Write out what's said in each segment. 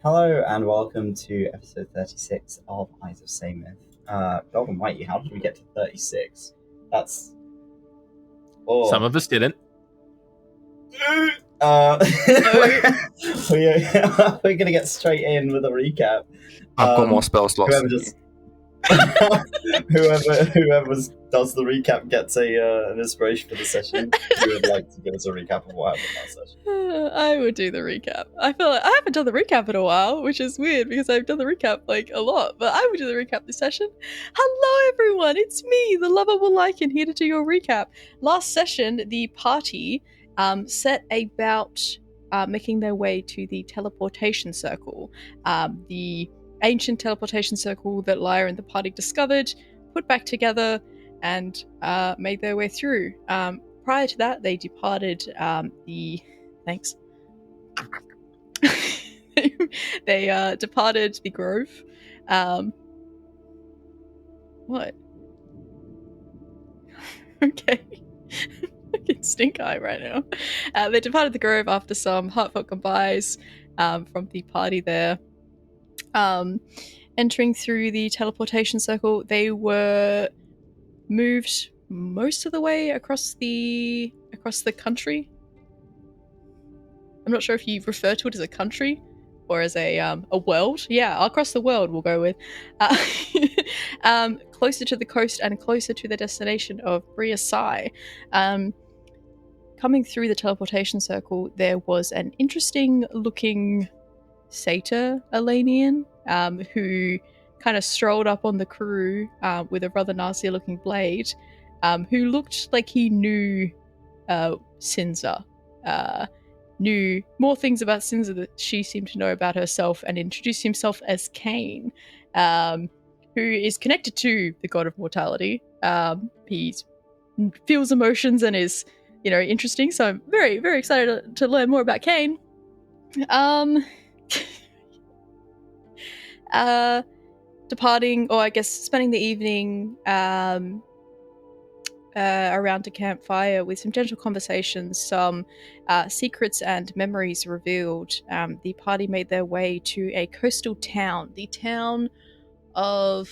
Hello and welcome to episode 36 of Eyes of Saemyth. God almighty, how did we get to 36? That's... Oh. Some of us didn't. We're going to get straight in with a recap. I've got more spell slots. Whoever does the recap gets an inspiration for the session. Who would like to give us a recap of what happened last session? I would do the recap. I feel like I haven't done the recap in a while, which is weird because I've done the recap like a lot, but I would do the recap this session. Hello everyone, it's me, the lover 𝘏𝘏𝘮𝘏, here to do your recap. Last session, the party set about making their way to the teleportation circle. The ancient teleportation circle that Lyre and the party discovered, put back together, and made their way through. Prior to that, they departed Thanks. They departed the grove. What? Okay. Fucking stink eye right now. They departed the grove after some heartfelt goodbyes from the party there. Entering through the teleportation circle, they were moved most of the way across the country. I'm not sure if you refer to it as a country or as a world. Yeah, across the world we'll go with. Closer to the coast and closer to the destination of Bria Scye. Coming through the teleportation circle, there was an interesting looking 𝘏𝘪𝘮𝘬 who kind of strolled up on the crew with a rather nasty looking blade, who looked like he knew Sinza, knew more things about Sinza that she seemed to know about herself, and introduced himself as Cain, who is connected to the god of mortality. He feels emotions and is, interesting, so I'm very, very excited to learn more about Cain. Departing, or I guess spending the evening around a campfire with some gentle conversations, some secrets and memories revealed, the party made their way to a coastal town, the town of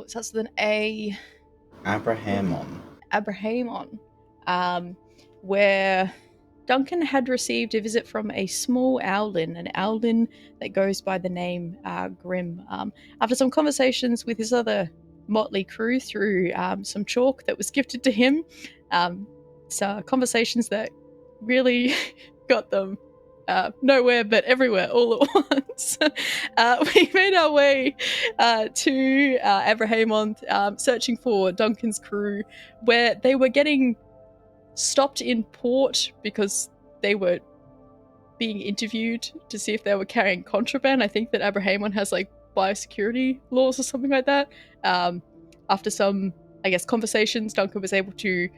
starts with an A. Abrahamon, where Duncan had received a visit from a small owlin, an owlin that goes by the name Grim. After some conversations with his other motley crew through some chalk that was gifted to him, so conversations that really got them nowhere but everywhere all at once. We made our way to Abrahamon, searching for Duncan's crew, where they were getting stopped in port because they were being interviewed to see if they were carrying contraband. I think that Abrahamon has like biosecurity laws or something like that. After some, I guess, conversations, Duncan was able to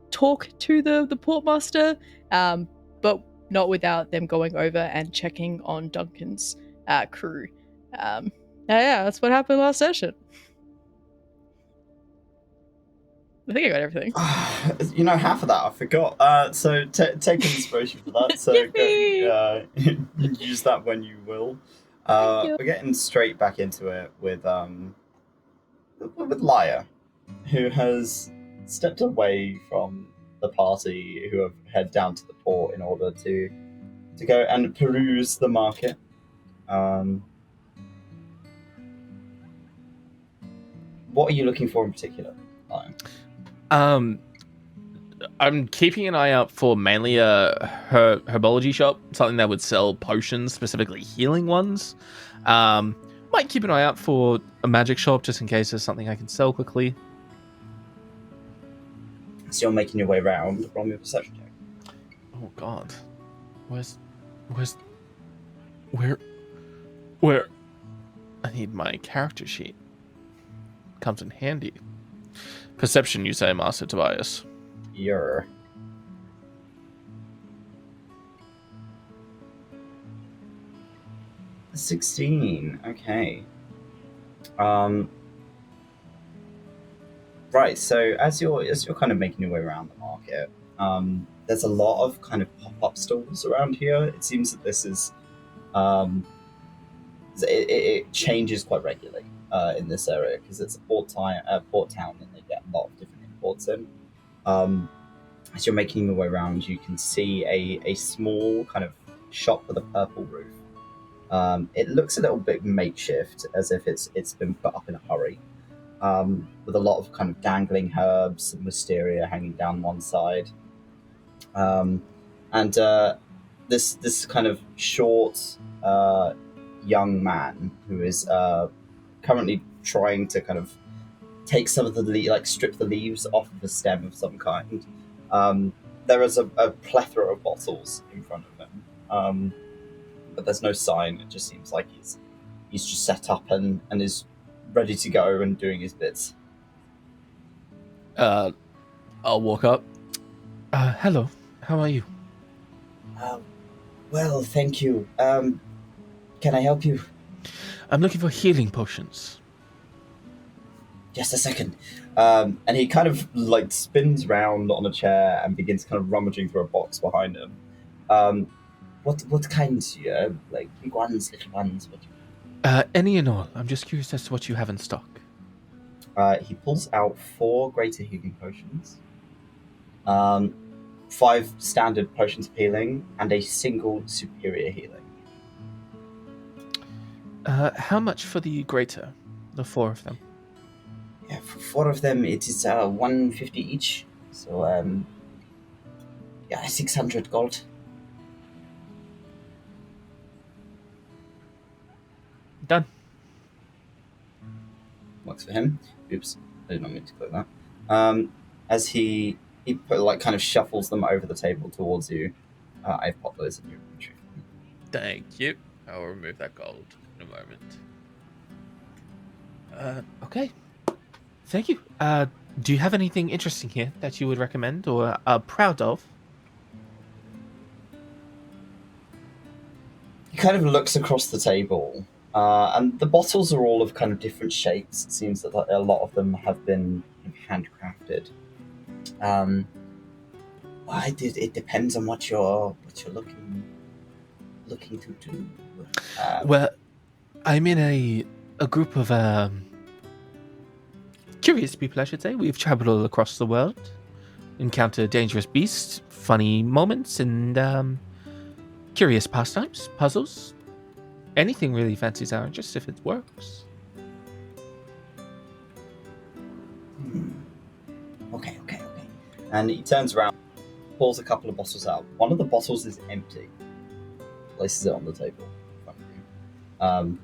talk to the portmaster, but not without them going over and checking on Duncan's crew. Yeah, that's what happened last session. I think I got everything. Half of that I forgot. So take inspiration for that. So use that when you will. We're getting straight back into it with Lyre, who has stepped away from the party, who have head down to the port in order to go and peruse the market. What are you looking for in particular, Lyre? I'm keeping an eye out for mainly a herbology shop, something that would sell potions, specifically healing ones. Might keep an eye out for a magic shop just in case there's something I can sell quickly. So you're making your way around from your perception check. Oh god. Where? I need my character sheet. Comes in handy. Perception, you say, Master Tobias? You're 16. Okay. Right. So as you're kind of making your way around the market, there's a lot of kind of pop-up stalls around here. It seems that this is It changes quite regularly in this area because it's a port town, and they get a lot of different imports in. As you're making your way around, you can see a small kind of shop with a purple roof. It looks a little bit makeshift, as if it's been put up in a hurry, with a lot of kind of dangling herbs and wisteria hanging down one side. And this kind of short young man who is currently trying to kind of take some of the strip the leaves off of a stem of some kind. There is a plethora of bottles in front of him, but there's no sign. It just seems like he's just set up and is ready to go and doing his bits. I'll walk up. Hello, how are you? Well, thank you. Can I help you? I'm looking for healing potions. Just a second. And he kind of spins round on a chair and begins kind of rummaging through a box behind him. What kinds? Big ones, little ones? Any and all. I'm just curious as to what you have in stock. He pulls out 4 greater healing potions, 5 standard potions of healing, and a single superior healing. How much for the greater? The 4 of them. Yeah, for 4 of them, it is 150 each. So, 600 gold. Done. Works for him. Oops, I did not mean to click that. As he kind of shuffles them over the table towards you. I've popped those in your inventory. Thank you. I'll remove that gold in a moment. Okay. Thank you. Do you have anything interesting here that you would recommend or are proud of? He kind of looks across the table, and the bottles are all of kind of different shapes. It seems that a lot of them have been handcrafted. It depends on what you're looking to do. Well, I'm in a group of curious people, I should say. We've traveled all across the world, encountered dangerous beasts, funny moments, and curious pastimes, puzzles. Anything really fancies our interest if it works. Okay. And he turns around, pulls a couple of bottles out. One of the bottles is empty. Places it on the table in front of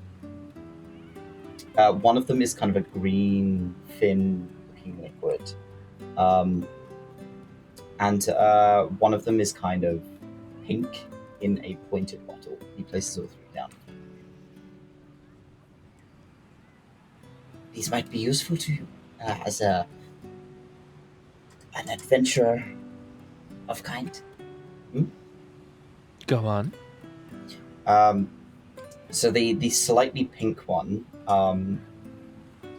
you. One of them is kind of a green, thin-looking liquid. And one of them is kind of pink in a pointed bottle. He places all 3 down. These might be useful to you as an adventurer of kind. Go on. So the slightly pink one,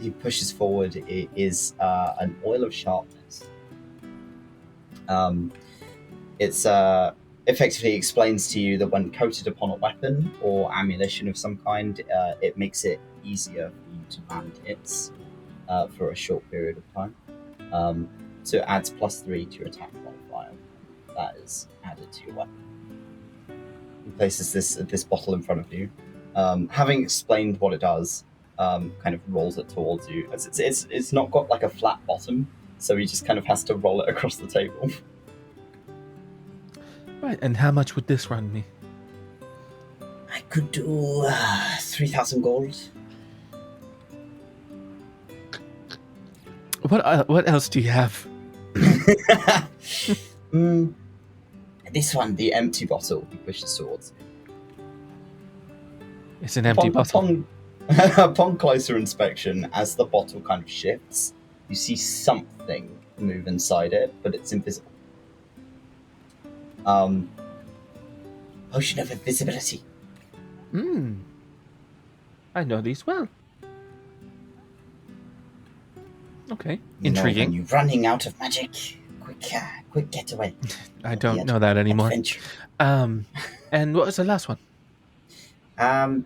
he pushes forward, it is an oil of sharpness. It's effectively explains to you that when coated upon a weapon or ammunition of some kind, it makes it easier for you to land hits for a short period of time. So it adds +3 to your attack modifier. That is added to your weapon. He places this bottle in front of you. Having explained what it does, kind of rolls it towards you. It's not got like a flat bottom, so he just kind of has to roll it across the table. Right, and how much would this run me? I could do 3,000 gold. What else do you have? This one, the empty bottle, he pushes towards. It's an empty bottle. Upon closer inspection, as the bottle kind of shifts, you see something move inside it, but it's invisible. Potion of invisibility. I know these well. Okay, When intriguing. you're running out of magic, quick getaway. I don't know that anymore. Adventure. And what was the last one? And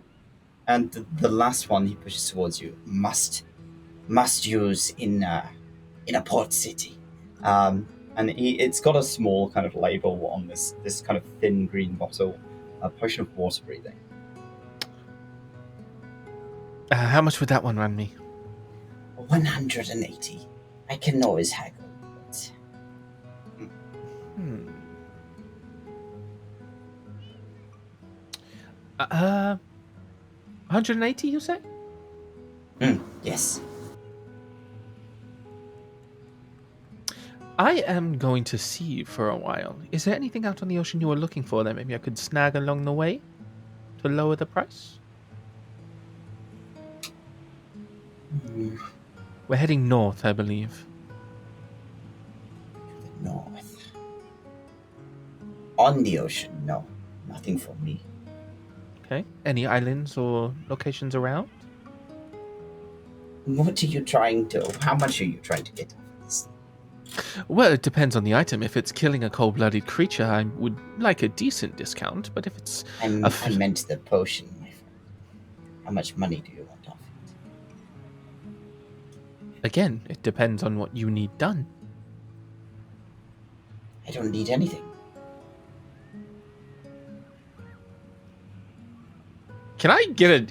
the last one he pushes towards you must use in a port city. And it's got a small kind of label on this kind of thin green bottle, a potion of water breathing. How much would that one run me? 180. I can always haggle. But... Hmm. 180, you say? Yes. I am going to sea for a while. Is there anything out on the ocean you were looking for that maybe I could snag along the way to lower the price? We're heading north, I believe. North. On the ocean, no. Nothing for me. Okay. Any islands or locations around? What are you trying to... How much are you trying to get out of this? Well, it depends on the item. If it's killing a cold-blooded creature, I would like a decent discount, but if it's... I meant the potion, my friend. How much money do you want off it? Again, it depends on what you need done. I don't need anything. Can I get a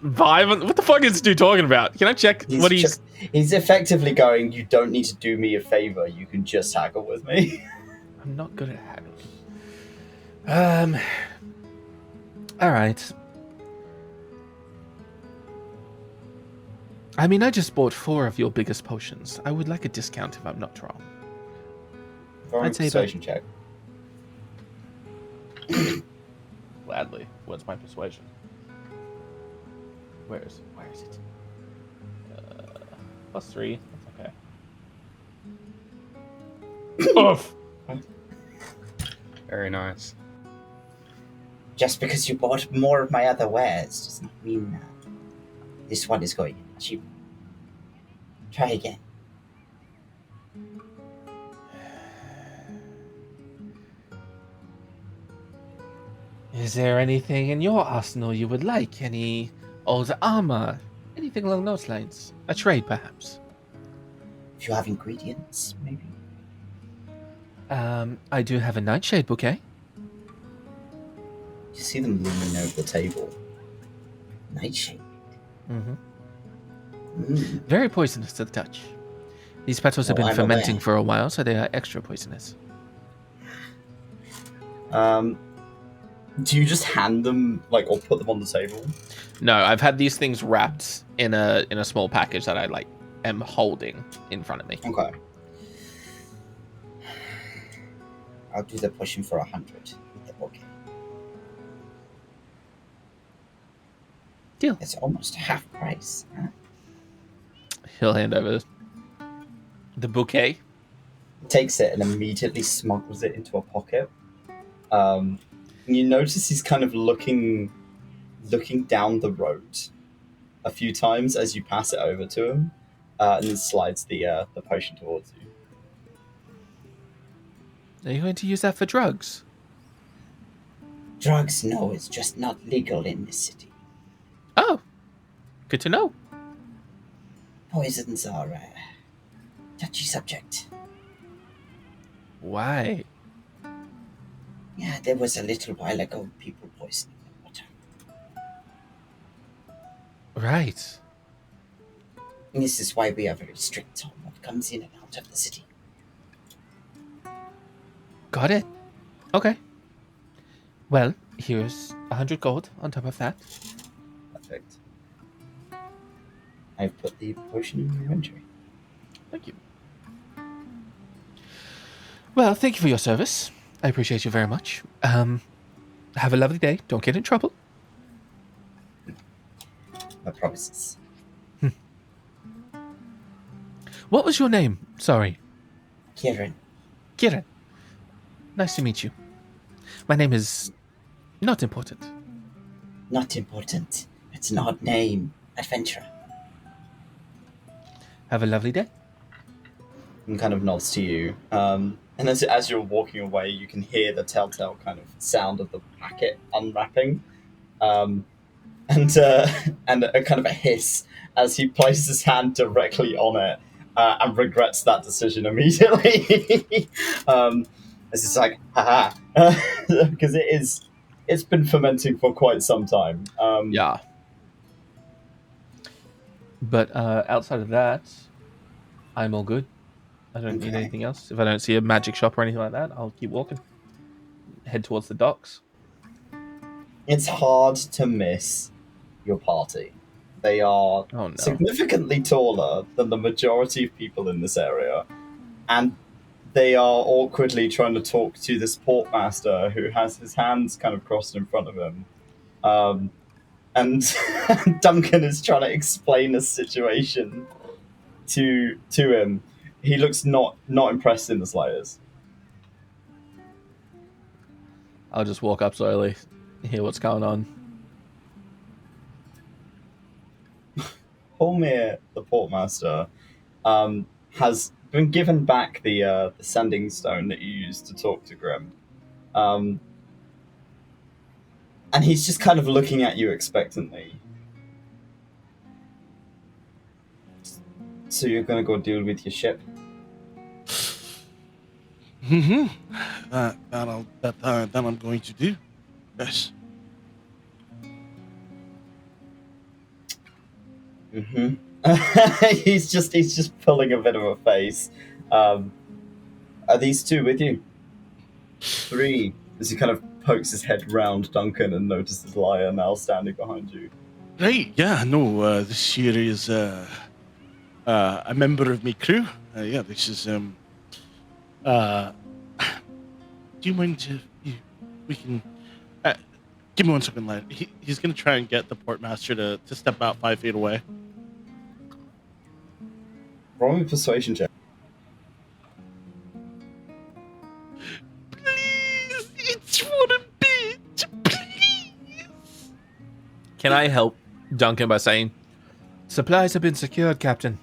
vibe on... What the fuck is this dude talking about? Can I check what he's... He's effectively going, you don't need to do me a favor, you can just haggle with me. I'm not good at haggling. Alright. I mean, I just bought 4 of your biggest potions. I would like a discount if I'm not wrong. I'd say persuasion check. Gladly. What's my persuasion? Where is it? +3. That's okay. Oof. Very nice. Just because you bought more of my other wares does not mean this one is going cheap. Try again. Is there anything in your arsenal you would like? Any old armor? Anything along those lines? A trade, perhaps? If you have ingredients, maybe. I do have a nightshade bouquet. You see them looming over the table. Nightshade. Mm-hmm. Very poisonous to the touch. These petals have been fermenting for a while, so they are extra poisonous. Do you just hand them, or put them on the table? No, I've had these things wrapped in a small package that I am holding in front of me. Okay. I'll do the pushing for 100 with the bouquet. Deal. It's almost half price. Huh? He'll hand over the bouquet. Takes it and immediately smuggles it into a pocket. You notice he's kind of looking down the road a few times as you pass it over to him, and then slides the potion towards you. Are you going to use that for drugs? Drugs, no, it's just not legal in this city. Oh, good to know. Poisons are a touchy subject. Why? Yeah, there was a little while ago people poisoning the water. Right. And this is why we are very strict on what comes in and out of the city. Got it. Okay. Well, here's 100 gold on top of that. Perfect. I've put the potion in your inventory. Thank you. Well, thank you for your service. I appreciate you very much. Have a lovely day. Don't get in trouble. My promises. What was your name? Sorry. Kieran. Kieran. Nice to meet you. My name is not important. Not important. It's an odd name. Adventurer. Have a lovely day. And kind of nods to you. And as you're walking away, you can hear the telltale kind of sound of the packet unwrapping. and a kind of a hiss as he places his hand directly on it and regrets that decision immediately. It's just like, haha, because it's been fermenting for quite some time. Yeah. But outside of that, I'm all good. I don't need anything else. If I don't see a magic shop or anything like that, I'll keep walking. Head towards the docks. It's hard to miss your party. They are significantly taller than the majority of people in this area, and they are awkwardly trying to talk to this portmaster who has his hands kind of crossed in front of him. And Duncan is trying to explain the situation to him. He looks not impressed in the slightest. I'll just walk up slowly, hear what's going on. 𝘍𝘪𝘭𝘤, the portmaster, has been given back the sending stone that you used to talk to Grimm. And he's just kind of looking at you expectantly. So you're going to go deal with your ship? That I'm going to do. Yes. He's just pulling a bit of a face. Are these two with you? 3. As he kind of pokes his head round Duncan and notices Lyre now standing behind you. Right, yeah, no, this here is a member of my crew. Yeah, this is do you mind if we can give me 1 second, Lyre. He's gonna try and get the portmaster to step out 5 feet away. Roll me a persuasion check. Please, it's for a bit, please. Can I help Duncan by saying, supplies have been secured, Captain?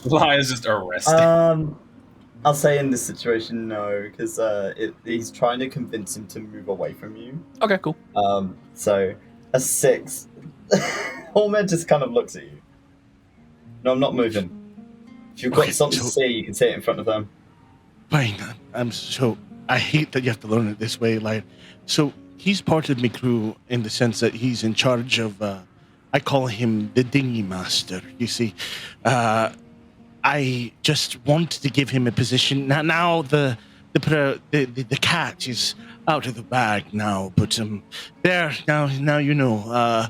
Lyre's just arrested. I'll say in this situation, no, because he's trying to convince him to move away from you. Okay, cool. So a 6. 𝘍𝘪𝘭𝘤 just kind of looks at you. No, I'm not moving. If you've got something to say, you can say it in front of them. Fine. I hate that you have to learn it this way, Lyre. So he's part of my crew in the sense that he's in charge of. I call him the dinghy master. You see, I just wanted to give him a position. Now the cat is out of the bag now, but there now you know.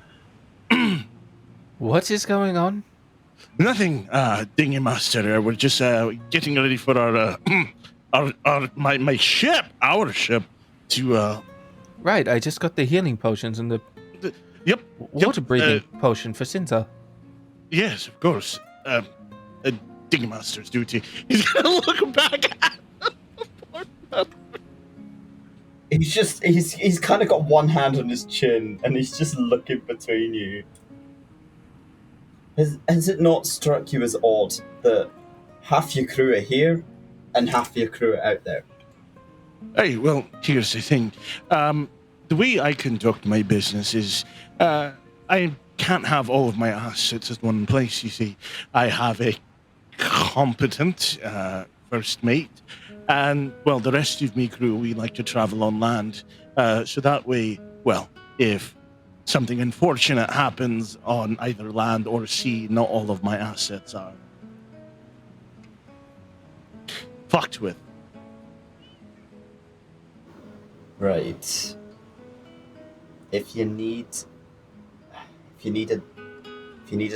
What is going on? Nothing, dinghy master. We're just getting ready for my ship, our ship, to. Right, I just got the healing potions and the water breathing potion for Sinza. Yes, of course. Dinghy master's duty. He's gonna look back at. He's kind of got one hand on his chin and he's just looking between you. Has it not struck you as odd that half your crew are here and half your crew are out there? Hey, well, here's the thing. The way I conduct my business is I can't have all of my assets at one place, you see. I have a competent first mate, and, well, the rest of me crew, we like to travel on land. So that way, well, if something unfortunate happens on either land or sea, not all of my assets are fucked with. Right. If you need a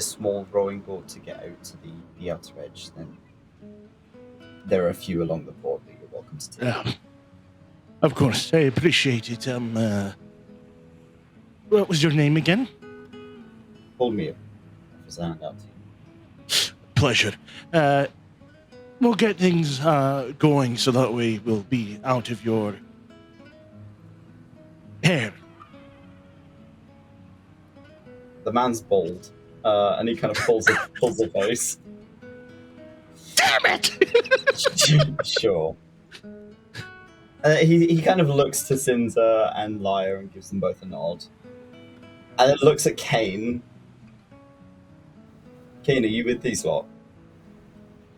small rowing boat to get out to the outer edge, then there are a few along the port that you're welcome to take. Yeah. Of course, I appreciate it. What was your name again? 𝘍𝘪𝘭𝘠. Offers a hand out to you. Pleasure. We'll get things going so that way we'll be out of your hair. The man's bald, and he kind of pulls a face. Damn it! Sure. He kind of looks to Sinza and Lyre and gives them both a nod. And then looks at Cain. Cain, are you with these lot?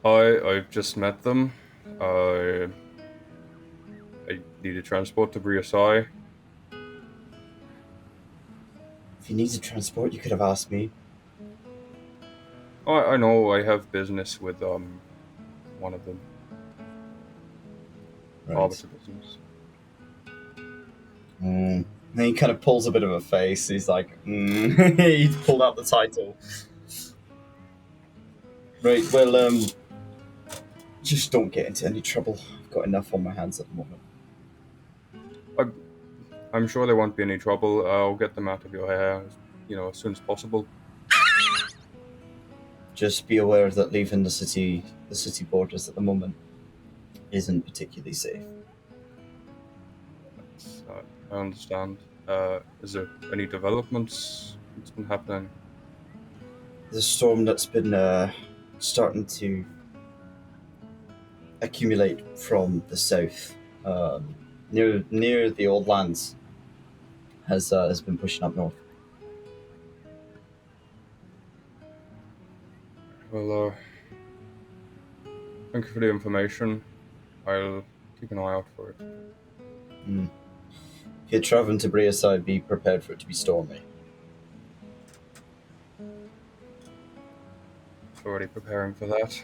I've just met them. I need a transport to Bria Scye. If you needed transport, you could have asked me. I know I have business with one of them. Right. Arbiter business. And he kind of pulls a bit of a face. He's like, He's pulled out the title. Right, well, just don't get into any trouble. I've got enough on my hands at the moment. I'm sure there won't be any trouble. I'll get them out of your hair, as soon as possible. Just be aware that leaving the city borders at the moment isn't particularly safe. I understand. Is there any developments that's been happening? The storm that's been starting to accumulate from the south, near the old lands, has been pushing up north. Well, thank you for the information. I'll keep an eye out for it. If you're traveling to Bria Scye, be prepared for it to be stormy. Already preparing for that.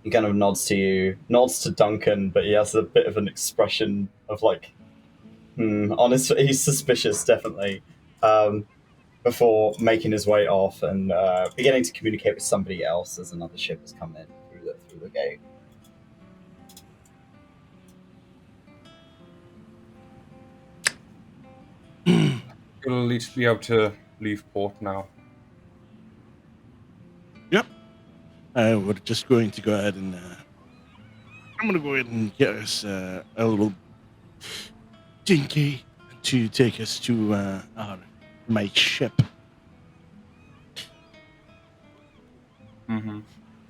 He kind of nods to Duncan, but he has a bit of an expression of like, honestly, he's suspicious, definitely. Before making his way off and beginning to communicate with somebody else as another ship has come in through the gate. You'll at least be able to leave port now. Yep. We're just going to go ahead and I'm going to go ahead and get us a little dinky to take us to our mate ship. Mm-hmm.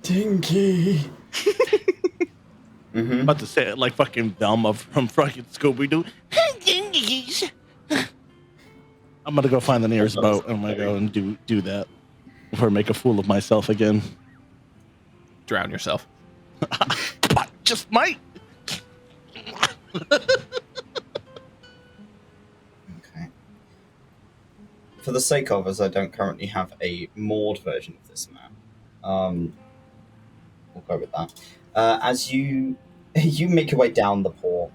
Dinky. I'm about to say it like fucking Velma from fucking Scooby-Doo. I'm gonna go find the nearest boat and I'm gonna go and do that before I make a fool of myself again. Drown yourself. Just might. Okay. For the sake of, as I don't currently have a moored version of this map, we'll go with that. As you make your way down the port,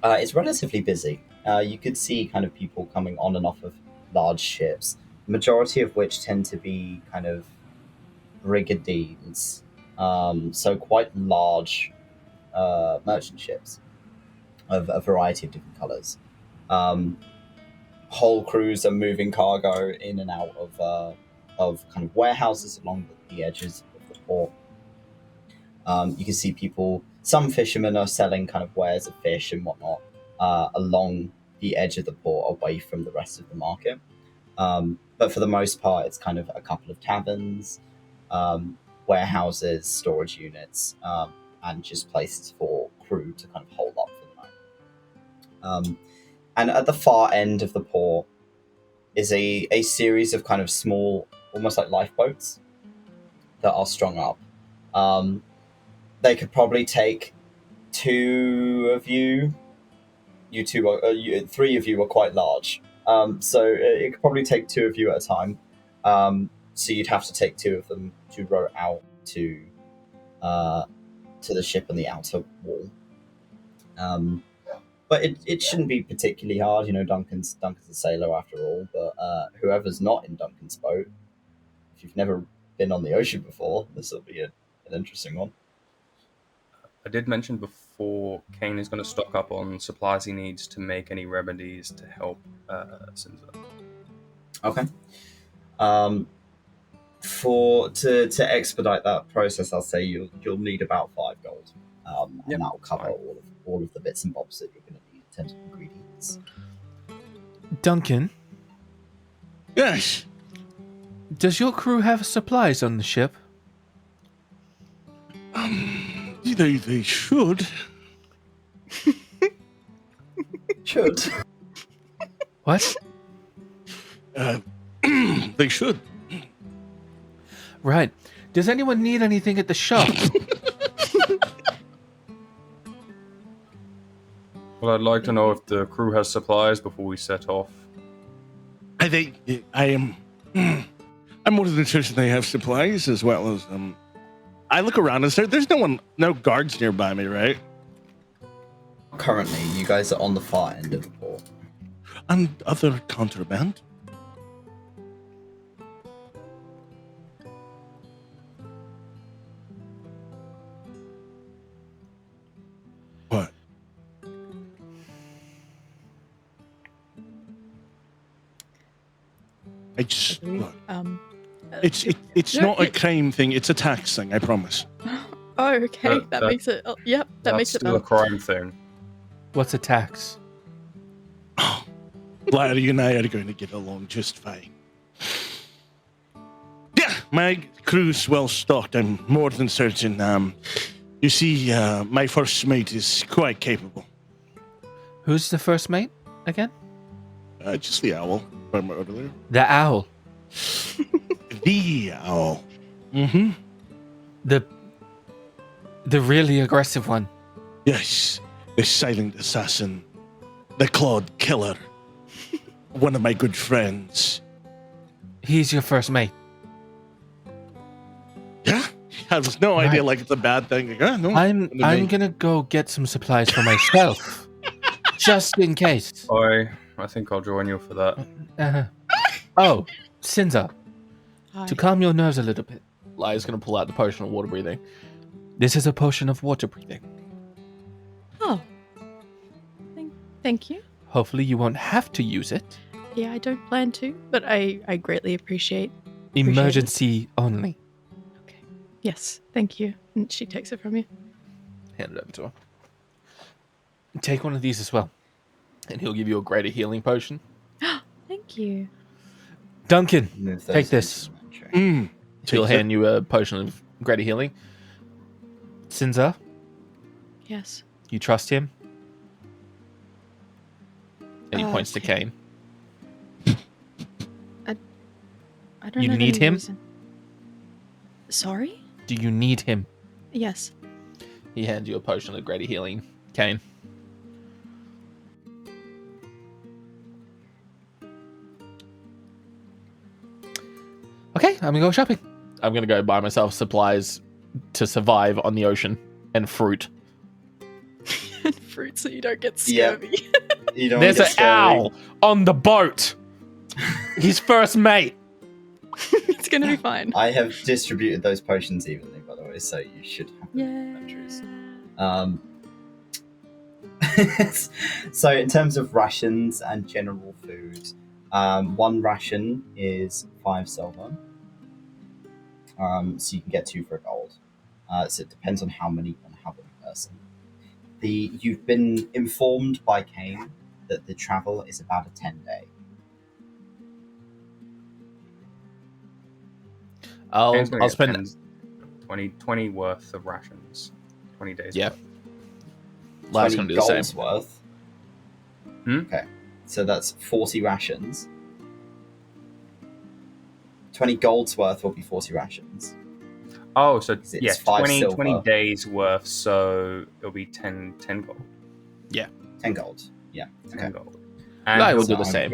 it's relatively busy. You could see kind of people coming on and off of large ships, the majority of which tend to be kind of brigantines, so quite large merchant ships of a variety of different colours. Whole crews are moving cargo in and out of kind of warehouses along the edges of the port. You can see people, some fishermen are selling kind of wares of fish and whatnot along the edge of the port away from the rest of the market. But for the most part, it's kind of a couple of taverns, warehouses, storage units, and just places for crew to kind of hold up for the night. And at the far end of the port is a series of kind of small, almost like lifeboats that are strung up. They could probably take two of you. You two are, three of you are quite large. So it could probably take two of you at a time. So you'd have to take two of them to row out to the ship on the outer wall. But it shouldn't be particularly hard. You know, Duncan's a sailor after all. But whoever's not in Duncan's boat, if you've never been on the ocean before, this will be an interesting one. I did mention before, Cain is going to stock up on supplies he needs to make any remedies to help Sinza. Okay. To expedite that process, I'll say you'll need about 5 gold, and that'll cover all of the bits and bobs that you're going to need in terms of ingredients. Duncan, Yes. does your crew have supplies on the ship? they should. Should. What? They should. Right. Does anyone need anything at the shop? Well, I'd like to know if the crew has supplies before we set off. I am. I'm more than certain they have supplies as well as I look around and there's no guards nearby me, right? Currently, you guys are on the far end of the port. And other contraband. What? I just look. It's not a crime thing. It's a tax thing. I promise. Oh, okay. That makes it. Oh, yep, that makes it still a better. crime thing. What's a tax? Lyre, you and I are going to get along just fine. Yeah, my crew's well stocked. I'm more than certain. You see, my first mate is quite capable. Who's the first mate again? Just the owl from earlier. The owl. The owl. Mm-hmm. The really aggressive one. Yes, the silent assassin, the clawed killer. One of my good friends. He's your first mate. Yeah, I have no idea. Like it's a bad thing. Like, no, I'm gonna go get some supplies for myself, just in case. I think I'll join you for that. Oh, Sinza, Hi. to calm your nerves a little bit, Lyre's gonna pull out the potion of water breathing. This is a potion of water breathing. Oh. Thank you. Hopefully, you won't have to use it. Yeah, I don't plan to, but I greatly appreciate. Emergency only. Okay. Yes, thank you. And she takes it from you. Hand it over to her. Take one of these as well, and he'll give you a greater healing potion. Thank you. Duncan, Move those take this. into inventory. He'll hand you a potion of greater healing. Sinza, Yes. you trust him? And he points to okay. Cain. I don't You know. need him? Sorry? Do you need him? Yes. He hands you a potion of greater healing. Cain. Okay, I'm gonna go shopping. I'm gonna go buy myself supplies to survive on the ocean and fruit. And fruit so you don't get Yep. scurvy. You don't There's an get scary. owl on the boat. His first mate. It's gonna be fine. I have distributed those potions evenly, by the way, so you should have Yeah. inventories. So in terms of rations and general food, one ration is 5 silver. So you can get 2 for a gold. So it depends on how many you want to have on a person. You've been informed by Cain that the travel is about a 10-day. Kane's gonna I'll get spend 20 worth of rations. 20 days. Yeah. worth. Lyre's 20 gonna do the same. golds worth. Hmm? Okay, so that's 40 rations. 20 golds worth will be 40 rations. Oh, so It's yeah, 5 20 silver. days worth, so it'll be 10 gold. 10 gold. Yeah. 10 Okay. gold. Lyre will he'll do the same.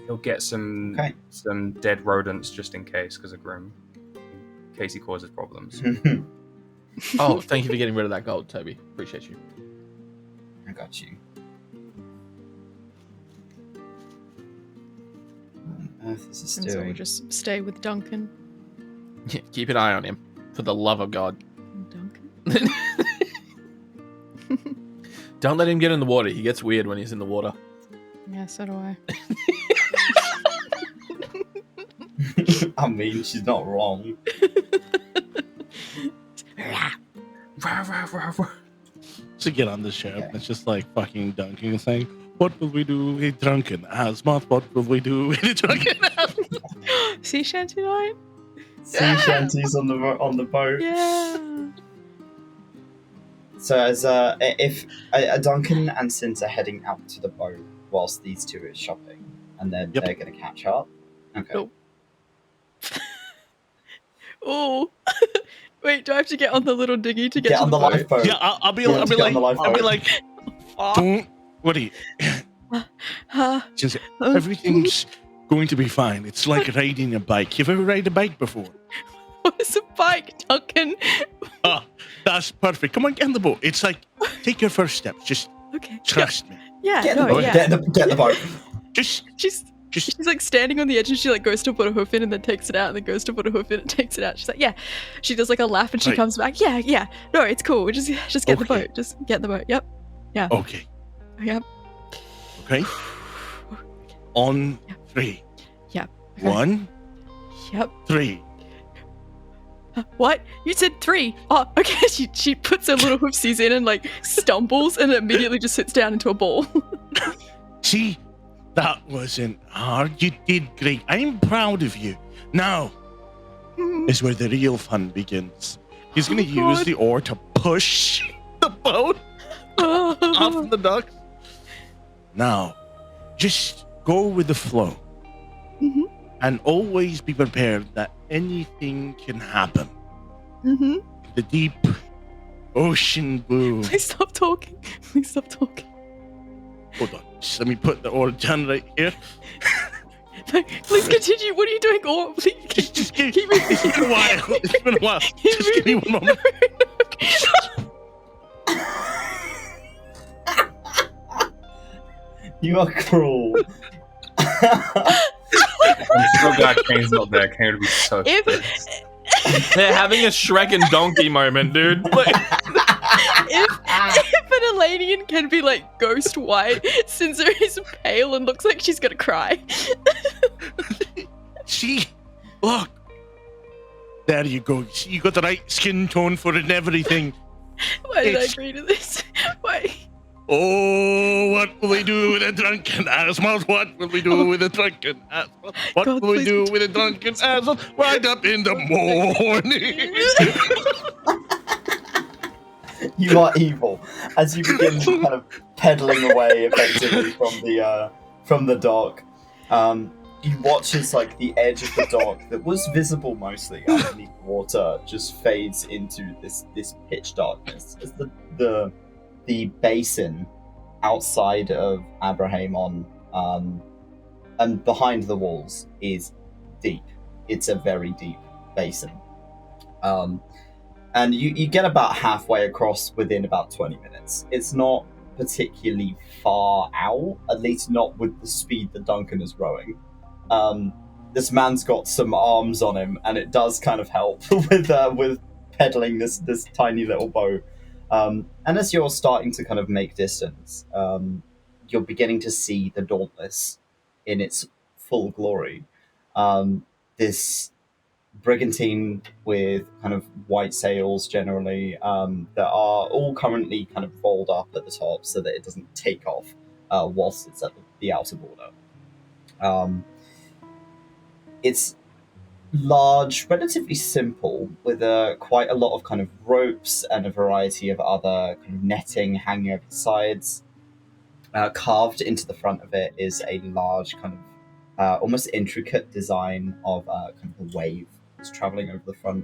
He'll get some Okay. some dead rodents just in case, because of Grim. In case he causes problems. Oh, thank you for getting rid of that gold, Toby. Appreciate you. I got you. What on earth is this And so we'll doing? just stay with Duncan. Yeah, keep an eye on him, for the love of God. Duncan? Don't let him get in the water. He gets weird when he's in the water. Yeah, so do I. I mean, she's not wrong. To get on the ship, it's just like fucking Duncan saying, "What will we do with drunken Asmoth? What will we do with drunken Asmoth?" Sea shanty night? Sea shanties on the boat. Yeah. So as if Duncan and Sinza are heading out to the boat whilst these two are shopping, and then Yep. they're going to catch up. Okay. Nope. Oh, wait! Do I have to get on the little dinghy to get to on the the boat? lifeboat. Yeah, I'll be Yeah, like, to get on the lifeboat. Fuck. don't worry. Uh, Since everything's going to be fine. It's like riding a bike. You've ever ride a bike before? what is a bike, Duncan? Ah, that's perfect. Come on, get in the boat. It's like, take your first steps. Just Okay. trust me. Yeah. Get in the No. boat. Yeah. Get in the boat. Just She's like standing on the edge and she like goes to put a hoof in and then takes it out and then goes to put a hoof in and takes it out. She's like, yeah. She does like a laugh and she Right. comes back. Yeah. No, it's cool. We just get in the Okay. boat. Just get in the boat. Yep. okay. Yep. Okay. On Yeah. 3. Yeah. Okay. 1, Yep. 3. What? You said 3. Oh, okay. She puts her little hoofsies in and like stumbles and immediately just sits down into a ball. See, that wasn't hard. You did great. I'm proud of you. Now is where the real fun begins. He's going to Oh, use God. the oar to push the boat off the docks. Now, just go with the flow. Mhm. And always be prepared that anything can happen. Mhm. The deep ocean blue. Please stop talking. Please stop talking. Hold on. Just let me put the oar down right here. Please continue. What are you doing? Oh, please. Just give keep it's been a while. It's been a while. Just give me one moment. You are cruel. I'm so glad Kane's not there. Kane would be so pissed. They're having a Shrek and Donkey moment, dude. Like, if an Elanian can be like ghost white, Sinza is pale and looks like she's gonna cry. See? Look. There you go. See, you got the right skin tone for it and everything. Why did I It's- agree to this? Why? Oh, what will we do with a drunken asshole? What will we do with a drunken asshole? What God, will we please do continue. with a drunken asshole? Right up in the morning. You are evil. As you begin kind of pedaling away effectively from the dock, you watch as like the edge of the dock that was visible mostly underneath the water just fades into this pitch darkness. As the basin outside of Abrahamon and behind the walls is deep. It's a very deep basin. And you get about halfway across within about 20 minutes. It's not particularly far out, at least not with the speed that Duncan is rowing. This man's got some arms on him, and it does kind of help with pedaling this tiny little boat. And as you're starting to kind of make distance, you're beginning to see the Dauntless in its full glory. This brigantine with kind of white sails generally that are all currently kind of rolled up at the top so that it doesn't take off whilst it's at the outer border. It's large, relatively simple, with quite a lot of kind of ropes and a variety of other kind of netting hanging over the sides. Carved into the front of it is a large kind of almost intricate design of kind of a wave that's traveling over the front.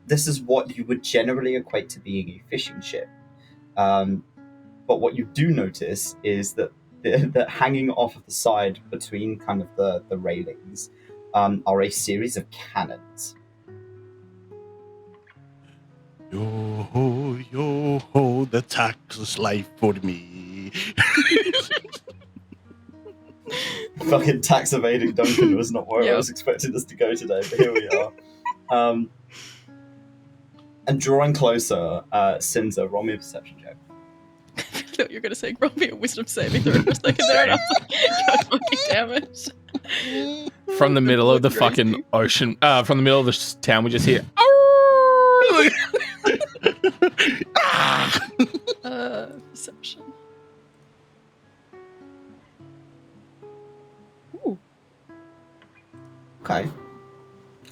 This is what you would generally equate to being a fishing ship. But what you do notice is that that hanging off of the side between kind of the railings are a series of cannons. Yo ho, the taxless life for me. Fucking tax evading Duncan was not where I Yeah. was expecting us to go today, but here we are. And drawing closer, Sinza, roll me a perception check. I thought you were gonna say, roll me a wisdom saving throw for a second there, and I was like, God fucking damn it. from the middle of the Crazy. fucking ocean, from the middle of the town, we just hear. Perception. Ooh. Okay.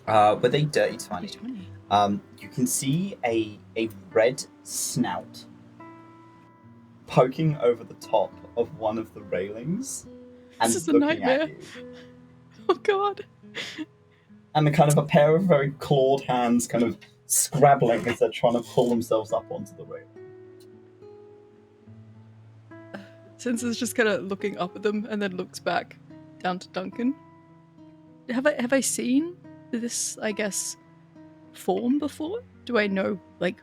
With a dirty 20. 20. You can see a red snout poking over the top of one of the railings and This is a looking nightmare. at you. Oh god. And kind of a pair of very clawed hands kind of scrabbling as they're trying to pull themselves up onto the railing. Sinza's just kind of looking up at them and then looks back down to Duncan. Have I seen this, I guess, form before? Do I know, like,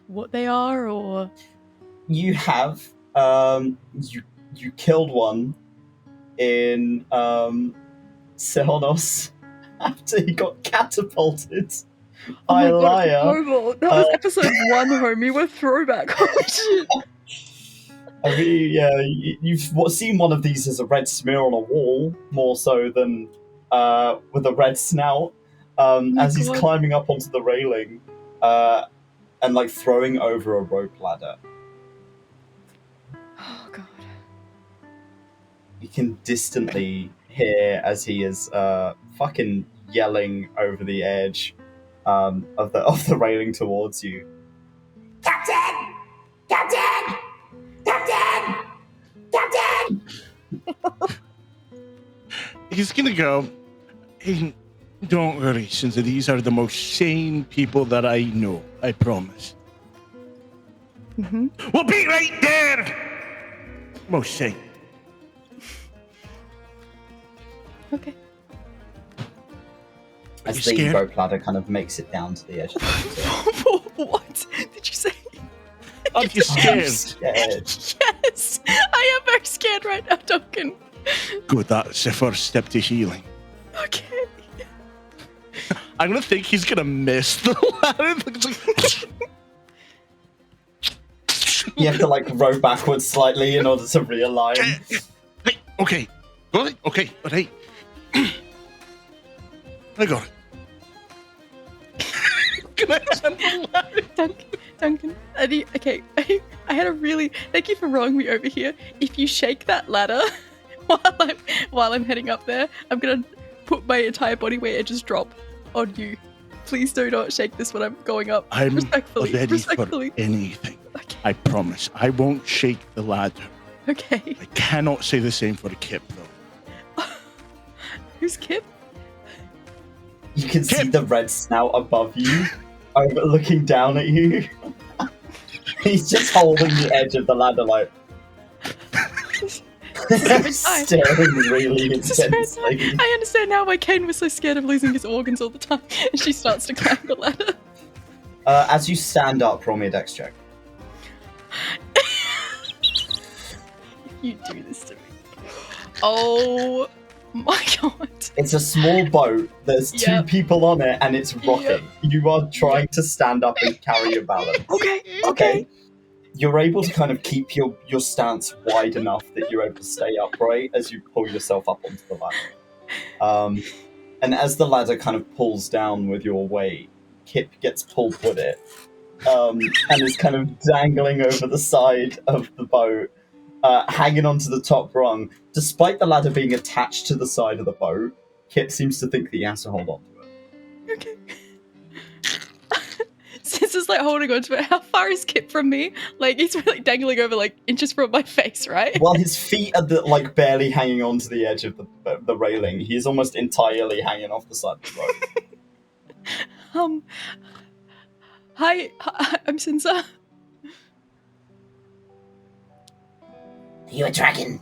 what they are, or...? You have. You killed one in Sehonos after he got catapulted by Lyre. That was episode 1, homie. What a throwback. Holy shit. I mean, yeah, you've seen one of these as a red smear on a wall, more so than with a red snout, as he's climbing up onto the railing and, like, throwing over a rope ladder. Oh, God. You can distantly hear as he is fucking yelling over the edge of the railing towards you. Captain! Captain! Captain! Captain! He's gonna go. Hey, don't worry, Sinza. These are the most sane people that I know. I promise. Mm-hmm. We'll be right there. Most sane. Okay. As you the scared? rope ladder kind of makes it down to the edge of the What did you say? I'm just scared. scared. Yes! I am very scared right now, Duncan. Good, that's the first step to healing. Okay. I'm gonna think he's gonna miss the ladder. You have to, like, row backwards slightly in order to realign. Hey, okay. Got it? Okay, but hey. I got it. Can I send the ladder? Duncan, okay, I had a really... Thank you for rolling me over here. If you shake that ladder while I'm heading up there, I'm gonna put my entire body weight and just drop on you. Please do not shake this when I'm going up. I'm respectfully. ready for anything. Okay. I promise. I won't shake the ladder. Okay. I cannot say the same for Kip, though. Who's Kip? You can see the red snout above you, looking down at you. He's just holding the edge of the ladder, like, staring really intensely. I understand now why Cain was so scared of losing his organs all the time, and she starts to climb the ladder. As you stand up, roll me a dex check. You do this to me. Oh my god. It's a small boat, there's two people on it, and it's rocking. You are trying to stand up and carry your balance. Okay. You're able to kind of keep your stance wide enough that you're able to stay upright as you pull yourself up onto the ladder. And as the ladder kind of pulls down with your weight, Kip gets pulled with it, and is kind of dangling over the side of the boat, hanging onto the top rung. Despite the ladder being attached to the side of the boat, Kip seems to think that he has to hold on to it. Okay. Sinza's like holding on to it. How far is Kip from me? Like, he's really dangling over like inches from my face, right? While his feet are barely hanging onto the edge of the railing, he's almost entirely hanging off the side of the boat. Hi, I'm Sinza. Are you a dragon?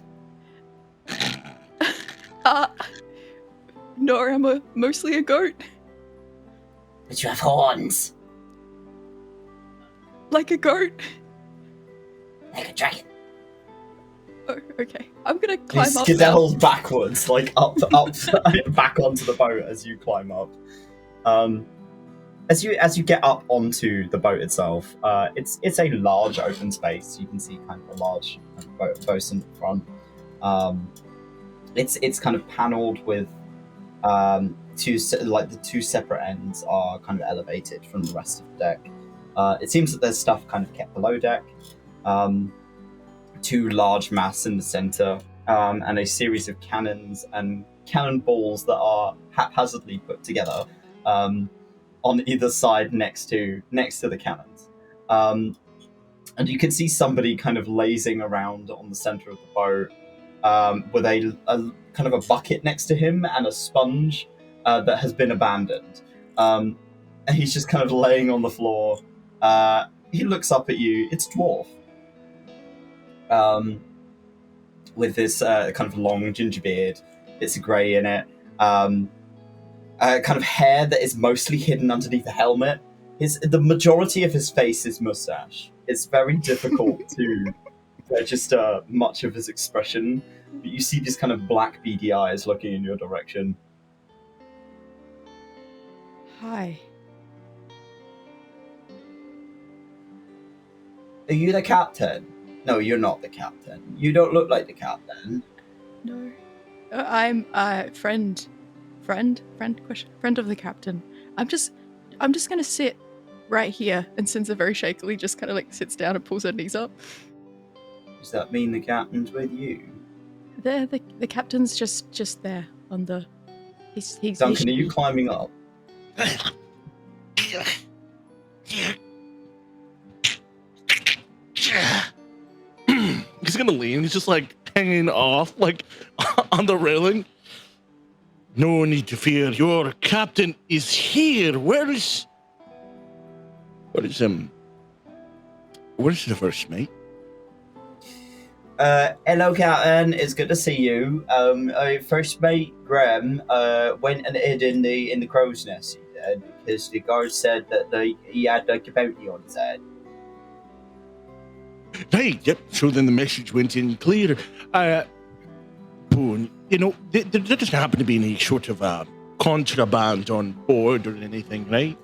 No, I'm mostly a goat. But you have horns. Like a goat. Like a dragon. Oh, okay. I'm gonna He climb up. skedaddles backwards, like up, back onto the boat as you climb up. As you get up onto the boat itself, it's a large open space. You can see kind of a large bosun at the front. It's kind of panelled with the two separate ends are kind of elevated from the rest of the deck. It seems that there's stuff kind of kept below deck. Two large masts in the center, and a series of cannons and cannonballs that are haphazardly put together on either side next to the cannons. And you can see somebody kind of lazing around on the center of the boat with a kind of a bucket next to him and a sponge that has been abandoned. And he's just kind of laying on the floor. He looks up at you. It's Dwarf. With this kind of long ginger beard, bits of grey in it, kind of hair that is mostly hidden underneath the helmet. The majority of his face is mustache. It's very difficult to register much of his expression, but you see these kind of black beady eyes looking in your direction. Hi. Are you the captain? No, you're not the captain. You don't look like the captain. No. I'm friend of the captain. I'm just gonna sit right here. And Sinza very shakily just kind of like sits down and pulls her knees up. Does that mean the captain's with you? The captain's just there on the. He's Duncan, are you climbing up? He's gonna lean. He's just like hanging off, like on the railing. No need to fear. Your captain is here. Where's the first mate? Hello, Captain. It's good to see you. First mate Graham went and hid in the crow's nest, he did, because the guards said that he had like a bounty on his head. Right, yep. So then the message went in clear. Boone, you know, there doesn't happen to be any sort of contraband on board or anything, right?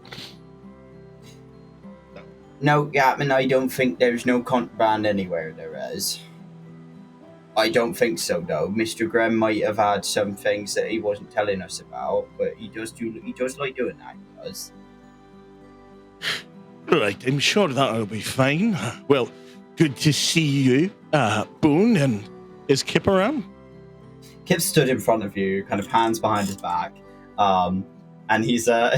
No, Captain, I don't think there's no contraband anywhere there is. I don't think so, though. Mr. Graham might have had some things that he wasn't telling us about, but he does like doing that, he does. Right, I'm sure that'll be fine. Well, good to see you, Boone, and is Kip around? Kip stood in front of you, kind of hands behind his back, and he's got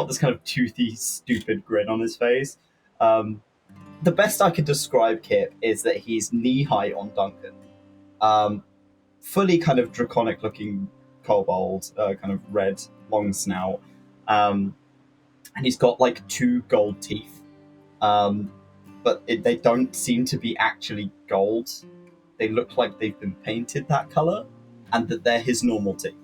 this kind of toothy, stupid grin on his face. The best I could describe Kip is that he's knee-high on Duncan. Fully kind of draconic-looking kobold, kind of red, long snout. And he's got like 2 gold teeth. But they don't seem to be actually gold. They look like they've been painted that color, and that they're his normal teeth.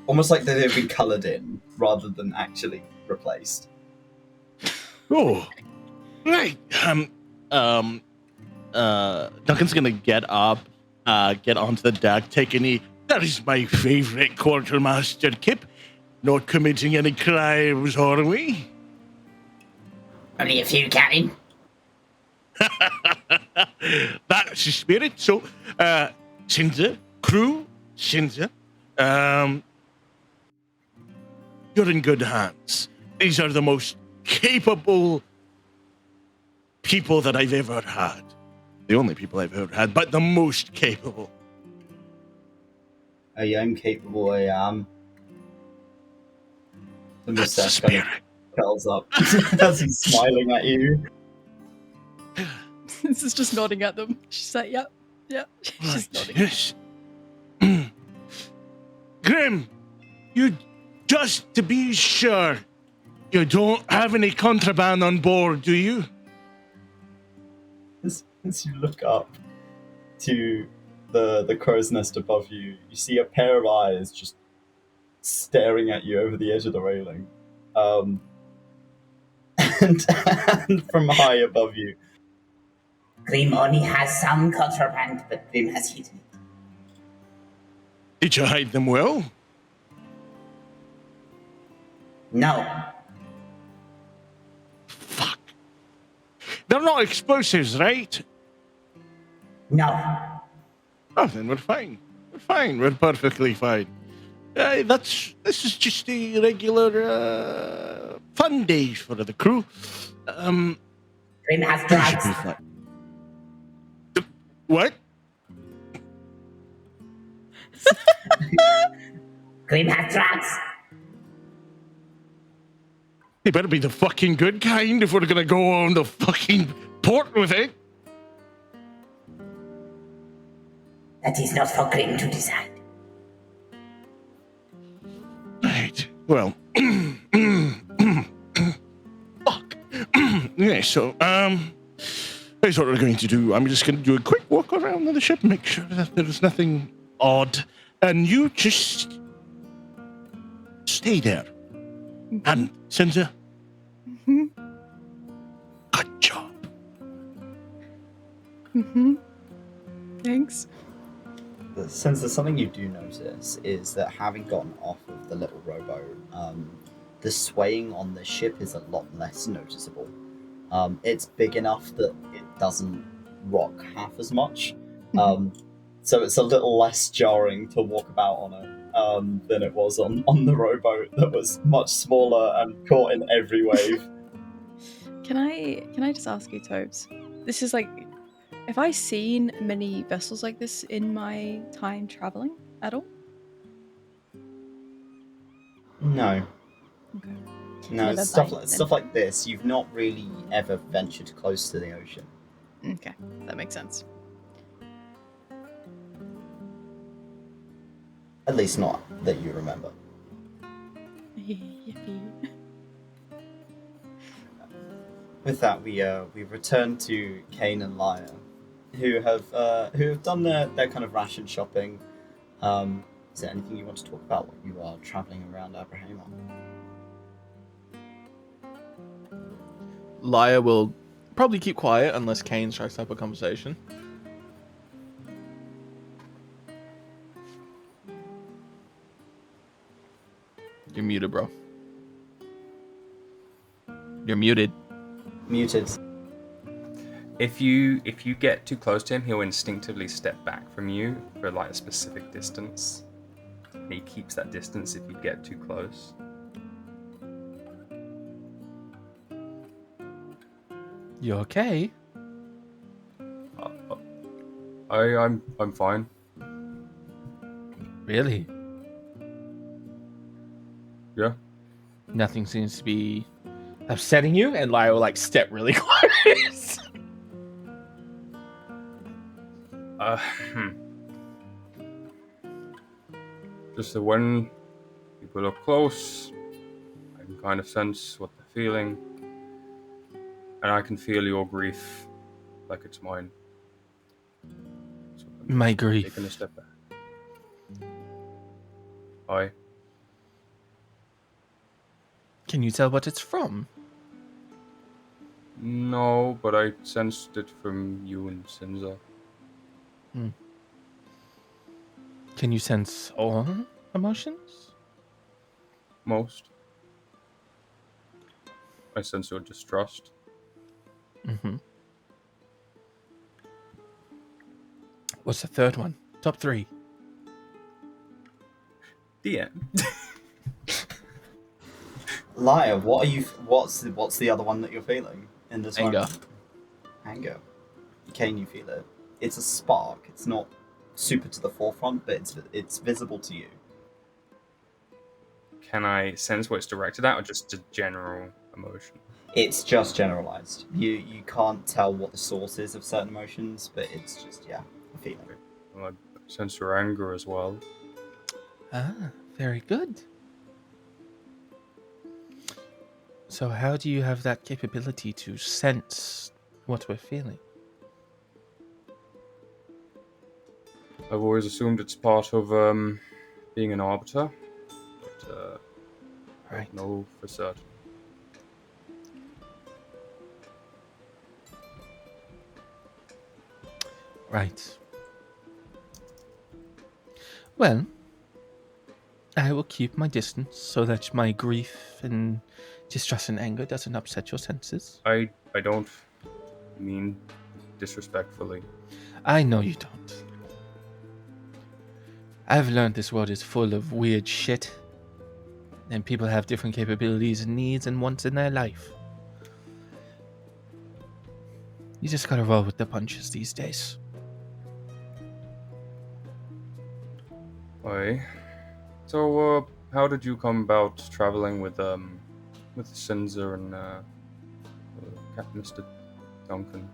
Almost like they've been colored in, rather than actually replaced. Oh, right. Duncan's gonna get up, get onto the deck, take a knee. That is my favorite quartermaster, Kip. Not committing any crimes, are we? Only a few, Captain. That's the spirit. So, Sinza, crew, Sinza, you're in good hands. These are the most capable people that I've ever had. The only people I've ever had, but the most capable. I am capable, I am. The That's the mustache kind of spirit. curls up as he's smiling at you. This is just nodding at them. She's like, yep. She's Right, nodding. yes. Grim, you just to be sure, you don't have any contraband on board, do you? As you look up to the crow's nest above you, you see a pair of eyes just staring at you over the edge of the railing. And from high above you, Grim only has some contraband, but Grim has hidden it. Did you hide them well? No. Fuck. They're not explosives, right? No. Oh, then we're fine. We're fine. We're perfectly fine. This is just a regular fun day for the crew. Grim has We should drugs. be fine. What? Grim has drugs. They better be the fucking good kind if we're gonna go on the fucking port with it. That is not for Grim to decide. Right. Well. Fuck. Yeah, so, here's what we're going to do. I'm just going to do a quick walk around the ship, make sure that there's nothing odd. And you just stay there. And, Sinza, good job. Thanks. Since there's something you do notice is that having gotten off of the little rowboat, the swaying on the ship is a lot less noticeable. It's big enough that it doesn't rock half as much, so it's a little less jarring to walk about on it than it was on the rowboat that was much smaller and caught in every wave. Can I just ask you, Tobes? This is like, have I seen many vessels like this in my time traveling at all? No. Okay. No, Never stuff mind, stuff like this, you've not really ever ventured close to the ocean. Okay, that makes sense. At least not that you remember. Yippee. With that, we return to Cain and Lyre, who have done their kind of ration shopping. Is there anything you want to talk about when you are traveling around Abraham? Lyre will probably keep quiet unless Cain strikes up a conversation. You're muted, bro. You're muted. Muted. If you get too close to him, he'll instinctively step back from you for like a specific distance. And he keeps that distance if you get too close. You okay? I'm fine. Really? Yeah. Nothing seems to be upsetting you, and Lyre will like step really close. Just that when people are close, I can kind of sense what they're feeling, and I can feel your grief like it's mine. So I'm My grief. taking a step back. Aye. Can you tell what it's from? No, but I sensed it from you and Sinza. Can you sense all emotions? Most. I sense your distrust. Mm-hmm. What's the third one? Top 3. The end. Lyre, what's the other one that you're feeling in this Anger. moment? Anger. Cain, you feel it. It's a spark. It's not super to the forefront, but it's visible to you. Can I sense what it's directed at, or just a general emotion? It's just generalized. You can't tell what the source is of certain emotions, but it's just a feeling. Well, I sense your anger as well. Ah, very good. So how do you have that capability to sense what we're feeling? I've always assumed it's part of being an arbiter, but I Right. don't know for certain. Right. Well, I will keep my distance so that my grief and distrust and anger doesn't upset your senses. I don't mean disrespectfully. I know you don't. I've learned this world is full of weird shit, and people have different capabilities and needs and wants in their life. You just gotta roll with the punches these days. Aye. So, how did you come about traveling with Sinza and Captain Mr. Duncan?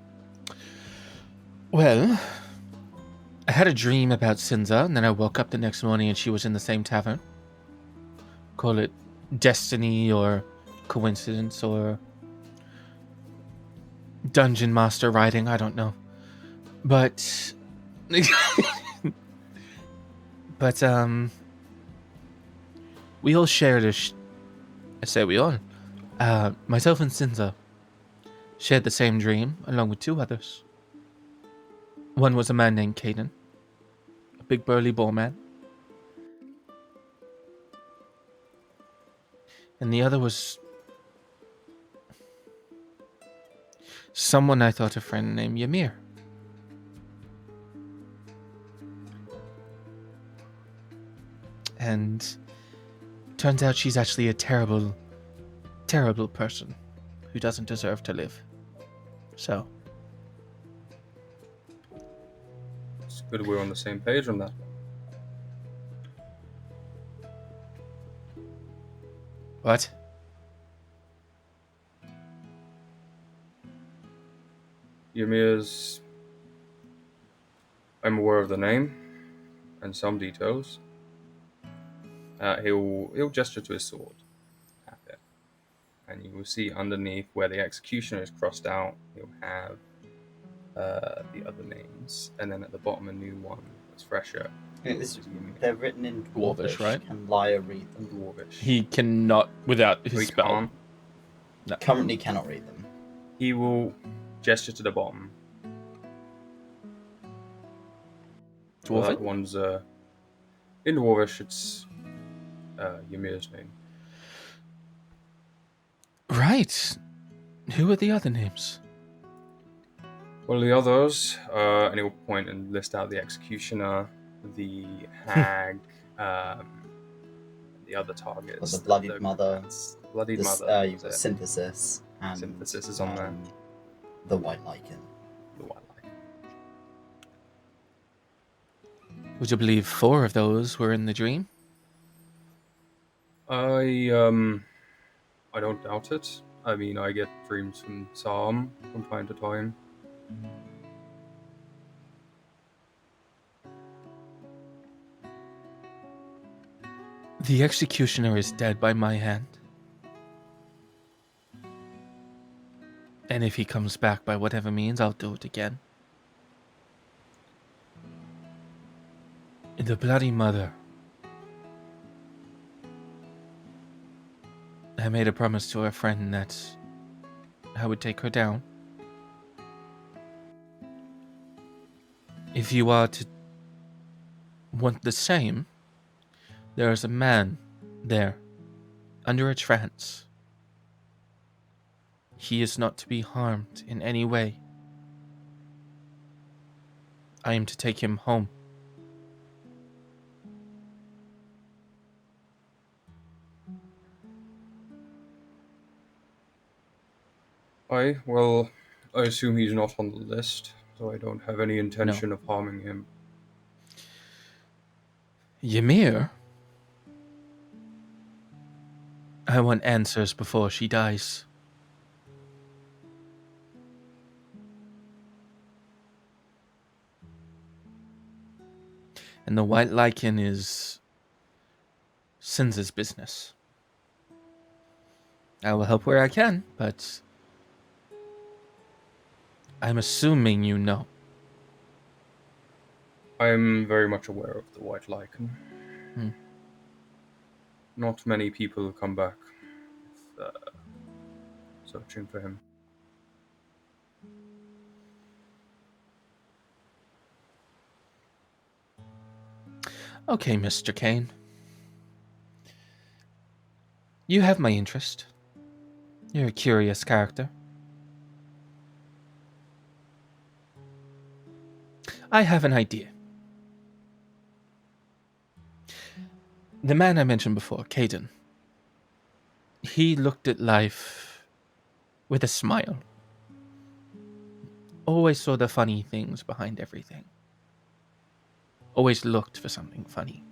Well, I had a dream about Sinza, and then I woke up the next morning and she was in the same tavern. Call it destiny or coincidence or dungeon master writing, I don't know. But we all shared I say we all. Myself and Sinza shared the same dream along with two others. One was a man named Cain, a big burly bull man. And the other was someone I thought a friend named 𝘏𝘪𝘨. And turns out she's actually a terrible, terrible person who doesn't deserve to live. So, It's good we're on the same page on that. what? Ymir's... I'm aware of the name and some details. He'll gesture to his sword at it, and you will see underneath where the executioner is crossed out, he'll have the other names, and then at the bottom a new one that's fresher. They're written in Dwarvish, right? Can Lyre read them? Dwarvish. He cannot, without his We spell. can't. No. Currently cannot read them. He will gesture to the bottom. Dwarven? That one's in Dwarvish. It's Ymir's name. Right. Who are the other names? Well, the others, and he'll point and list out the executioner, the hag, the other targets. The Bloodied Mother. Bloodied This, Mother. you've got Synthesis. And, Synthesis is on there. The White Lichen. The one like. Would you believe 4 of those were in the dream? I don't doubt it. I mean, I get dreams from Psalm from time to time. The executioner is dead by my hand. And if he comes back by whatever means, I'll do it again. The Bloody Mother. I made a promise to a friend that I would take her down. If you are to want the same, there is a man there, under a trance. He is not to be harmed in any way. I am to take him home. Well, I assume he's not on the list, so I don't have any intention of harming him. 𝘏𝘪𝘨? I want answers before she dies. And the White Lichen is Sinza's business. I will help where I can, but I'm assuming you know. I'm very much aware of the White Lichen. Hmm. Not many people come back searching for him. Okay, Mr. Cain. You have my interest. You're a curious character. I have an idea. The man I mentioned before, Caden, he looked at life with a smile. Always saw the funny things behind everything. Always looked for something funny.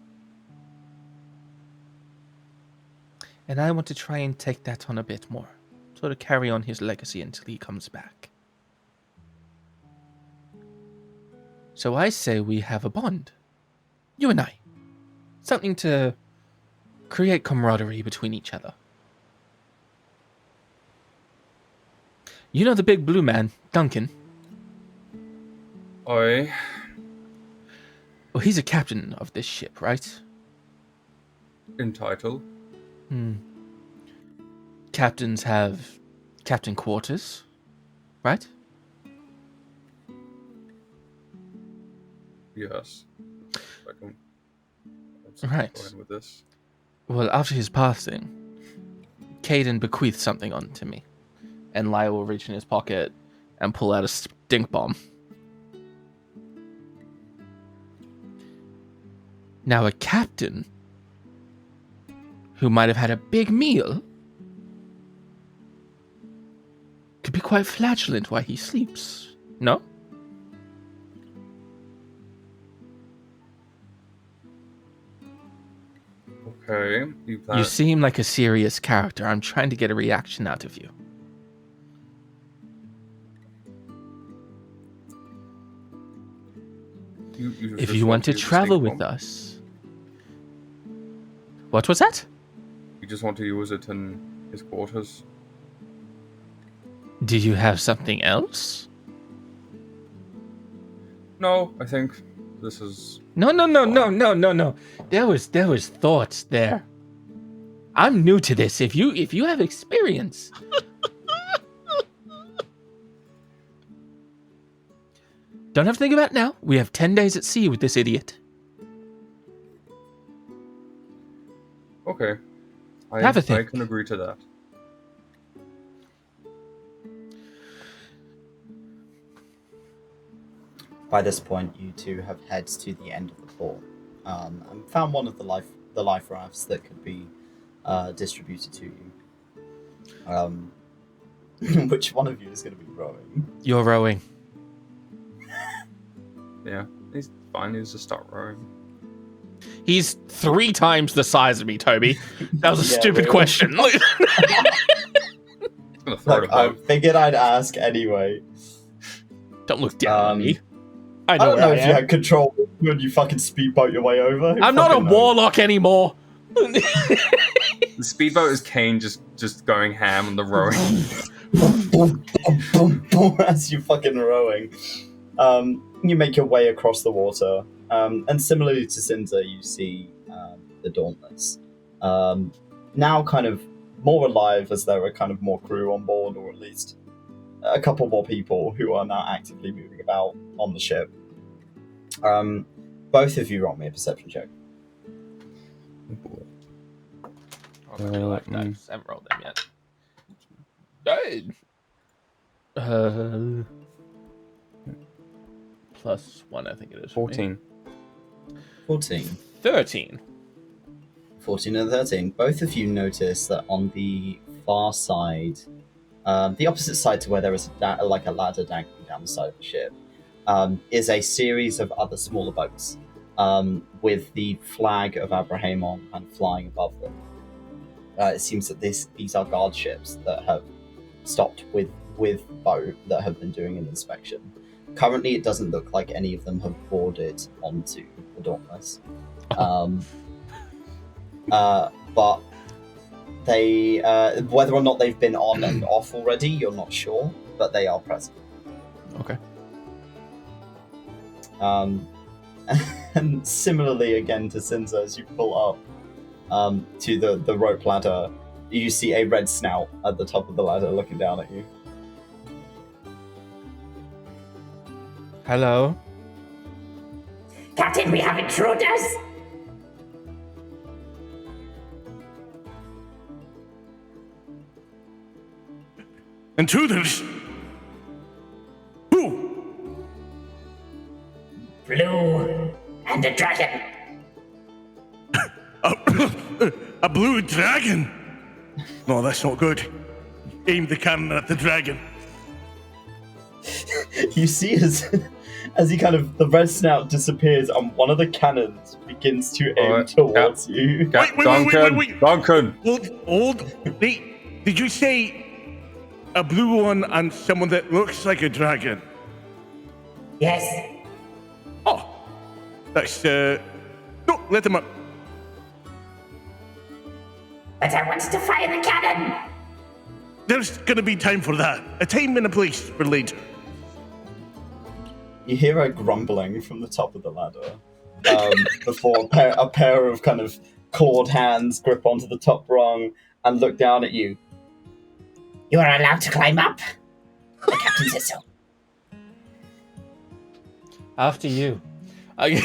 And I want to try and take that on a bit more. Sort of carry on his legacy until he comes back. So I say we have a bond. You and I. Something to create camaraderie between each other. You know the big blue man, Duncan? Oi. Well, he's a captain of this ship, right? In title. Captains have captain quarters, right? Yes. I can Right. go in with this. Well, after his passing, Caden bequeathed something on to me. And Lyre will reach in his pocket and pull out a stink bomb. Now, a captain who might have had a big meal could be quite flatulent while he sleeps. No? Okay. You seem like a serious character. I'm trying to get a reaction out of you. If you want to travel with us... What was that? You just want to use it in his quarters? Do you have something else? No, I think this is... No. There was thoughts there. I'm new to this. If you have experience... Don't have to think about it now. We have 10 days at sea with this idiot. Okay. Have a think. I can agree to that. By this point, you two have headed to the end of the port and found one of the life rafts that could be distributed to you. Which one of you is going to be rowing? You're rowing. Yeah, he's fine. He's just start rowing. He's 3 times the size of me, Toby. That was a stupid really. question. He's gonna throw it I about. figured I'd ask anyway. Don't look down on me. I don't know if you had control when you fucking speedboat your way over. I'm not a warlock anymore. The speedboat is Cain just going ham on the rowing. Boom, boom, boom, boom, as you fucking rowing. You make your way across the water. And similarly to Sinza, you see the Dauntless. Now kind of more alive as there are kind of more crew on board, or at least a couple more people who are now actively moving about on the ship. Both of you roll me a perception check. I haven't rolled them yet. +1, I think it is. 14. 14. 13. 14 and 13. Both of you notice that on the far side, the opposite side to where there is a ladder dangling down the side of the ship, is a series of other smaller boats with the flag of Abrahamon kind of flying above them. It seems that these are guard ships that have stopped with boat that have been doing an inspection. Currently, it doesn't look like any of them have boarded onto the Dauntless. But they, whether or not they've been on and off already, you're not sure, but they are present. Okay. And similarly, again, to Sinza, as you pull up to the rope ladder, you see a red snout at the top of the ladder looking down at you. Hello? Captain, we have intruders! Intruders? Who? Blue and a dragon. A blue dragon? No, that's not good. Aim the cannon at the dragon. You see as he kind of, the red snout disappears and one of the cannons begins to aim towards you. Duncan! Duncan! Wait, did you say a blue one and someone that looks like a dragon? Yes. Oh, that's, no, let them up. But I wanted to fire the cannon. There's gonna be time for that. A time and a place for later. You hear a grumbling from the top of the ladder before a pair of kind of clawed hands grip onto the top rung and look down at you. You are allowed to climb up. The captain says so. After you. I'm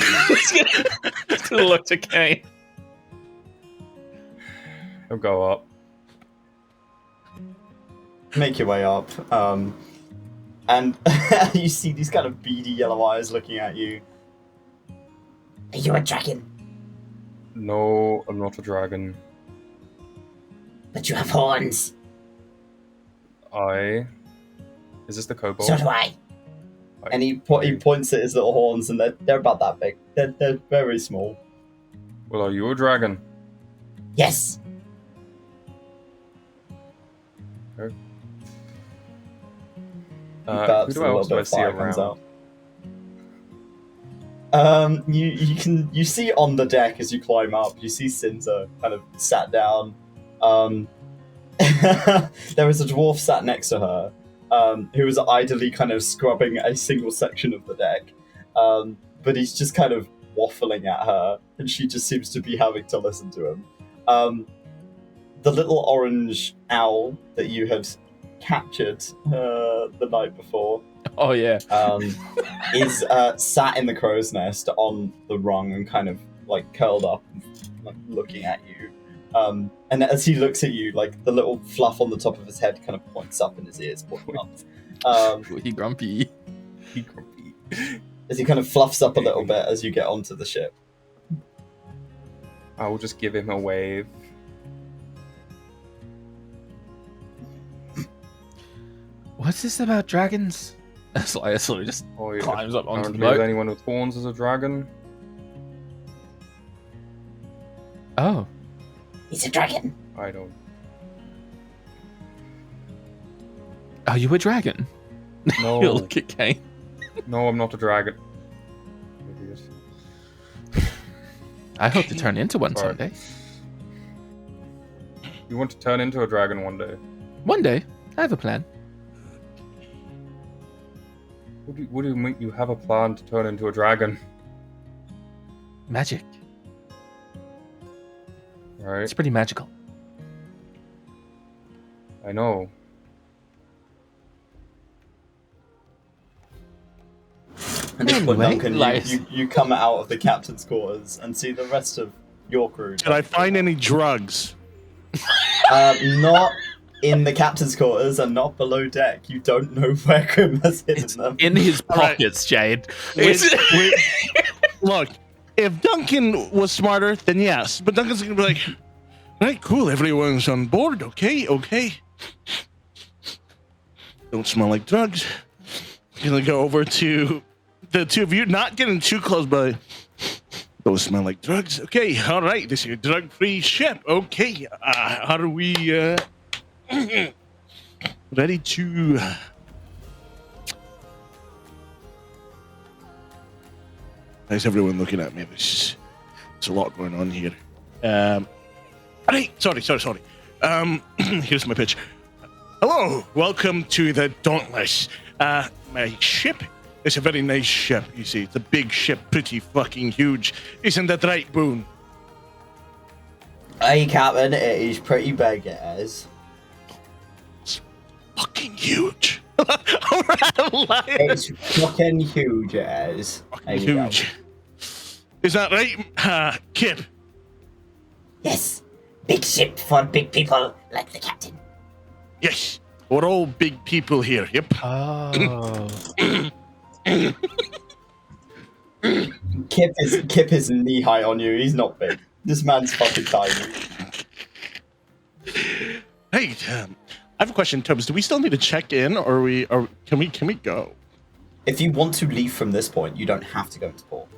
gonna look to Cain. He'll go up. Make your way up. And you see these kind of beady yellow eyes looking at you. Are you a dragon? No, I'm not a dragon. But you have horns. Is this the kobold? So do I. And he points at his little horns, and they're about that big. They're very small. Well, are you a dragon? Yes. Okay. He Who burps do and I a also little bit of see fire comes around? out. You see on the deck as you climb up, you see Sinza kind of sat down. There is a dwarf sat next to her, who is idly kind of scrubbing a single section of the deck. But he's just kind of waffling at her, and she just seems to be having to listen to him. The little orange owl that you had captured the night before Oh yeah. is sat in the crow's nest on the rung and kind of like curled up and like looking at you. And as he looks at you, like the little fluff on the top of his head kind of points up and his ears point up. He grumpy. He grumpy. As he kind of fluffs up a little bit as you get onto the ship. I will just give him a wave. What's this about dragons? Lyre sort of just Oh, yeah. climbs up onto the Apparently, is boat. anyone with horns is a dragon? Oh. He's a dragon. I don't. Are you a dragon? No. He'll look at Cain. No, I'm not a dragon. Idiot. I hope to turn into one Alright. someday. You want to turn into a dragon one day? One day. I have a plan. What do you mean you have a plan to turn into a dragon? Magic. Right? It's pretty magical. I know. And this point, Anyway, Duncan, Lyre- you come out of the captain's quarters and see the rest of your crew. Did I find any drugs? Not in the captain's quarters and not below deck. You don't know where Grim has hidden It's them. in his Alright. pockets, Jade. Look, if Duncan was smarter, then yes. But Duncan's gonna be like, right, cool, everyone's on board, okay. Don't smell like drugs. Gonna go over to the two of you, not getting too close, but don't smell like drugs. Okay, all right, this is a drug-free ship. Okay, how do we, ready to... How's everyone looking at me? There's a lot going on here. Hey, sorry. Here's my pitch. Hello, welcome to the Dauntless. My ship is a very nice ship, you see. It's a big ship, pretty fucking huge. Isn't that right, Boone? Hey, Captain, it is pretty big, it is. It's fucking huge. Alright, It's fucking huge, it is. There you go. huge. Is that right, Kip? Yes. Big ship for big people like the captain. Yes, we're all big people here, yep. Oh. Kip is knee high on you. He's not big. This man's fucking tiny. Hey, I have a question, Tubbs. Do we still need to check in, or can we go? If you want to leave from this point, you don't have to go into port.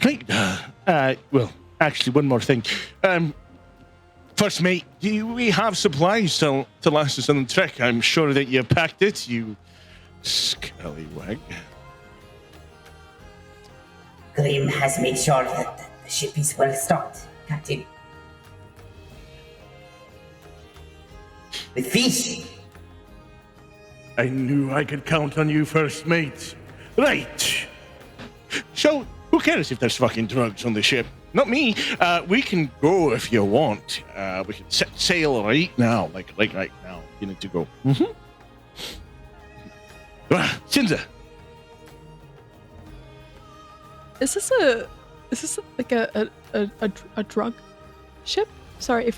Right. Well, actually, one more thing. First mate, do we have supplies to last us on the trek? I'm sure that you packed it, you scallywag. Grim has made sure that the ship is well stocked, Captain. With fish. I knew I could count on you, first mate. Right. So, who cares if there's fucking drugs on the ship? Not me. We can go if you want. We can set sail right now. Like right now. You need to go. Mm-hmm. Sinza. Is this like a drug ship? Sorry,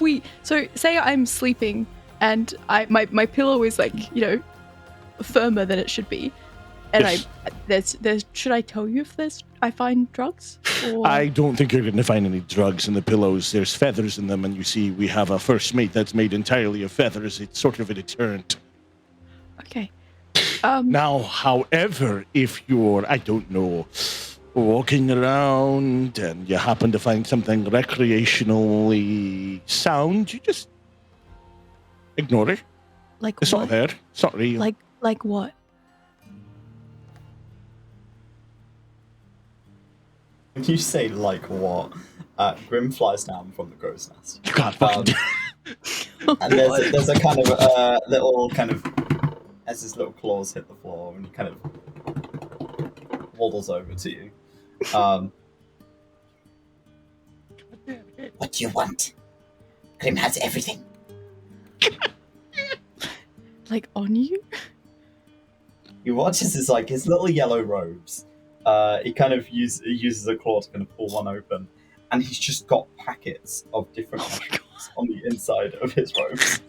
say I'm sleeping and my pillow is like, firmer than it should be. And Yes. should I tell you if I find drugs? Or... I don't think you're going to find any drugs in the pillows. There's feathers in them, and you see we have a first mate that's made entirely of feathers. It's sort of a deterrent. Okay. Now, however, if you're, I don't know, walking around and you happen to find something recreationally sound, you just ignore it. Like It's what? not there. It's not real. Like what? When you say like what, Grim flies down from the crow's nest. You can't fucking And there's a kind of little kind of, as his little claws hit the floor, and he kind of waddles over to you. What do you want? Grim has everything. Like on you? He watches his little yellow robes. He kind of uses a claw to kind of pull one open, and he's just got packets of different mushrooms on the inside of his robes.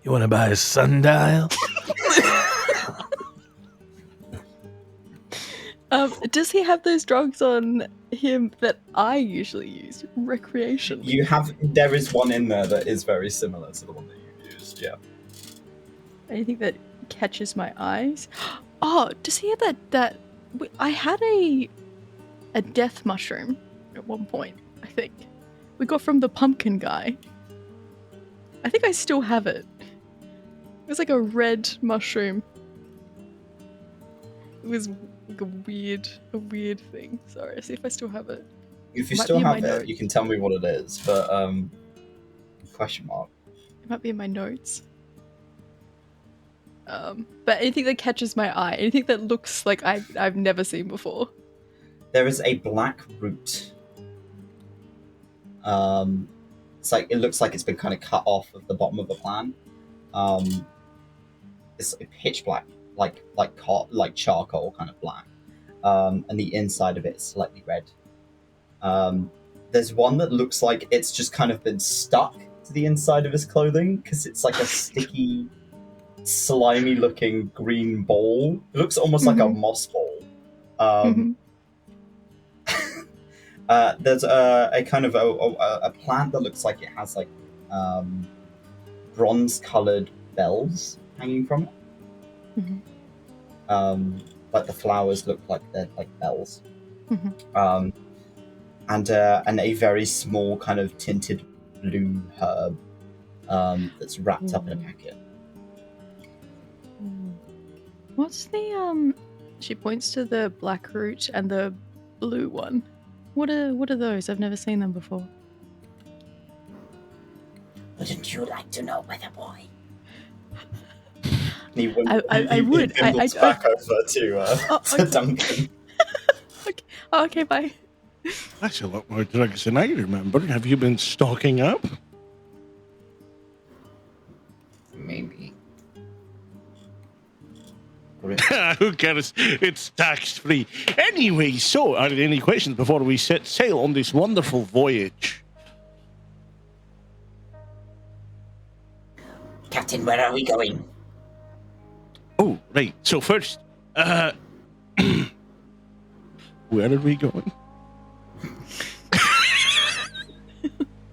You want to buy a sundial? Does he have those drugs on him that I usually use recreationally? There is one in there that is very similar to the one that you used, yeah. Anything that catches my eyes? Oh, does he have that I had a death mushroom at one point, I think. We got from the pumpkin guy. I think I still have it. It was like a red mushroom. It was like a weird thing. Sorry, see if I still have it. If you still have it, you can tell me what it is, but question mark. It might be in my notes. But anything that catches my eye, anything that looks like I've never seen before. There is a black root. It looks like it's been kind of cut off of the bottom of the plant. It's pitch black, like charcoal kind of black, and the inside of it is slightly red. There's one that looks like it's just kind of been stuck to the inside of his clothing because it's like a sticky, slimy looking green ball. It looks almost like a moss ball. There's a kind of a plant that looks like it has like bronze colored bells hanging from it. Like the flowers look like they're like bells. And a very small kind of tinted blue herb that's wrapped up in a packet. What's the She points to the black root and the blue one. What are those? I've never seen them before. Wouldn't you like to know, weather boy? I would. He looks back over to Duncan. Okay, bye. That's a lot more drugs than I remember. Have you been stocking up? Maybe. Who cares? It's tax-free. Anyway, so are there any questions before we set sail on this wonderful voyage? Captain, where are we going? Oh, right. So first, where are we going?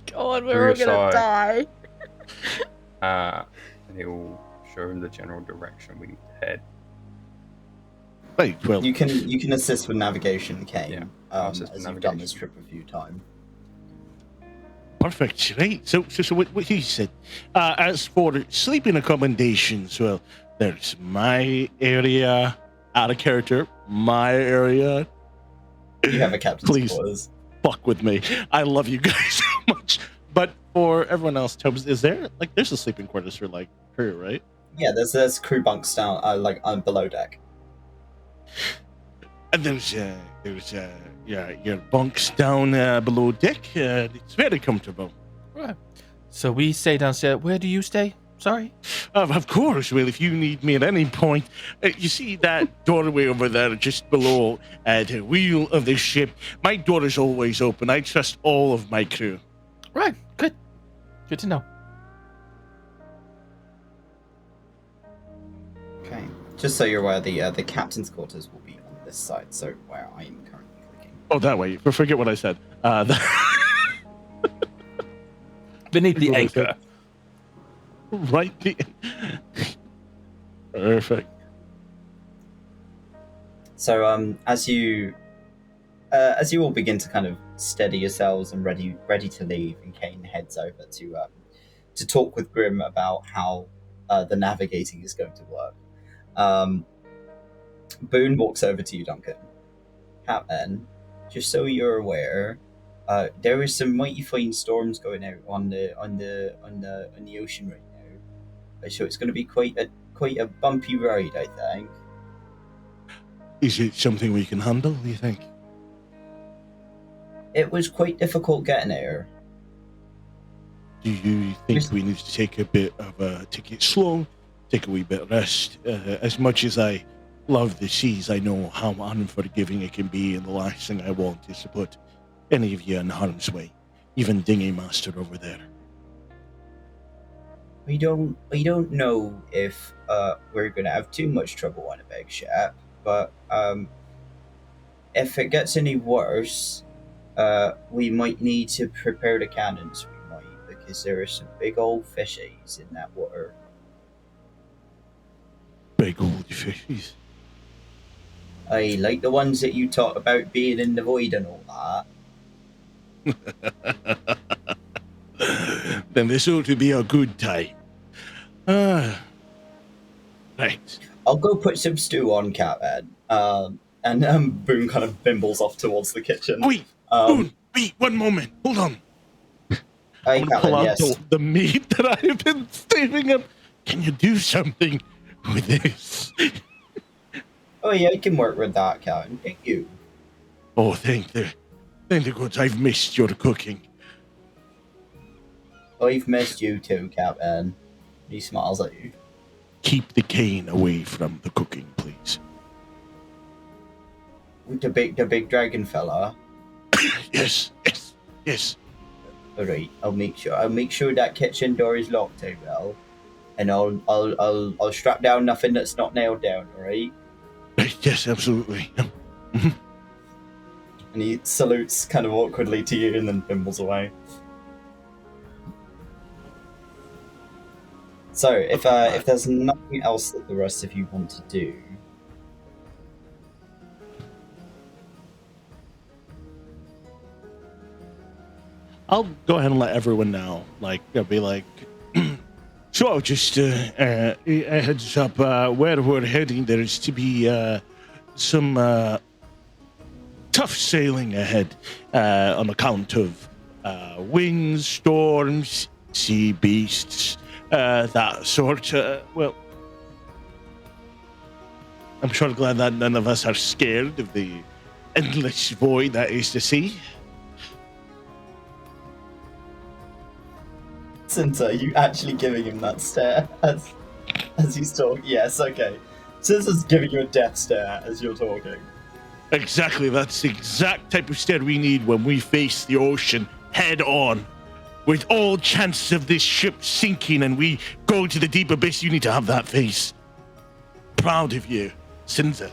God, we're all gonna die. And he'll show him the general direction we need to head. Right, well, You can assist with navigation, Cain. Yeah, I'll as assist with you've done navigation. this trip a few times. perfect. Right. So what he said. As for sleeping accommodations, well, there's my area out of character. My area. You have a captain's Please. quarters. Fuck with me. I love you guys so much. But for everyone else, Tobes, is there there's a sleeping quarters for like crew, right? Yeah, there's crew bunks down below deck. And there's your bunks down below deck. It's very comfortable. Right. So we stay downstairs. Where do you stay? Sorry. Of course. Well, if you need me at any point, you see that doorway over there just below the wheel of the ship. My door is always open. I trust all of my crew. Right. Good. Good to know. Okay. Just so you're aware, the captain's quarters will be on this side, so where I am currently clicking. Oh, that way. Forget what I said. Beneath the What was anchor. that? Right. Perfect. So as you all begin to kind of steady yourselves and ready to leave, and Cain heads over to talk with Grim about how the navigating is going to work. Boone walks over to you, Duncan. Captain, just so you're aware, there is some mighty fine storms going out on the ocean right now. So it's going to be quite a bumpy ride, I think. Is it something we can handle, do you think? It was quite difficult getting there. Do you think we need to take it slow, take a wee bit of rest? As much as I love the seas, I know how unforgiving it can be, and the last thing I want is to put any of you in harm's way, even Dinghy Master over there. We don't know if we're going to have too much trouble on a big ship, but if it gets any worse, we might need to prepare the cannons. We might, because there are some big old fishies in that water. Big old fishies. I like the ones that you talk about being in the void and all that. Then this ought to be a good time. Right. I'll go put some stew on, Captain. And Boone kind of bimbles off towards the kitchen. Wait, Boone, wait, one moment. Hold on. I'm gonna pull out the meat that I've been saving up. Can you do something with this? Oh yeah, I can work with that, Captain. Thank you. Oh, thank the gods. I've missed your cooking. I've missed you too, Captain. He smiles at you. Keep the Cain away from the cooking, please. The big dragon fella. Yes. All right, I'll make sure that kitchen door is locked too well, and I'll strap down nothing that's not nailed down. All right. Yes, absolutely. And he salutes kind of awkwardly to you, and then bimbles away. So, if there's nothing else that the rest of you want to do, I'll go ahead and let everyone know. Like, I'll be like, so just a heads up, where we're heading, there's to be some tough sailing ahead on account of winds, storms, sea beasts, that sort. Well, I'm sure glad that none of us are scared of the endless void that is the sea. Sinza, you actually giving him that stare as he's talking? Yes, okay. Sinza's giving you a death stare as you're talking. Exactly, that's the exact type of stare we need when we face the ocean head on. With all chances of this ship sinking and we go to the deep abyss, you need to have that face. Proud of you, Sinza.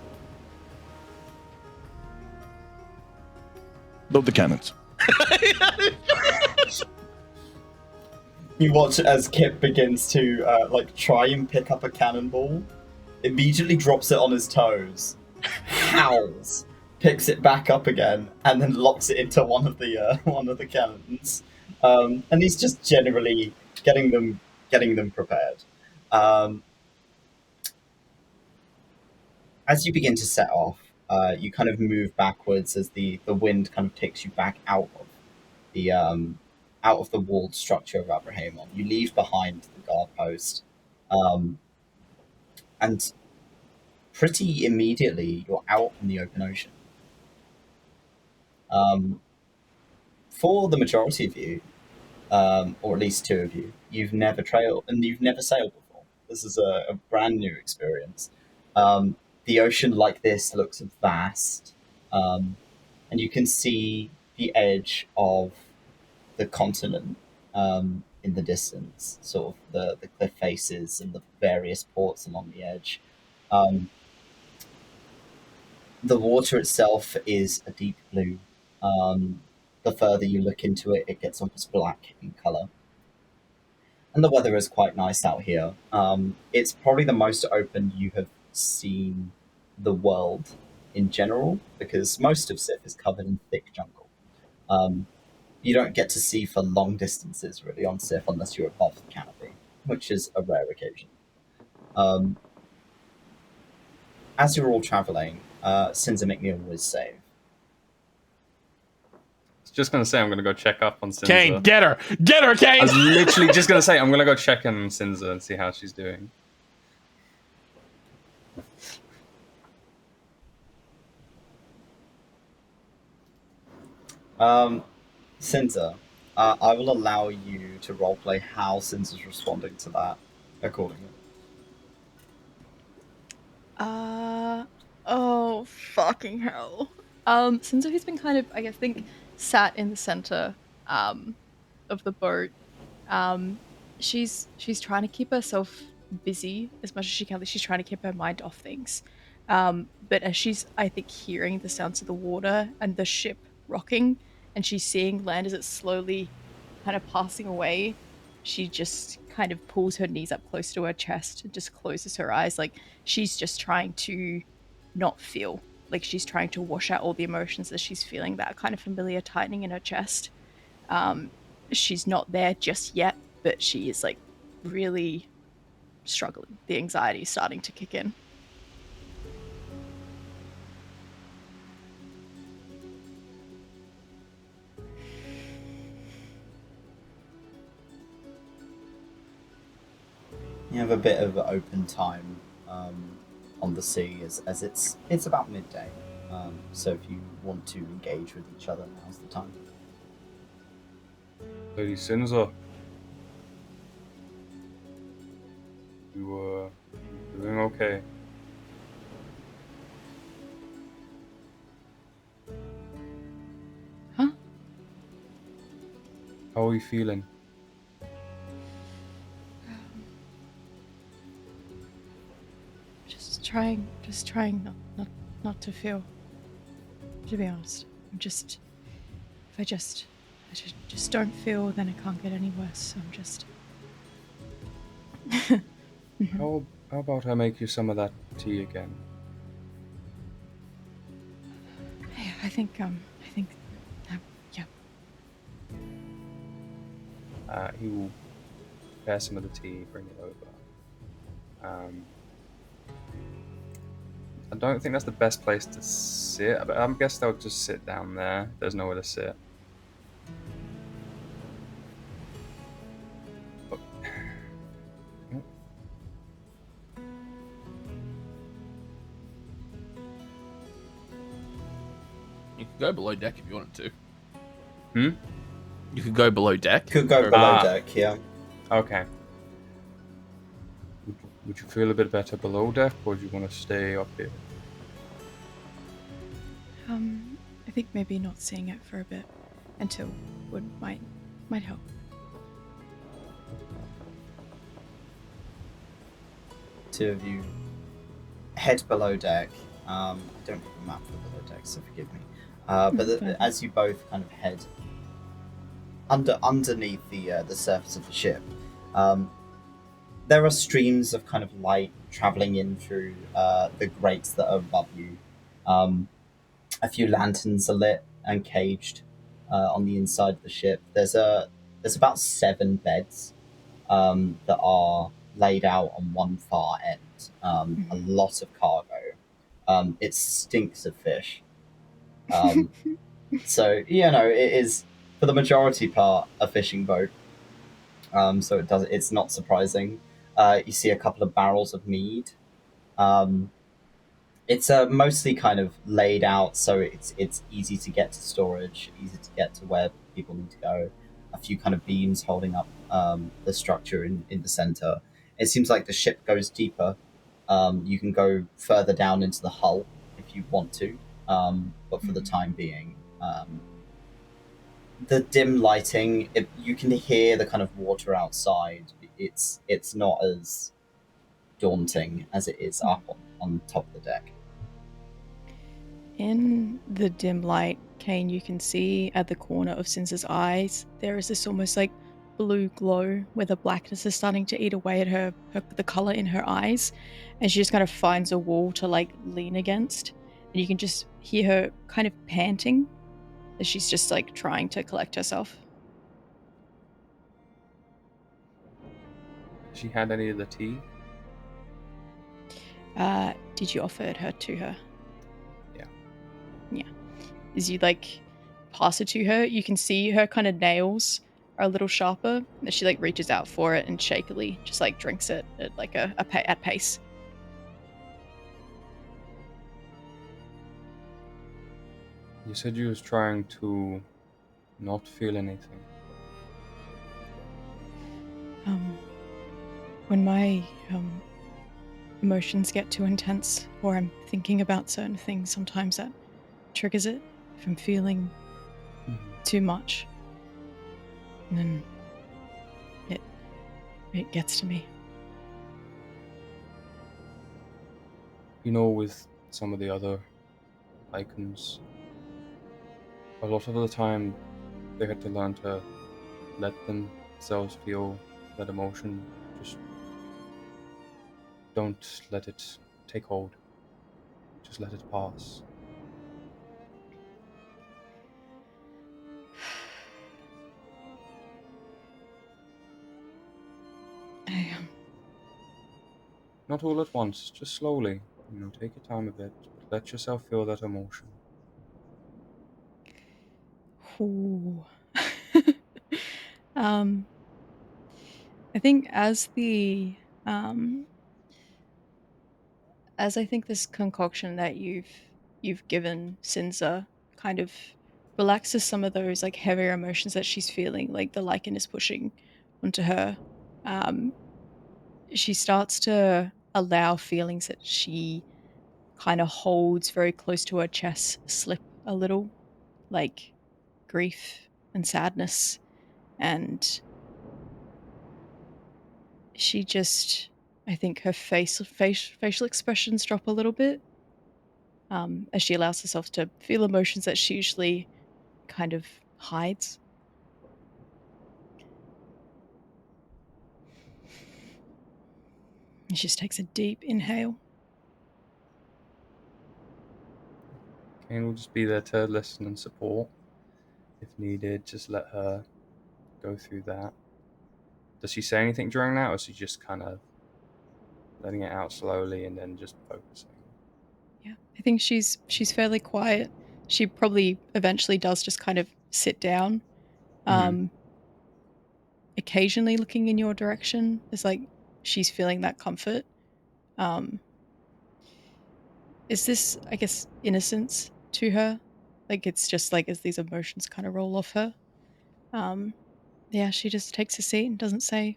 Load the cannons. You watch as Kip begins to try and pick up a cannonball, immediately drops it on his toes, howls, picks it back up again, and then locks it into one of the cannons. And he's just generally getting them prepared. As you begin to set off, you kind of move backwards as the wind kind of takes you back out of the walled structure of Abrahamon. You leave behind the guard post, and pretty immediately you're out in the open ocean. For the majority of you, or at least two of you, you've never sailed before. This is a brand new experience. The ocean like this looks vast, and you can see the edge of the continent in the distance, sort of the cliff faces and the various ports along the edge. The water itself is a deep blue. The further you look into it, it gets almost black in color. And the weather is quite nice out here. It's probably the most open you have seen the world in general, because most of Sith is covered in thick jungle. You don't get to see for long distances, really, on Sith unless you're above the canopy, which is a rare occasion. As you're all traveling, Sinza McNeil was saved. Just gonna say I'm gonna go check up on Sinza. Cain, get her, Cain. I was literally just gonna say I'm gonna go check on Sinza and see how she's doing. Sinza, I will allow you to roleplay how Sinza's responding to that accordingly. Oh, fucking hell. Sinza, who's been kind of, I think, sat in the center of the boat, she's trying to keep herself busy as much as she can. She's trying to keep her mind off things. But as she's, I think, hearing the sounds of the water and the ship rocking, and she's seeing land as it's slowly kind of passing away, she just kind of pulls her knees up close to her chest and just closes her eyes. Like, she's just trying to not feel. Like, she's trying to wash out all the emotions that she's feeling, that kind of familiar tightening in her chest. She's not there just yet, but she is, like, really struggling. The anxiety is starting to kick in. You have a bit of open time on the sea as it's about midday. So if you want to engage with each other, now's the time. Lady Sinza, you doing okay? Huh? How are you feeling? Just trying not to feel. To be honest, if I just don't feel, then it can't get any worse. So I'm just. How about I make you some of that tea again? I think yeah. He will prepare some of the tea, bring it over. I don't think that's the best place to sit, but I guess they'll just sit down there. There's nowhere to sit. You could go below deck if you wanted to. Hmm? You could go below deck. Could go below deck, yeah. Okay. Would you feel a bit better below deck, or do you want to stay up here? I think maybe not seeing it for a bit until might help. Two of you head below deck. I don't have a map for below deck, so forgive me. As you both kind of head underneath the surface of the ship, there are streams of kind of light traveling in through the grates that are above you, A few lanterns are lit and caged on the inside of the ship. There's about 7 beds that are laid out on one far end. A lot of cargo. It stinks of fish. So it is for the majority part a fishing boat. So it's not surprising. You see a couple of barrels of mead. It's mostly kind of laid out, so it's easy to get to storage, easy to get to where people need to go. A few kind of beams holding up the structure in the center. It seems like the ship goes deeper. You can go further down into the hull if you want to, but for the time being, the dim lighting, you can hear the kind of water outside. It's not as daunting as it is up on top of the deck. In the dim light, Cain, you can see at the corner of Sinza's eyes, there is this almost like blue glow where the blackness is starting to eat away at the color in her eyes, and she just kind of finds a wall to like lean against, and you can just hear her kind of panting as she's just like trying to collect herself. Has she had any of the tea? Did you offer her to her? Yeah. As you like pass it to her, you can see her kind of nails are a little sharper as she like reaches out for it and shakily just like drinks it at like at pace. You said you was trying to not feel anything. When my emotions get too intense or I'm thinking about certain things, sometimes that triggers it. If I'm feeling too much, and then it gets to me. With some of the other icons, a lot of the time they had to learn to let themselves feel that emotion. Just don't let it take hold. Just let it pass. Not all at once, just slowly. Take your time a bit, but let yourself feel that emotion. Ooh. I think as I think this concoction that you've given Sinza kind of relaxes some of those like heavier emotions that she's feeling, like the lichen is pushing onto her. She starts to allow feelings that she kind of holds very close to her chest slip a little, like grief and sadness, and she just, I think her facial expressions drop a little bit as she allows herself to feel emotions that she usually kind of hides. And she just takes a deep inhale. Cain will just be there to listen and support. If needed, just let her go through that. Does she say anything during that, or is she just kind of letting it out slowly and then just focusing? Yeah, I think she's fairly quiet. She probably eventually does just kind of sit down, occasionally looking in your direction. It's like she's feeling that comfort. Is this, I guess, innocence to her? Like it's just like as these emotions kind of roll off her. Yeah, she just takes a seat and doesn't say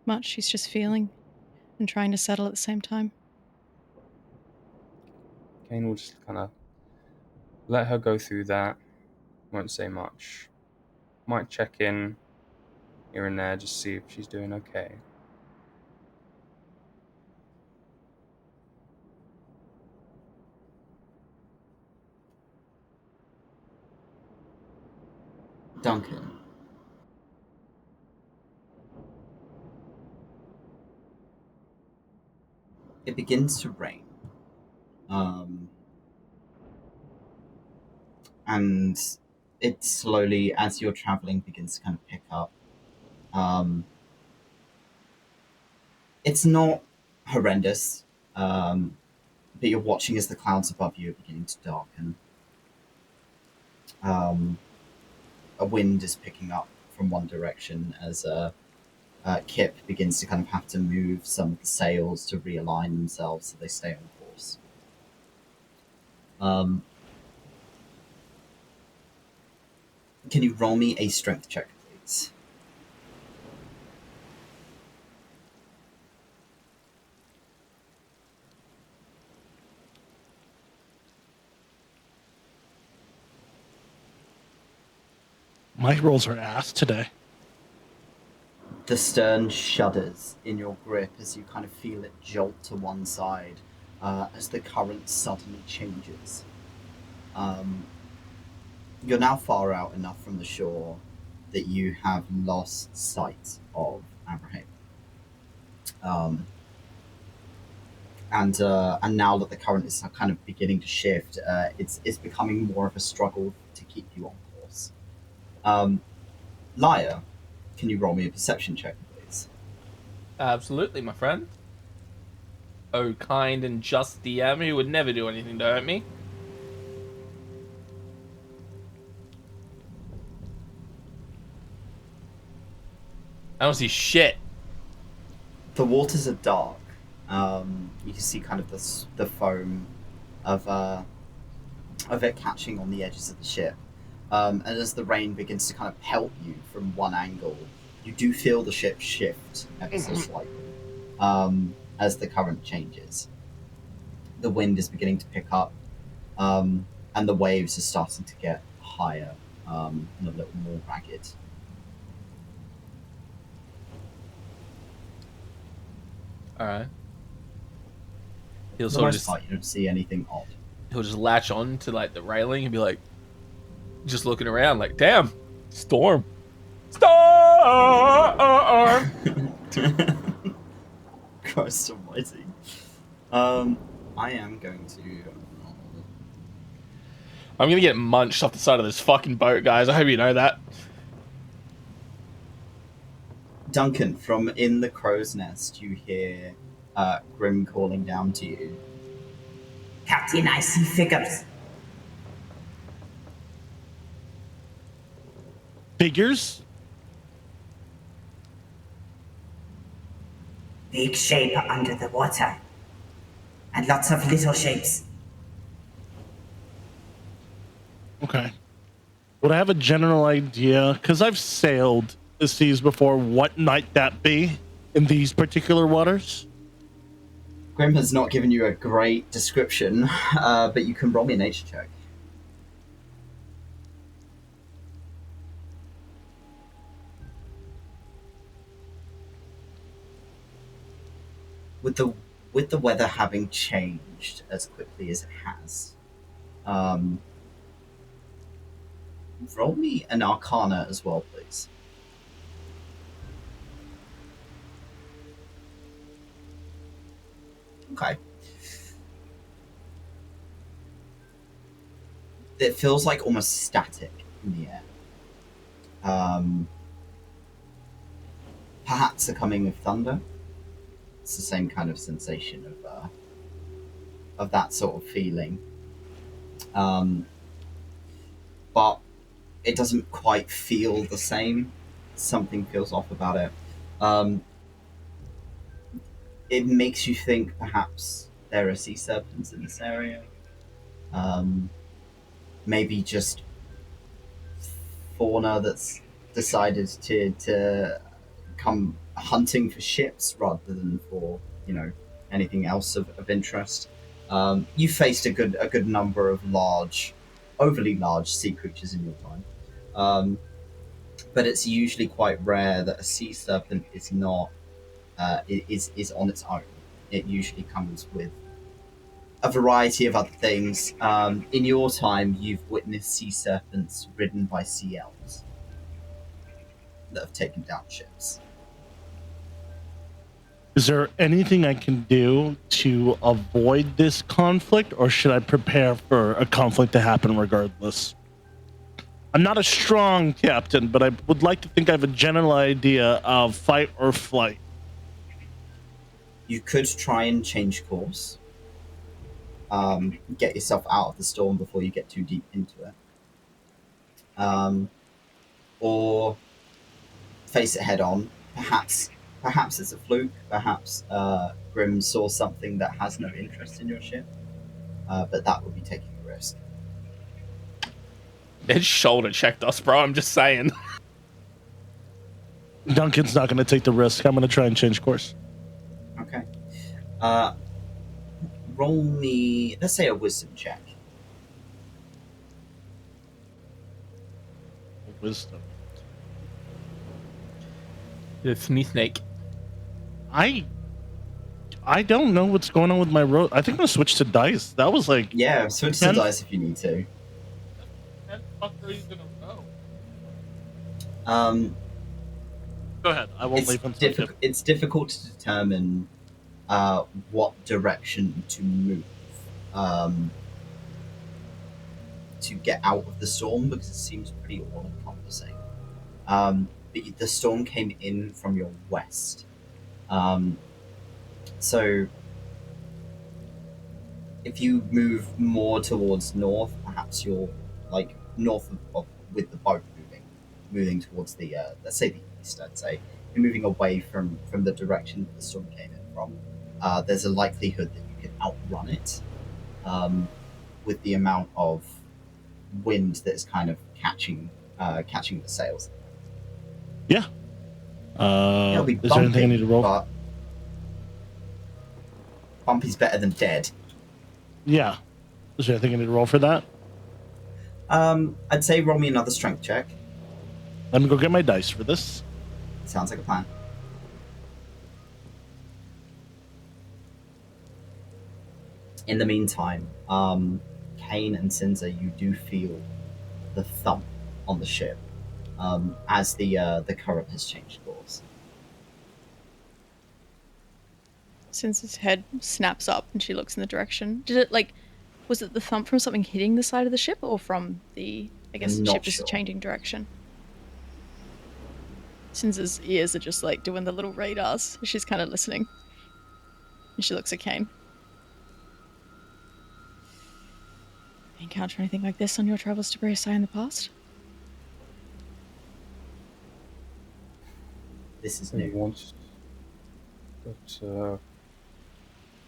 much. She's just feeling and trying to settle at the same time. Cain will just kind of let her go through that. Won't say much. Might check in here and there, just see if she's doing okay. Duncan. It begins to rain. and it slowly, as you're traveling, begins to kind of pick up. It's not horrendous, but you're watching as the clouds above you are beginning to darken. A wind is picking up from one direction as Kip begins to kind of have to move some of the sails to realign themselves so they stay on course. Can you roll me a strength check, please? My rolls are ass today. The stern shudders in your grip as you kind of feel it jolt to one side as the current suddenly changes. You're now far out enough from the shore that you have lost sight of Abraham. And now that the current is kind of beginning to shift, it's becoming more of a struggle to keep you on course. Lyre, can you roll me a perception check, please? Absolutely, my friend. Oh, kind and just DM who would never do anything to hurt me. I don't see shit. The waters are dark. You can see kind of the foam of it catching on the edges of the ship. And as the rain begins to kind of pelt you from one angle, you do feel the ship shift ever so slightly as the current changes. The wind is beginning to pick up, and the waves are starting to get higher and a little more ragged. All right. He'll For the sort of most part, you don't see anything odd. he'll just latch on to like the railing and be like, just looking around, like, damn, storm. Christ almighty. I am going to... I'm gonna get munched off the side of this fucking boat, guys. I hope you know that. Duncan, from in the crow's nest, you hear Grim calling down to you. Captain, I see figures. Figures? Big shape under the water. And lots of little shapes. Okay. Would I have a general idea? Because I've sailed the seas before. What might that be in these particular waters? Grim has not given you a great description, but you can roll me a nature check. With the weather having changed as quickly as it has, roll me an Arcana as well, please. Okay. It feels like almost static in the air. Perhaps the coming of thunder. It's the same kind of sensation of that sort of feeling. But it doesn't quite feel the same. Something feels off about it. It makes you think perhaps there are sea serpents in this area. Maybe just fauna that's decided to come hunting for ships rather than for, anything else of interest. You faced a good number of overly large sea creatures in your time. But it's usually quite rare that a sea serpent is not is on its own. It usually comes with a variety of other things. In your time, you've witnessed sea serpents ridden by sea elves that have taken down ships. Is there anything I can do to avoid this conflict, or should I prepare for a conflict to happen regardless? I'm not a strong captain, but I would like to think I have a general idea of fight or flight. You could try and change course. Get yourself out of the storm before you get too deep into it. Or face it head on. Perhaps it's a fluke. Perhaps Grim saw something that has no interest in your ship. But that would be taking a risk. It shoulder checked us, bro. I'm just saying. Duncan's not going to take the risk. I'm going to try and change course. Okay. Roll me, let's say, a wisdom check. Wisdom. The snake. I don't know what's going on with my road. I think I'm going to switch to dice. That was like... Yeah, switch to dice if you need to. Go ahead. I won't leave him. It's difficult to determine what direction to move to get out of the storm, because it seems pretty all-encompassing. But the storm came in from your west. So if you move more towards north, perhaps you're like north of with the boat moving towards the let's say the east. I'd say you're moving away from the direction that the storm came in from. There's a likelihood that you can outrun it with the amount of wind that's kind of catching the sails. Yeah. It'll be is there anything I need to roll? But bumpy's better than dead. Yeah. Is there anything I need to roll for that? I'd say roll me another strength check. Let me go get my dice for this. Sounds like a plan. In the meantime, Cain and Sinza, you do feel the thump on the ship as the current has changed course. Sinza's head snaps up and she looks in the direction. Did it was it the thump from something hitting the side of the ship, or from the ship just changing direction? Sinza's ears are just doing the little radars. She's kind of listening. And she looks at Cain. Encounter anything like this on your travels to Bria Scye in the past? This is new. Once, but I'm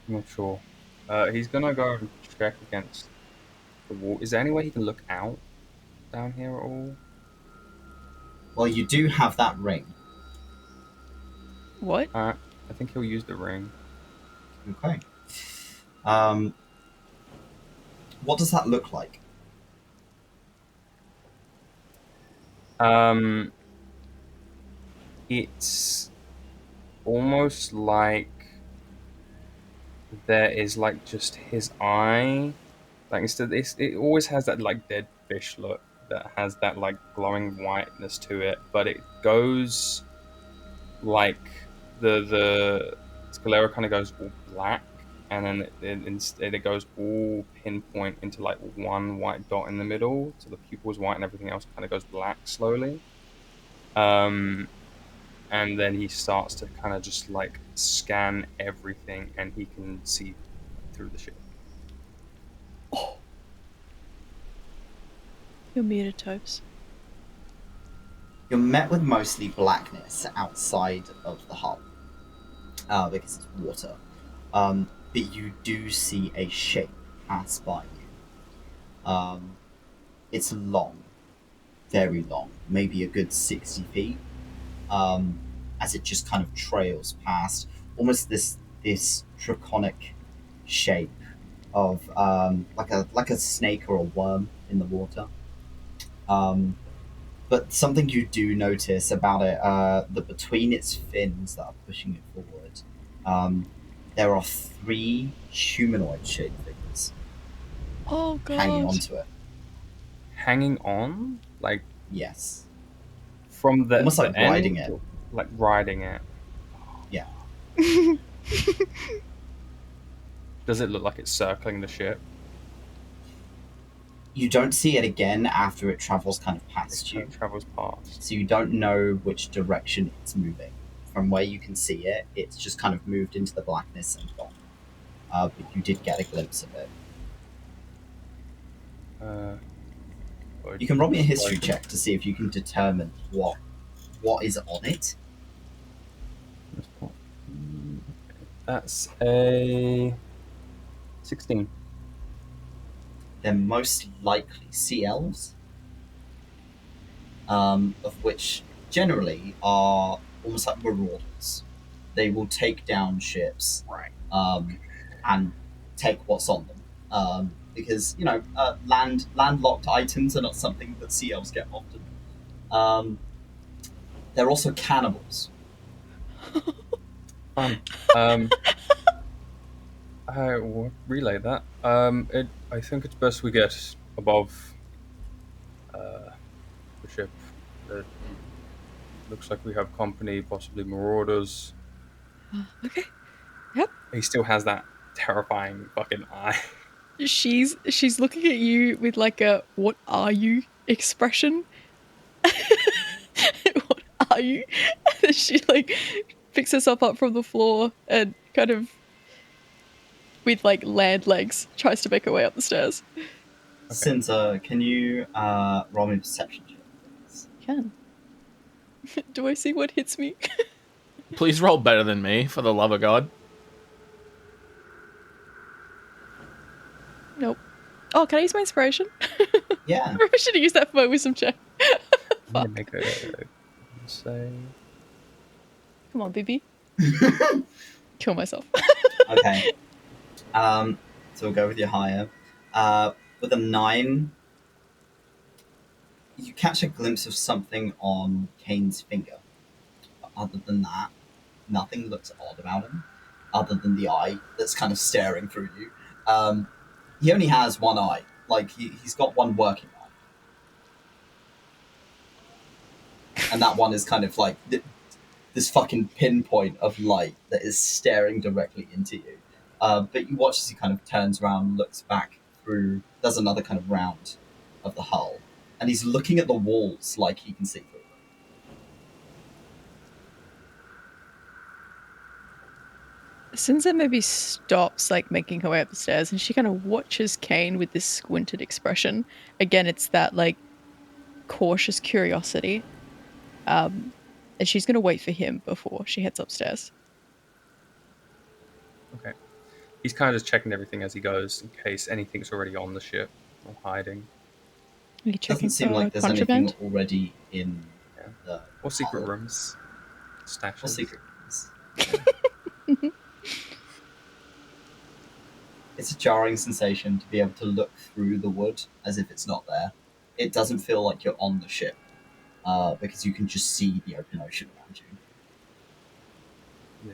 not sure. He's gonna go and check against the wall. Is there any way he can look out down here at all? Well, you do have that ring. What? I think he'll use the ring. Okay. What does that look like? It's almost like there is just his eye. Instead, it always has that dead fish look that has that glowing whiteness to it, but it goes the sclera kind of goes all black, and then instead it goes all pinpoint into one white dot in the middle, so the pupil is white and everything else kind of goes black slowly. And then he starts to kind of just scan everything, and he can see through the ship. Oh. You're muted, Topes. You're met with mostly blackness outside of the hull because it's water. But you do see a shape pass by you. It's long, very long, maybe a good 60 feet, as it just kind of trails past, almost this draconic shape of like a snake or a worm in the water. But something you do notice about it, that between its fins that are pushing it forward, there are 3 humanoid-shaped figures hanging onto it. Hanging on? Yes. From the almost the like riding end? it. Riding it. Yeah. Does it look like it's circling the ship? You don't see it again after it travels kind of past you. It travels past. So you don't know which direction it's moving. From where you can see it, it's just kind of moved into the blackness and gone. But you did get a glimpse of it. You can roll me a history check to see if you can determine what is on it. That's a 16. They're most likely sea elves, of which generally are almost like marauders. They will take down ships, and take what's on them, because landlocked items are not something that sea elves get often. They're also cannibals. I will relay that. I think it's best we get above the ship. It looks like we have company, possibly marauders. Okay. Yep. He still has that terrifying fucking eye. She's looking at you with like a "What are you?" expression. What are you? And she like picks herself up from the floor and kind of, with like land legs, tries to make her way up the stairs. Okay. Sinza, can you roll me a perception check, please? Can. Do I see what hits me? Please roll better than me, for the love of God. Nope. Oh, can I use my inspiration? Yeah. I probably should have used that for my wisdom check. I'm gonna make a say. Come on, baby. Kill myself. Okay. So we'll go with your higher. With a 9, you catch a glimpse of something on Cain's finger. But other than that, nothing looks odd about him, other than the eye that's kind of staring through you. He only has one eye. Like, he's got one working eye. And that one is kind of like this fucking pinpoint of light that is staring directly into you. But you watch as he kind of turns around, looks back through, does another kind of round of the hull, and he's looking at the walls like he can see through them. Sinza maybe stops like making her way up the stairs, and she kind of watches Cain with this squinted expression. Again, it's that like cautious curiosity. And she's gonna wait for him before she heads upstairs. Okay. He's kind of just checking everything as he goes in case anything's already on the ship or hiding. Are you checking Doesn't seem for like there's contraband? anything already in the Or secret hull. rooms. Stashes. Or secret rooms. It's a jarring sensation to be able to look through the wood as if it's not there. It doesn't feel like you're on the ship, because you can just see the open ocean around you.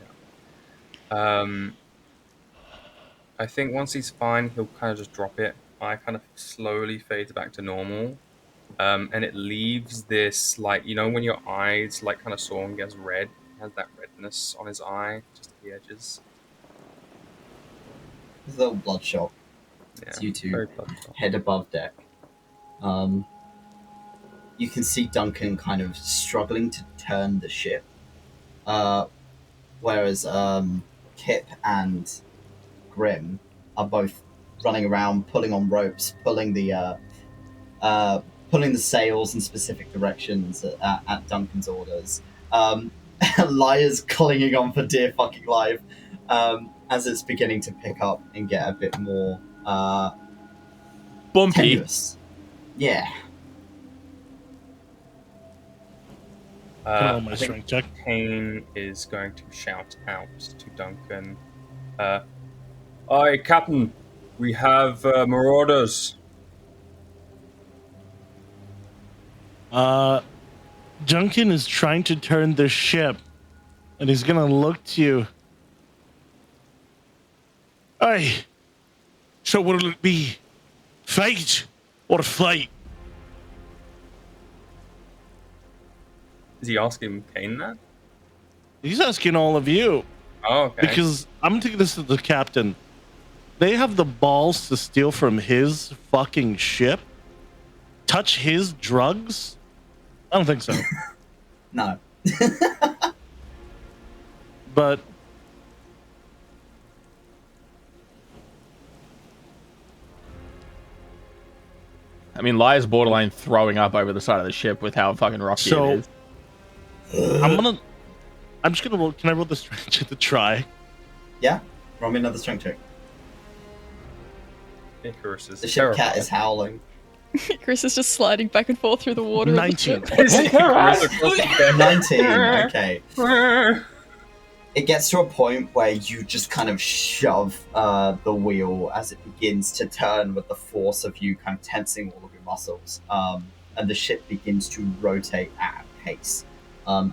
Yeah. I think once he's fine, he'll kind of just drop it. Eye kind of slowly fades back to normal. And it leaves this, like, you know, when your eyes, like, kind of sore and gets red, he has that redness on his eye, just at the edges. There's a little bloodshot. Yeah, It's you two very bloodshot. head above deck. You can see Duncan kind of struggling to turn the ship, whereas Kip and Grim are both running around, pulling on ropes, pulling the sails in specific directions at Duncan's orders. Lyre's clinging on for dear fucking life as it's beginning to pick up and get a bit more Bumpy. tenuous. Yeah. Roll my I strength think check. Cain is going to shout out to Duncan. Aye, Captain, we have marauders. Duncan is trying to turn the ship, and he's gonna look to you. Aye. So what'll it be? Fight or flight? Is he asking Cain that? He's asking all of you. Oh, okay. Because I'm taking this to the captain. They have the balls to steal from his fucking ship touch his drugs? I don't think so. No. But I mean, Lyre's borderline throwing up over the side of the ship with how fucking rocky So- it is. I'm just gonna roll. Can I roll the strength check to try? Yeah? Roll me another strength check. Icarus is The ship cat terrified. is howling. Chris is just sliding back and forth through the water. of the 19. ship. Icarus across the deck. 19, okay. It gets to a point where you just kind of shove the wheel as it begins to turn with the force of you kind of tensing all of your muscles. And the ship begins to rotate at a pace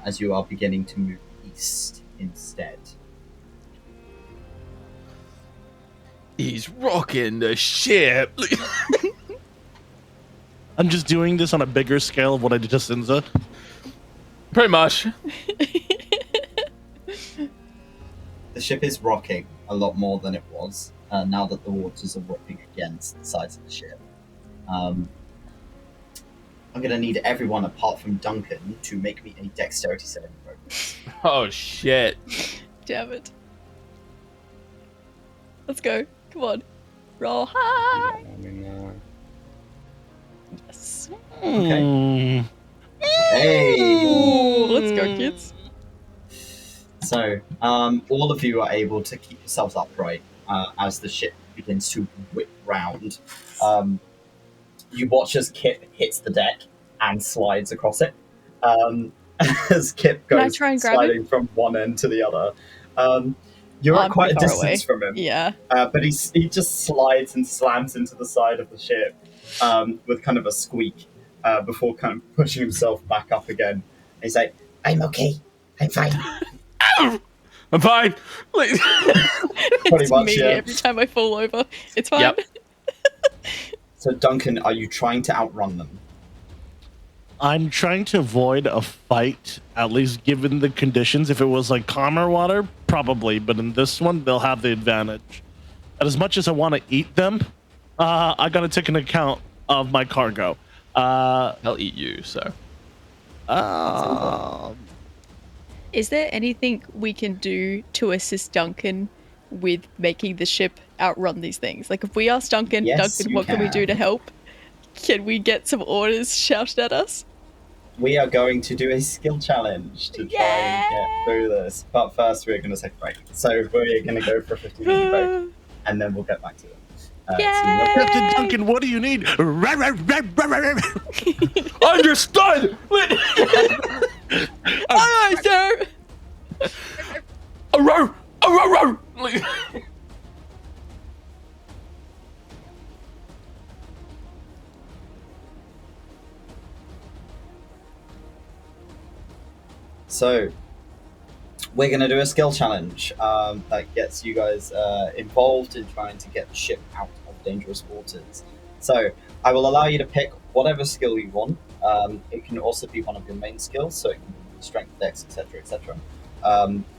as you are beginning to move east instead. He's rocking the ship. I'm just doing this on a bigger scale of what I did to Sinza. Pretty much. The ship is rocking a lot more than it was now that the waters are whipping against the sides of the ship. I'm going to need everyone apart from Duncan to make me a dexterity saving throw. Oh shit. Damn it. Let's go. Come on. Roll high. I mean, Yes. Okay. Hmm. Hey! Ooh, let's go, kids. So, all of you are able to keep yourselves upright as the ship begins to whip round. You watch as Kip hits the deck and slides across it. As Kip Can I goes try and grab sliding from one end to the other. You're at I'm quite a pretty far distance away. from him. Yeah. But he just slides and slams into the side of the ship with kind of a squeak before kind of pushing himself back up again. And he's like, I'm okay. I'm fine. I'm fine. Pretty It's much, me yeah. every time I fall over. It's fine. Yep. So, Duncan, are you trying to outrun them? I'm trying to avoid a fight, at least given the conditions. If it was like calmer water, probably, but in this one, they'll have the advantage. And as much as I want to eat them, I gotta take an account of my cargo. I'll eat you, so. Is there anything we can do to assist Duncan with making the ship outrun these things? Like, if we ask Duncan, Yes, Duncan, you what can we do can. to help? Can we get some orders shouted at us? We are going to do a skill challenge to try and get through this. But first, we're going to take a break. So we're going to go for a 15-minute break, and then we'll get back to it. Yay! Captain Duncan, what do you need? Understood! Aye, sir! A row! A row, row! So we're going to do a skill challenge that gets you guys involved in trying to get the ship out of dangerous waters. So I will allow you to pick whatever skill you want. It can also be one of your main skills, so it can be strength, dex, etc., etc.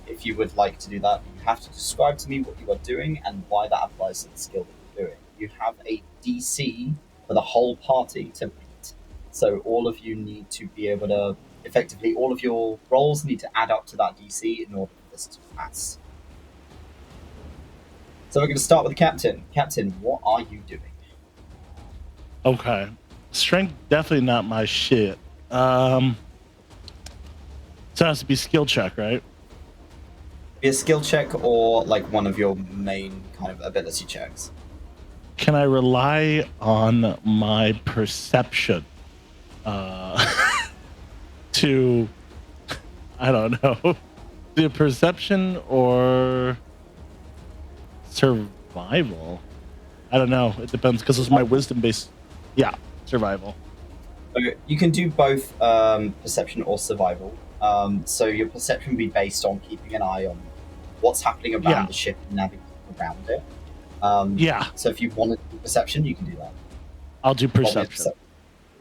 If you would like to do that, you have to describe to me what you are doing and why that applies to the skill that you're doing. You have a DC for the whole party to beat. So all of you need to be able to, effectively, all of your rolls need to add up to that DC in order for this to pass. So we're going to start with the captain. Captain, what are you doing? Okay. Strength, definitely not my shit. So it has to be skill check, right? Be a skill check or like one of your main kind of ability checks. Can I rely on my perception to, I don't know, the perception or survival? I don't know. It depends because it's my wisdom based. Yeah, survival. Okay, you can do both perception or survival. So your perception will be based on keeping an eye on what's happening around Yeah. the ship and navigating around it. Yeah, So if you want to do perception, you can do that. I'll do Roll me a perception.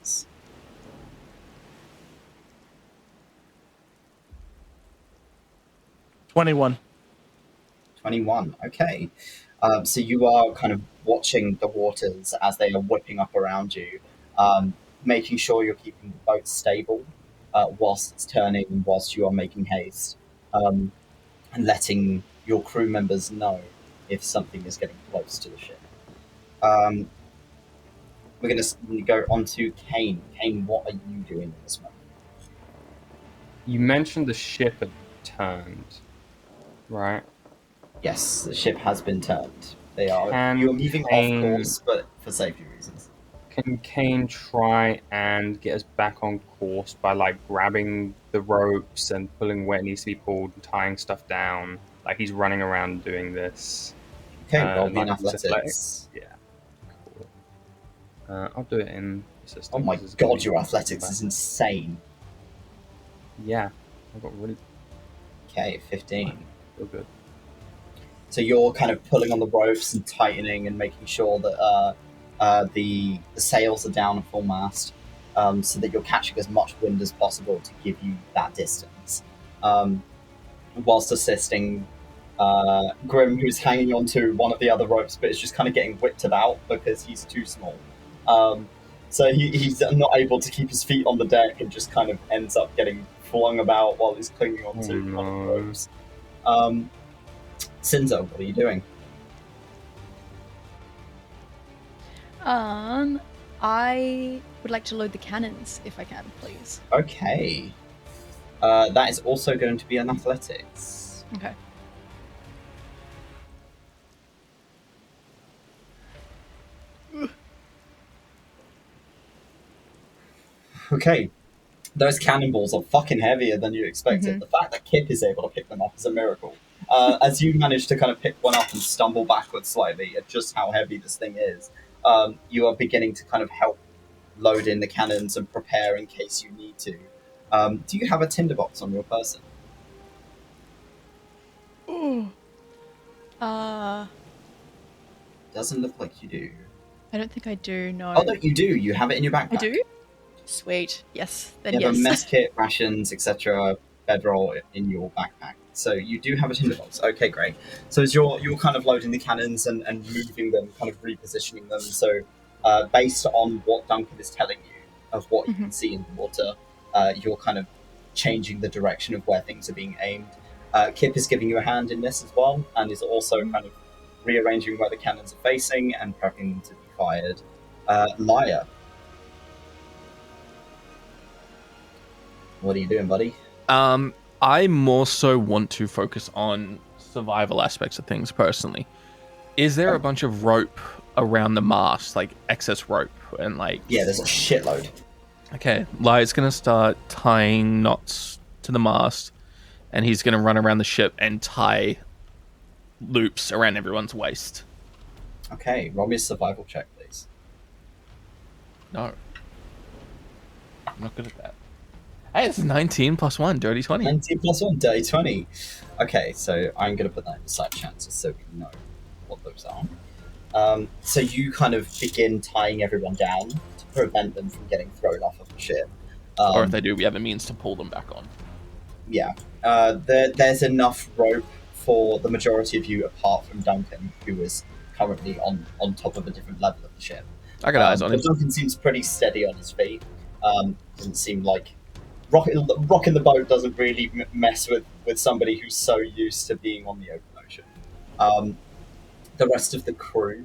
perception. 21. 21. Okay. So you are kind of watching the waters as they are whipping up around you. making sure you're keeping the boat stable whilst it's turning and whilst you are making haste, and letting your crew members know if something is getting close to the ship. We're going to go on to Cain. Cain, what are you doing in this moment? You mentioned the ship had turned, right? Yes, the ship has been turned. You're moving Cain, off course, but for safety reasons. Can Cain try and get us back on course by like grabbing the ropes and pulling where it needs to be pulled and tying stuff down? Like he's running around doing this. Okay, roll me like in athletics. Yeah. Cool. I'll do it in system. Oh my god, your athletics is insane. Yeah, I got really. Okay, 15. Feel good. So you're kind of pulling on the ropes and tightening and making sure that the sails are down at full mast, so that you're catching as much wind as possible to give you that distance, whilst assisting Grim, who's hanging onto one of the other ropes, but is just kind of getting whipped about because he's too small. So he's not able to keep his feet on the deck and just kind of ends up getting flung about while he's clinging onto one of the ropes. Sinza, what are you doing? I would like to load the cannons, if I can, please. Okay. That is also going to be an athletics. Okay. Okay. Those cannonballs are fucking heavier than you expected. The fact that Kip is able to pick them up is a miracle. As you manage to kind of pick one up and stumble backwards slightly at just how heavy this thing is, you are beginning to kind of help load in the cannons and prepare in case you need to. Do you have a tinderbox on your person? Doesn't look like you do. I don't think I do, no. Oh, no, you do. You have it in your backpack. I do? Sweet. Yes. Then you have yes. a mess kit, rations, etc., bedroll in your backpack. So you do have a tinderbox. Okay, great. So as you're kind of loading the cannons and moving them, kind of repositioning them. So based on what Duncan is telling you of what you can see in the water, you're kind of changing the direction of where things are being aimed. Kip is giving you a hand in this as well, and is also kind of rearranging where the cannons are facing and prepping them to be fired. Lyre, what are you doing, buddy? I more so want to focus on survival aspects of things personally. Is there a bunch of rope around the mast, like excess rope and like? Yeah, there's a shitload. Okay, Lyre's gonna start tying knots to the mast, and he's gonna run around the ship and tie loops around everyone's waist. Okay, roll me a survival check, please. No, I'm not good at that. Hey, it's 19 plus 1, dirty 20. 19 plus 1, dirty 20. Okay, so I'm going to put that in the side chat just so we know what those are. So you kind of begin tying everyone down to prevent them from getting thrown off of the ship. Or if they do, we have a means to pull them back on. Yeah. There's enough rope for the majority of you, apart from Duncan, who is currently on top of a different level of the ship. I got eyes on him. Duncan seems pretty steady on his feet. Doesn't seem like... Rocking the boat doesn't really mess with somebody who's so used to being on the open ocean. The rest of the crew,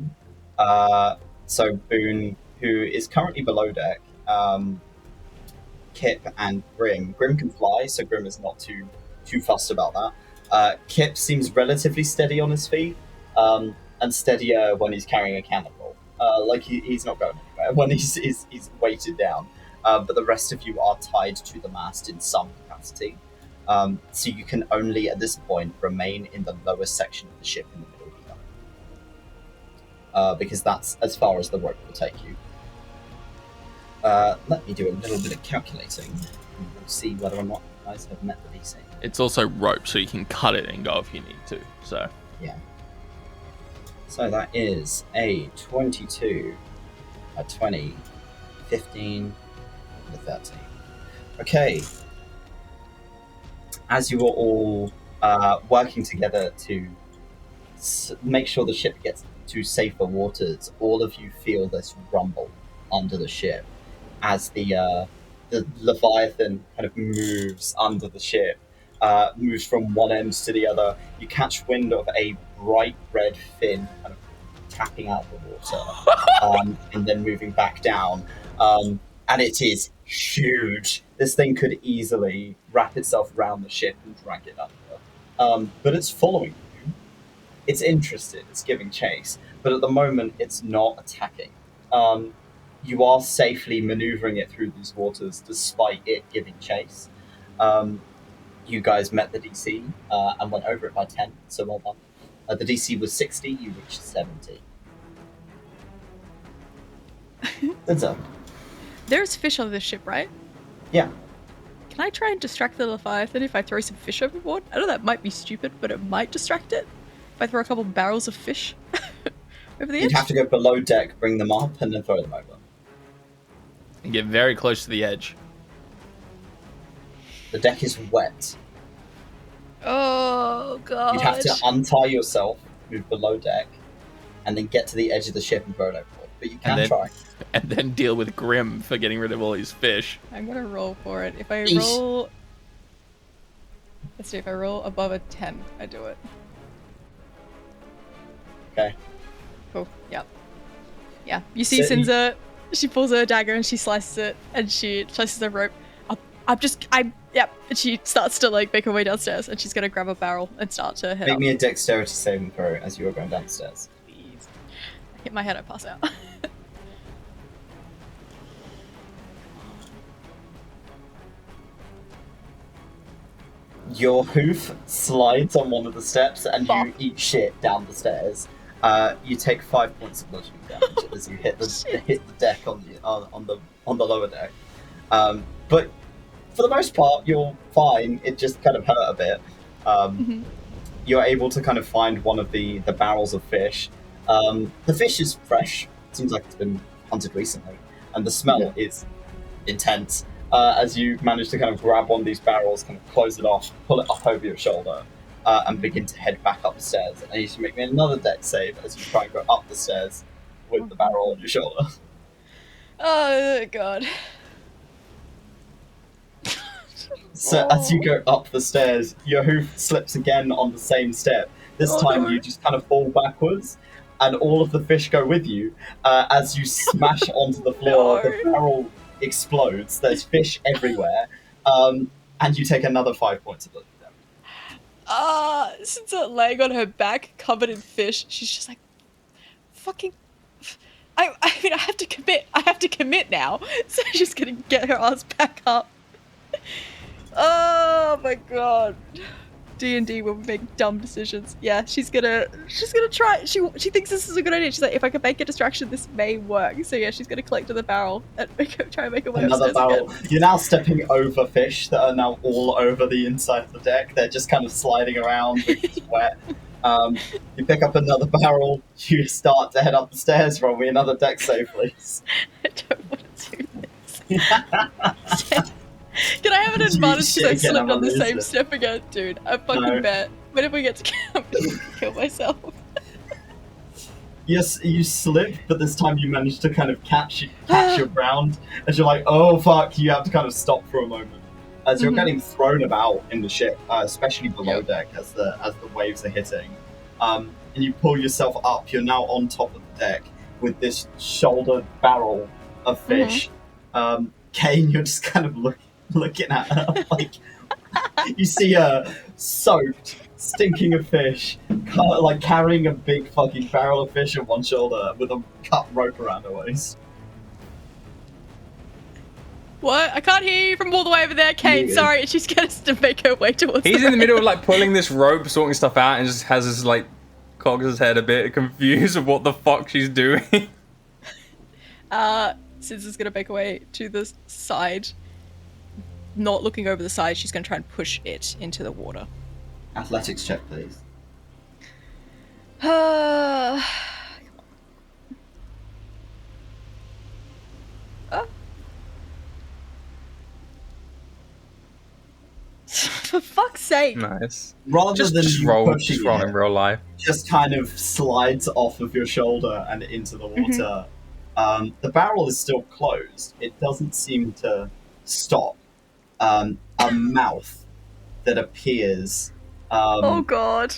so Boone, who is currently below deck, Kip and Grim. Grim can fly, so Grim is not too fussed about that. Kip seems relatively steady on his feet, and steadier when he's carrying a cannonball. Like he's not going anywhere when he's weighted down. But the rest of you are tied to the mast in some capacity. So you can only, at this point, remain in the lower section of the ship in the middle of the gun. Because that's as far as the rope will take you. Let me do a little bit of calculating, and we'll see whether or not you guys have met the DC. It's also rope, so you can cut it and go if you need to. So yeah. So that is a 22, a 20, 15, 13. Okay. As you are all working together to make sure the ship gets to safer waters, all of you feel this rumble under the ship, as the Leviathan kind of moves under the ship, moves from one end to the other. You catch wind of a bright red fin kind of tapping out the water, and then moving back down. And it is huge. This thing could easily wrap itself around the ship and drag it under. But it's following you. It's interested. It's giving chase. But at the moment, it's not attacking. You are safely maneuvering it through these waters despite it giving chase. You guys met the DC and went over it by 10, so well done. The DC was 60, you reached 70. Sinza. There's fish on this ship, right? Yeah. Can I try and distract the Leviathan if I throw some fish overboard? I know that might be stupid, but it might distract it. If I throw a couple barrels of fish over the edge? You'd have to go below deck, bring them up, and then throw them over. And get very close to the edge. The deck is wet. Oh, God. You'd have to untie yourself, move below deck, and then get to the edge of the ship and throw it overboard. But you can try. And then deal with Grim for getting rid of all his fish. I'm gonna roll for it. If I Eesh. roll... Let's see, if I roll above a 10, I do it. Okay. Cool, yep. Yeah, you see So Sinza, she pulls her dagger and she slices it, and she slices the rope. Yep. And she starts to, like, make her way downstairs, and she's gonna grab a barrel and start to head Make up. me a dexterity saving throw as you are going downstairs. Please. I hit my head, I pass out. Your hoof slides on one of the steps, and you eat shit down the stairs. You take 5 points of bludgeoning damage as you hit the deck on the lower deck. But for the most part, you're fine. It just kind of hurt a bit. You're able to kind of find one of the barrels of fish. The fish is fresh. It seems like it's been hunted recently, and the smell is intense. As you manage to kind of grab one of these barrels, kind of close it off, pull it up over your shoulder, and begin to head back up the stairs. And you should make me another dex save as you try and go up the stairs with the barrel on your shoulder. Oh, God. So as you go up the stairs, your hoof slips again on the same step. This time you just kind of fall backwards, and all of the fish go with you. As you smash onto the floor, the barrel explodes. There's fish everywhere, and you take another 5 points of bludgeoning damage. Since laying on her back, covered in fish, she's just like, fucking... I mean, I have to commit now. So she's gonna get her ass back up. Oh my god. D&D when we make dumb decisions. Yeah, she's gonna try. She thinks this is a good idea. She's like, if I can make a distraction, this may work. So yeah, she's gonna collect to the barrel and try and make a way Another upstairs barrel. again. You're now stepping over fish that are now all over the inside of the deck. They're just kind of sliding around. It's wet. You pick up another barrel. You start to head up the stairs. Roll me another deck save, please. I don't want to do this. Can I have an advantage because I slipped on the same step again? Dude, I fucking bet. But if we get to camp, I'm gonna kill myself. Yes, you slip, but this time you manage to kind of catch your ground. As you're like, oh fuck, you have to kind of stop for a moment. As you're getting thrown about in the ship, especially below deck as the waves are hitting. And you pull yourself up, you're now on top of the deck with this shouldered barrel of fish. Cain, you're just kind of looking at her like you see her soaked, stinking of fish, like carrying a big fucking barrel of fish on one shoulder with a cut rope around her waist. What? I can't hear you from all the way over there, Cain. Sorry, she's gonna make her way towards. He's in the middle of like pulling this rope, sorting stuff out, and just has his like cocks his head a bit confused of what the fuck she's doing. Sinza's gonna make her way to the side. Not looking over the side, she's gonna try and push it into the water. Athletics check, please. Oh. For fuck's sake. Nice. Rather Just than you roll pushing in it, real life. just kind of slides off of your shoulder and into the water. The barrel is still closed. It doesn't seem to stop. A mouth that appears Oh god.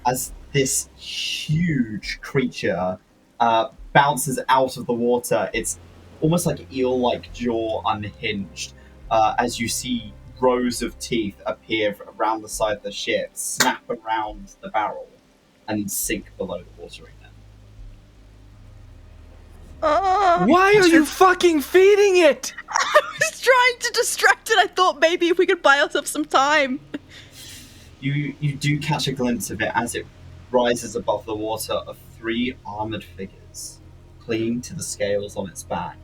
as this huge creature bounces out of the water. It's almost like eel-like jaw unhinged as you see rows of teeth appear around the side of the ship, snap around the barrel, and sink below the water again. Why are you fucking feeding it? I was trying to distract it. I thought maybe if we could buy ourselves some time. You do catch a glimpse of it as it rises above the water of 3 armored figures, clinging to the scales on its back,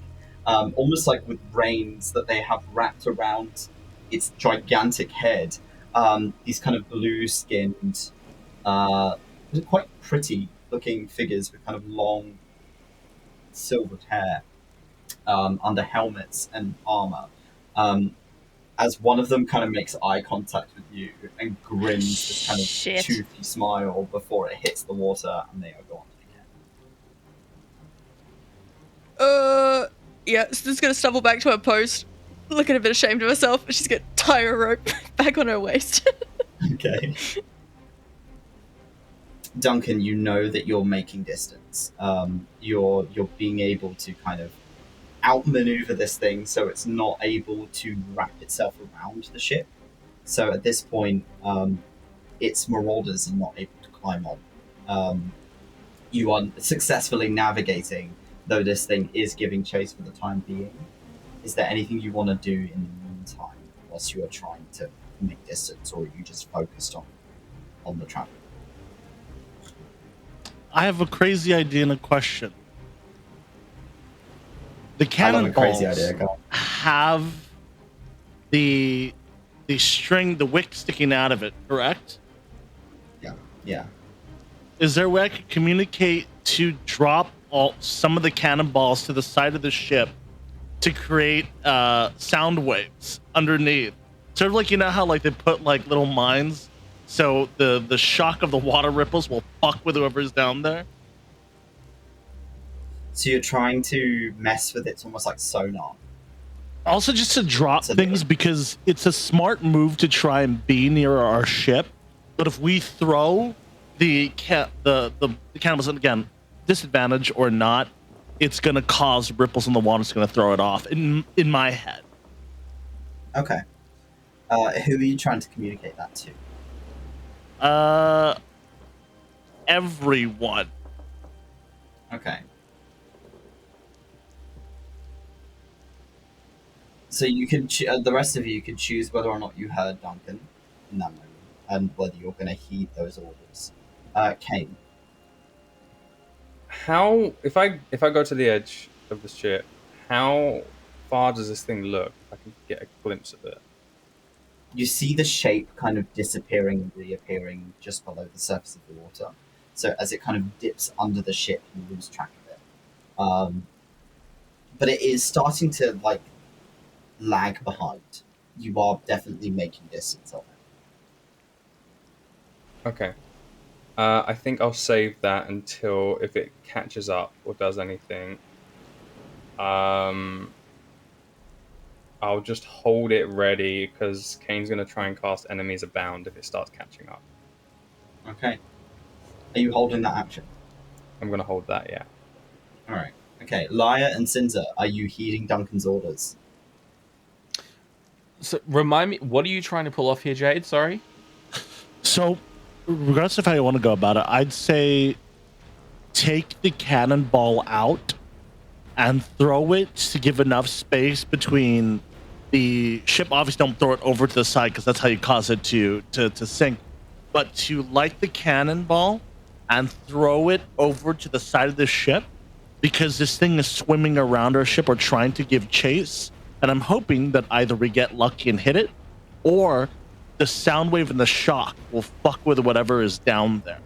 almost like with reins that they have wrapped around its gigantic head. These kind of blue-skinned, quite pretty-looking figures with kind of long, silvered hair under helmets and armor. As one of them kind of makes eye contact with you and grins this kind of toothy smile before it hits the water, and they are gone again. Yeah, Sinza's gonna stumble back to her post, looking a bit ashamed of herself. She's gonna tie her rope back on her waist. Okay. Duncan, you know that you're making distance. You're being able to kind of outmaneuver this thing so it's not able to wrap itself around the ship. So at this point, its marauders are not able to climb on. You are successfully navigating, though this thing is giving chase for the time being. Is there anything you want to do in the meantime whilst you are trying to make distance, or are you just focused on the travel? I have a crazy idea and a question. The cannonballs have the string, the wick sticking out of it, correct? Yeah. Is there a way I could communicate to drop some of the cannonballs to the side of the ship to create sound waves underneath? Sort of like, you know how like they put like little mines, so the shock of the water ripples will fuck with whoever's down there? So you're trying to mess with it's almost like sonar. Also, just to drop things, because it's a smart move to try and be near our ship. But if we throw the cannibals, and again, disadvantage or not, it's gonna cause ripples in the water. It's gonna throw it off. In my head. Okay. Who are you trying to communicate that to? Everyone. Okay. So you can the rest of you can choose whether or not you heard Duncan in that moment, and whether you're going to heed those orders. Cain. How if I go to the edge of the ship, how far does this thing look? I can get a glimpse of it. You see the shape kind of disappearing and reappearing just below the surface of the water. So as it kind of dips under the ship, you lose track of it. But it is starting to like lag behind. You are definitely making distance of it. Okay. I think I'll save that until if it catches up or does anything. I'll just hold it ready because Cain's going to try and cast Enemies Abound if it starts catching up. Okay. Are you holding that action? I'm going to hold that, yeah. Alright. Okay, Lyre and Sinza, are you heeding Duncan's orders? So remind me, what are you trying to pull off here, Jade? Sorry. So, regardless of how you want to go about it, I'd say take the cannonball out and throw it to give enough space between the ship. Obviously, don't throw it over to the side because that's how you cause it to sink. But to light the cannonball and throw it over to the side of the ship, because this thing is swimming around our ship or trying to give chase. And I'm hoping that either we get lucky and hit it, or the sound wave and the shock will fuck with whatever is down there.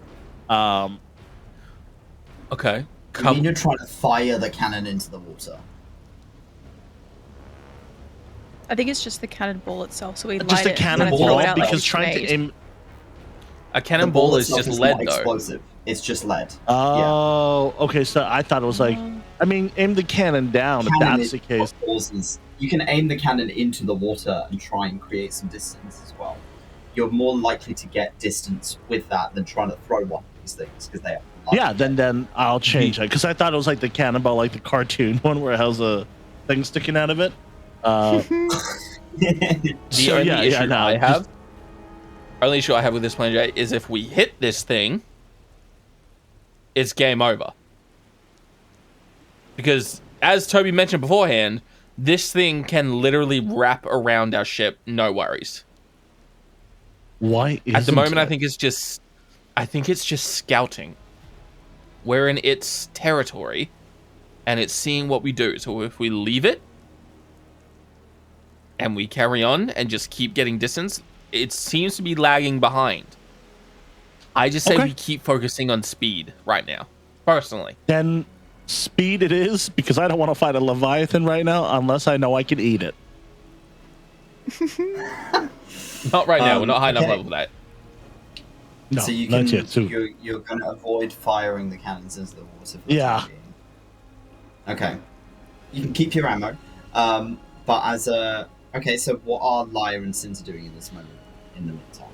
Okay. I mean, you're trying to fire the cannon into the water. I think it's just the cannonball itself. So we Just light a it cannonball, out because like trying to aim. A cannonball is itself just is lead, not though. explosive. It's just lead. Oh, okay. So I thought it was like I mean, aim the cannon down if Cannon that's the is case. what causes. You can aim the cannon into the water and try and create some distance as well. You're more likely to get distance with that than trying to throw one of these things because they are. Yeah, then I'll change it because I thought it was like the cannonball, like the cartoon one where it has a thing sticking out of it. The So, only yeah, issue no, I just- have, only issue I have with this plan, Jay, is if we hit this thing, it's game over. Because as Toby mentioned beforehand, this thing can literally wrap around our ship, no worries. Why At the isn't moment, it? I think it's just scouting. We're in its territory, and it's seeing what we do. So if we leave it, and we carry on and just keep getting distance, it seems to be lagging behind. I just say Okay. we keep focusing on speed right now, personally. Then speed it is, because I don't want to fight a Leviathan right now unless I know I can eat it. Not right now. We're not high enough okay. level for that. No, So you not can. yet. So You're going to avoid firing the cannons into the water. For the Yeah. time being. Okay. You can keep your ammo, but as a so what are Lyre and Sinza doing in this moment? In the meantime,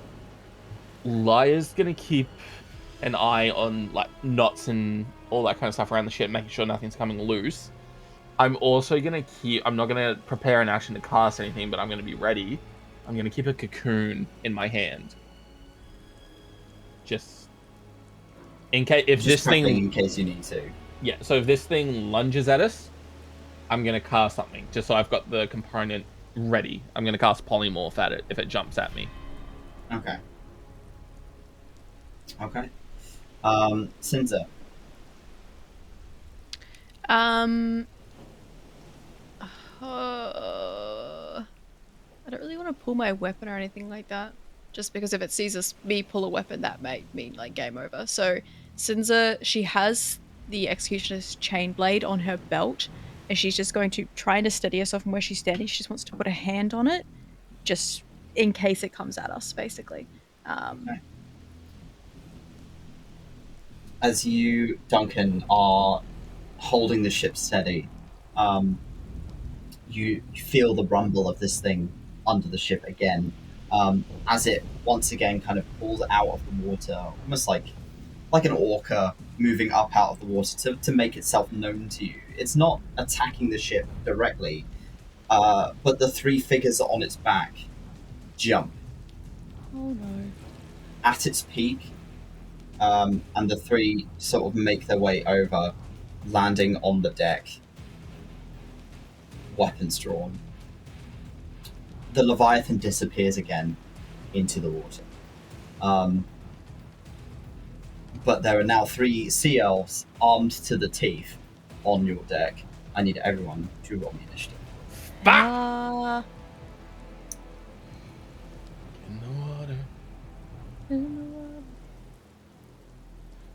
Lyre's gonna keep an eye on like knots and all that kind of stuff around the ship, making sure nothing's coming loose. I'm also gonna I'm not gonna prepare an action to cast anything, but I'm gonna be ready. I'm gonna keep a cocoon in my hand, just in case if just this prepping thing. in case you need to. Yeah, so if this thing lunges at us, I'm gonna cast something just so I've got the component ready. I'm gonna cast polymorph at it if it jumps at me. Okay. Okay. Sinza. I don't really want to pull my weapon or anything like that. Just because if it sees me pull a weapon, that may mean like game over. So Sinza, she has the Executioner's chain blade on her belt, and she's just going to try to steady herself from where she's standing. She just wants to put a hand on it, just in case it comes at us, basically. Okay. As you, Duncan, are holding the ship steady, you feel the rumble of this thing under the ship again, as it once again kind of pulls out of the water, almost like an orca moving up out of the water to make itself known to you. It's not attacking the ship directly, but the three figures on its back jump. Oh no. At its peak, and the three sort of make their way over, landing on the deck, weapons drawn. The Leviathan disappears again into the water. But there are now three sea elves armed to the teeth on your deck. I need everyone to roll me initiative. Bah! In the water.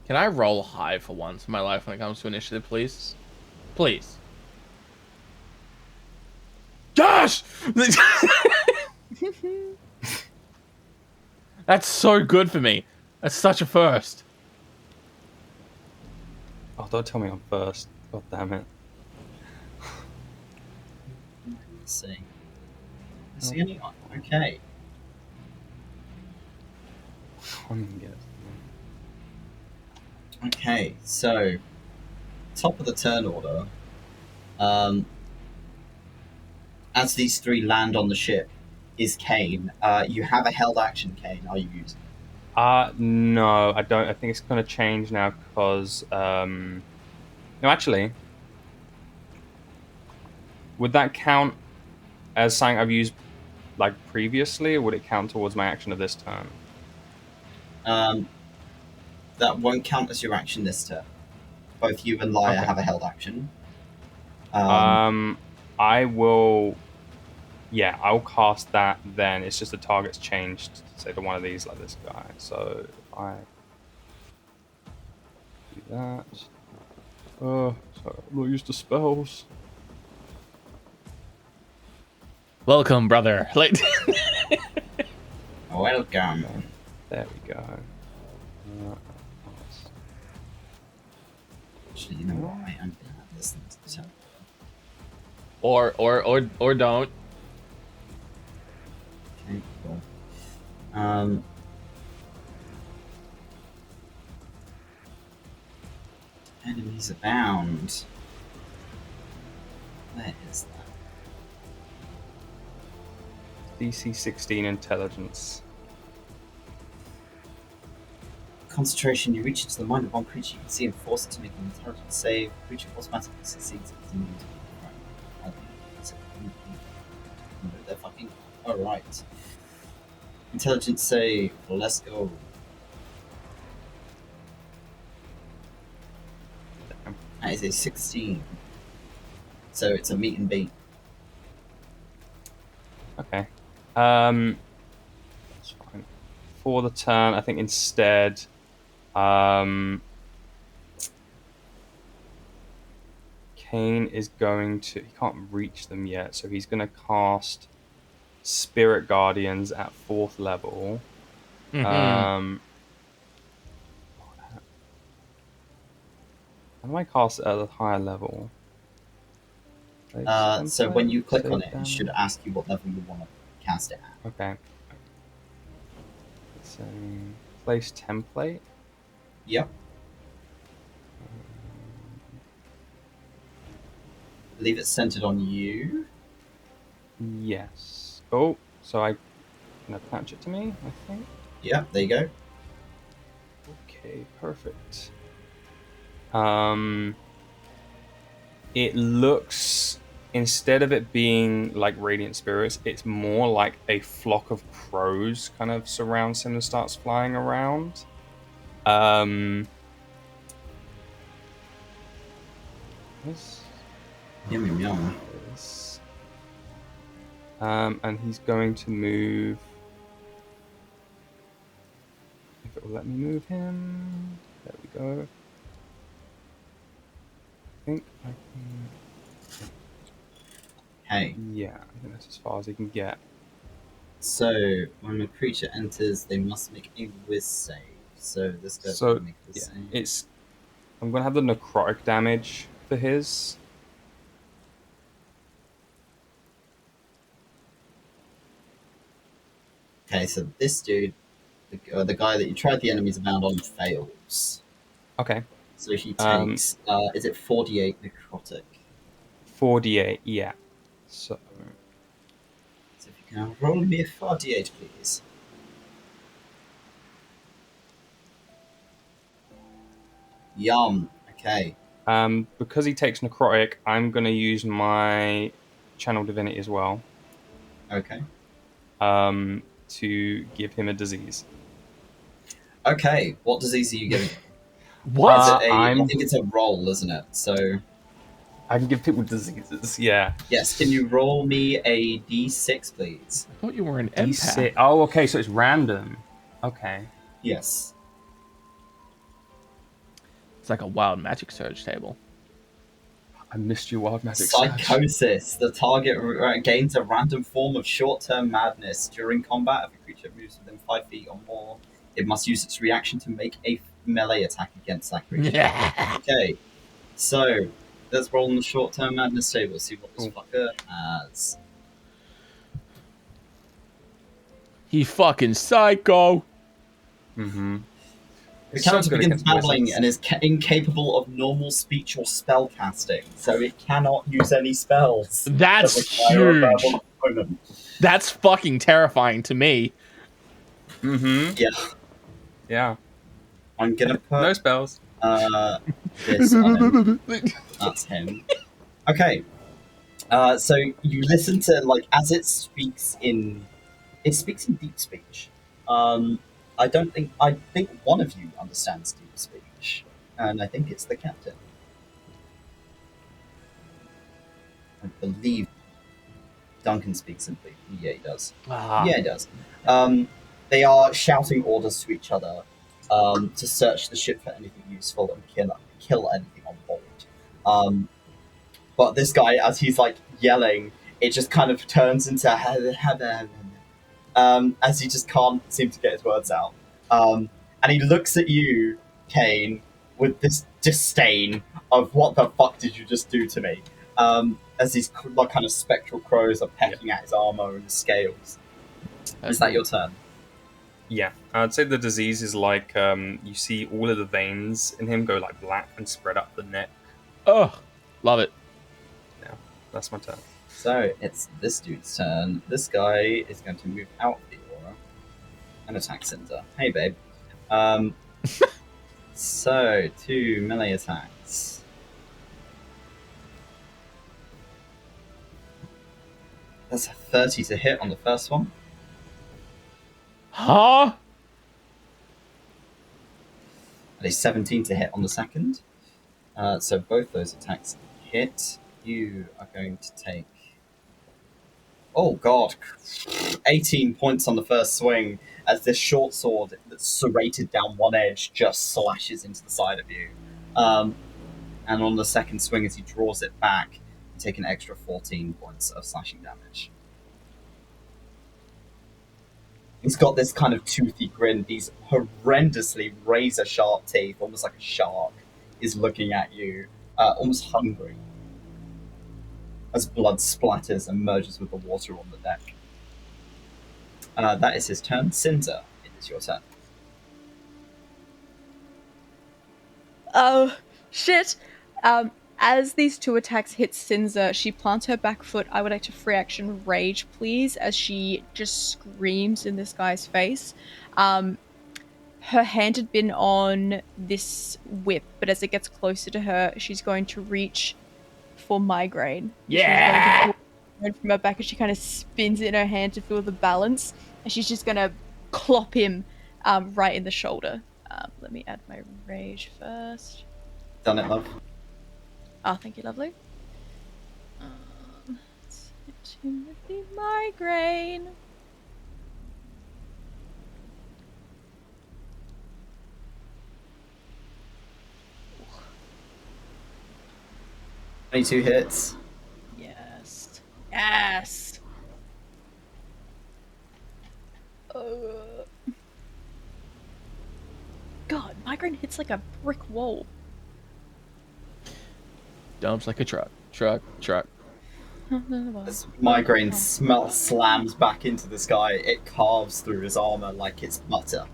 Can I roll high for once in my life when it comes to initiative, please? Please. Gosh! That's so good for me. That's such a first. Oh, don't tell me I'm first. God damn it. Let's see. Let's see anyone. Okay. I didn't get it. Okay, so top of the turn order. As these three land on the ship, is Cain. You have a held action, Cain. Are you using? No, I don't. I think it's going to change now because, no, actually, would that count as something I've used like previously, or would it count towards my action of this turn? That won't count as your action this turn. Both you and Lyre Okay. have a held action. I will. Yeah, I'll cast that then. It's just the target's changed, say, to one of these, like this guy. So if I do that. Sorry, I'm not used to spells. Welcome, brother. Like, Welcome. There we go. Actually, you know what? I'm gonna have this Or don't. Okay, cool. Enemies abound. Where is that? DC 16 intelligence. Concentration. You reach into the mind of one creature you can see and force it to make an intelligence save. The creature automatically succeeds. They're fucking alright. Intelligence save. Let's go. That is a 16. So it's a meet and beat. Okay. That's fine. For the turn, I think instead, Cain is going to. He can't reach them yet, so he's going to cast Spirit Guardians at 4th level. Mhm. How do I cast it at a higher level? So when you click Save on it, it damage. should ask you what level you want to cast it at. Okay. So, place template. Yep. I believe it's centered on you. Yes. Oh, so I can attach it to me, I think. Yeah, there you go. Okay, perfect. It looks, instead of it being like radiant spirits, it's more like a flock of crows kind of surrounds him and starts flying around. Yum, yum, yum. And he's going to move. If it will let me move him. There we go. I think I can. Hey, Yeah, I think that's as far as he can get. so when a creature enters, they must make a whiz save. So this guy's So, gonna make a whiz save. I'm going to have the necrotic damage for his. Okay, so this dude, the guy that you tried the enemies abound on, fails. Okay. So he takes, is it 4d8 necrotic? 4d8, yeah. So, So if you can roll me a 4d8, please. Yum. Okay. because he takes necrotic, I'm going to use my channel divinity as well. Okay. To give him a disease. Okay, what disease are you giving? What? I think it's a roll, isn't it? So I can give people diseases, yeah. yes, can you roll me a d6, please? I thought you were an D6. empath. Oh, okay, so it's random. Okay. Yes. It's like a wild magic surge table. I missed your wild magic surge. Psychosis. The target gains a random form of short-term madness during combat. If a creature moves within 5 feet or more, it must use its reaction to make a melee attack against that creature. Okay, so let's roll on the short-term madness table. See what this fucker has. He fucking psycho. Mm-hmm. The character begins babbling and is incapable of normal speech or spell casting, so it cannot use any spells. That's that require a huge. verbal opponent. That's fucking terrifying to me. Mm-hmm. Yeah, Yeah. I'm gonna put No spells. this on him. That's him. Okay. So you listen to, like, as it speaks in deep speech. I think one of you understands deep speech, and I think it's the captain. I believe Duncan speaks in deep. Yeah, he does. Ah. Yeah, he does. They are shouting orders to each other to search the ship for anything useful and kill anything on board. But this guy, as he's like yelling, it just kind of turns into as he just can't seem to get his words out. And he looks at you, Cain, with this disdain of what the fuck did you just do to me? And as these like kind of spectral crows are pecking at his armor and his scales. Is that your turn? Yeah, I'd say the disease is like you see all of the veins in him go like black and spread up the neck. Oh, love it. Yeah, that's my turn. So it's this dude's turn. This guy is going to move out of the aura and attack Sinza. Hey, babe. So 2 melee attacks. That's a 30 to hit on the first one. Huh? And a 17 to hit on the second. So both those attacks hit. You are going to take... Oh god, 18 points on the first swing as this short sword that's serrated down one edge just slashes into the side of you. And on the second swing, as he draws it back, you take an extra 14 points of slashing damage. He's got this kind of toothy grin, these horrendously razor-sharp teeth, almost like a shark, is looking at you, almost hungry, as blood splatters and merges with the water on the deck. That is his turn. Sinza, it is your turn. Oh, shit. As these two attacks hit Sinza, she plants her back foot. I would like to free action Rage, please, as she just screams in this guy's face. Her hand had been on this whip, but as it gets closer to her, she's going to reach for Migraine. Yeah! She's going to pull from her back as she kind of spins it in her hand to feel the balance, and she's just going to clop him right in the shoulder. Let me add my Rage first. Done it, love. Oh, thank you, lovely. Let's hit him with the Migraine. Only 2 hits. Yes. Yes! God, Migraine hits like a brick wall. Dumps like a truck. As Migraine slams back into this guy, it carves through his armor like it's butter.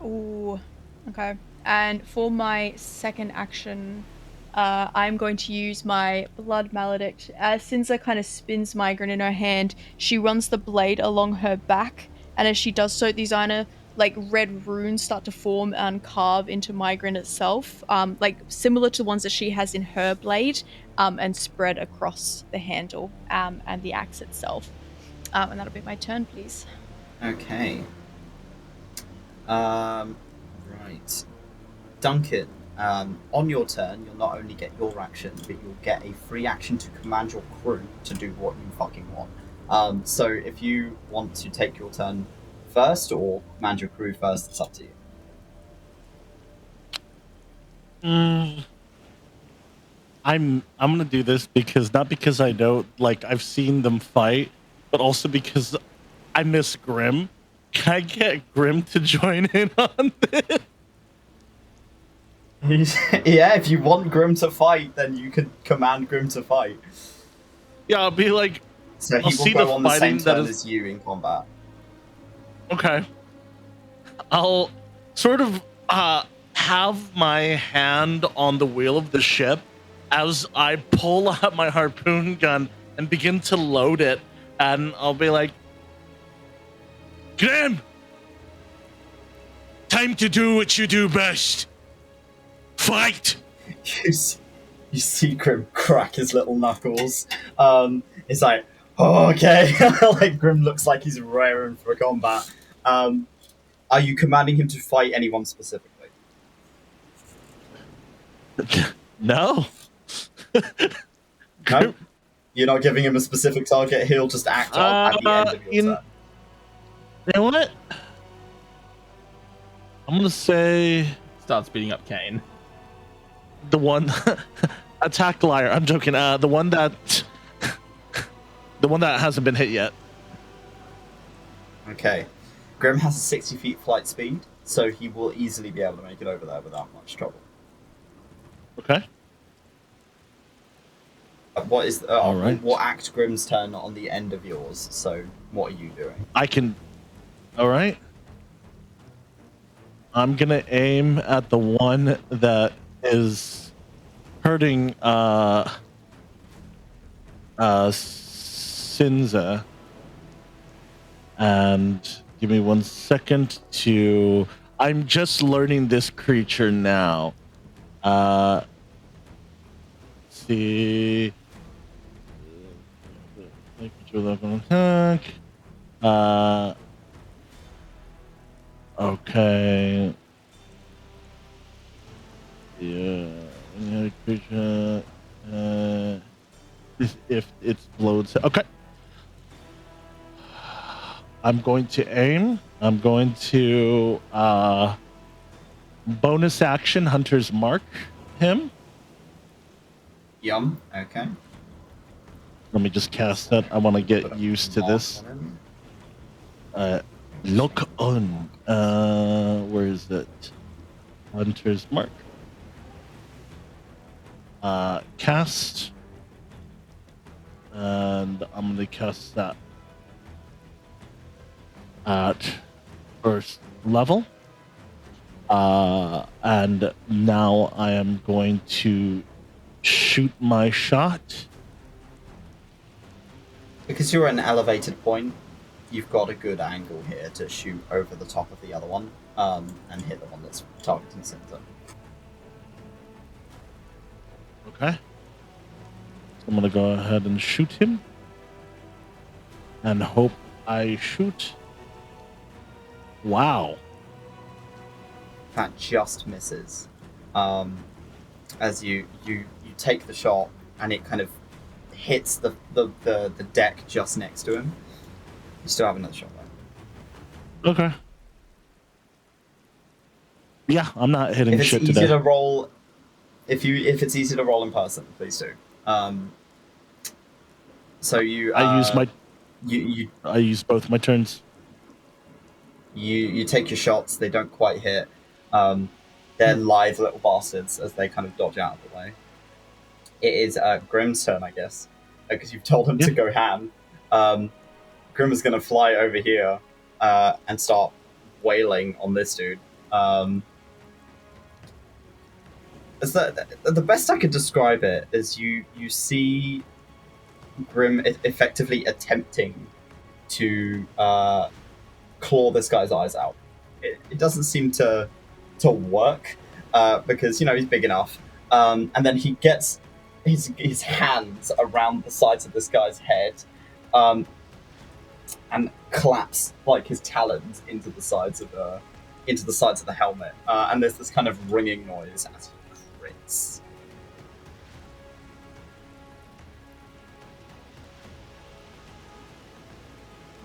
Ooh, okay. And for my second action, I'm going to use my Blood Maledict. As Sinza kind of spins Migraine in her hand, she runs the blade along her back, and as she does so, these like red runes start to form and carve into Migraine itself, like similar to the ones that she has in her blade, and spread across the handle and the axe itself. And that'll be my turn, please. Okay. Right. Duncan, on your turn, you'll not only get your action, but you'll get a free action to command your crew to do what you fucking want. So if you want to take your turn first or command your crew first, it's up to you. I'm gonna do this not because I know, like, I've seen them fight, but also because I miss Grim. Can I get Grim to join in on this? Yeah, if you want Grim to fight, then you can command Grim to fight. Yeah, I'll be like, So he I'll will see go the on the same fighting that turn is- as you in combat. okay. I'll sort of have my hand on the wheel of the ship as I pull out my harpoon gun and begin to load it, and I'll be like, Grim! Time to do what you do best. Fight! You see Grim crack his little knuckles. It's like, oh, okay. Like Grim looks like he's raring for combat. Are you commanding him to fight anyone specifically? No. No? You're not giving him a specific target, he'll just act on at the end of your turn. You know what? I'm gonna say Starts beating up Cain. the one attack Lyre. I'm joking. The one that hasn't been hit yet. Okay. Grim has a 60 feet flight speed, so he will easily be able to make it over there without much trouble. Okay. What is All right. what act Grimm's turn on the end of yours? So what are you doing? I can. All right. I'm gonna aim at the one that is hurting Sinza, and give me 1 second to. I'm just learning this creature now. See. Attack. Okay. Yeah. Creature. If it explodes. Okay. I'm going to aim. I'm going to bonus action Hunter's Mark him. Yum. Okay. Let me just cast that. I want to get used to this. Look on. Where is it? Hunter's Mark. Cast. And I'm going to cast that at first level. And now I am going to shoot my shot. Because you're at an elevated point, you've got a good angle here to shoot over the top of the other one, and hit the one that's targeting Sinza. Okay. So I'm gonna go ahead and shoot him. And hope I shoot. Wow. That just misses. As you take the shot, and it kind of hits the deck just next to him. You still have another shot though. Okay. Yeah, I'm not hitting If it's shit easy today. to roll, if it's easy to roll in person, please do. So you I use my. you I use both my turns. you take your shots. They don't quite hit. They're live little bastards as they kind of dodge out of the way. It is Grimm's turn, I guess, because you've told him to go ham. Grimm is going to fly over here and start wailing on this dude. The best I could describe it is you see Grimm effectively attempting to claw this guy's eyes out. It doesn't seem to work because he's big enough, and then he gets his hands around the sides of this guy's head, and claps like his talons into the sides of the helmet, and there's this kind of ringing noise as he crits.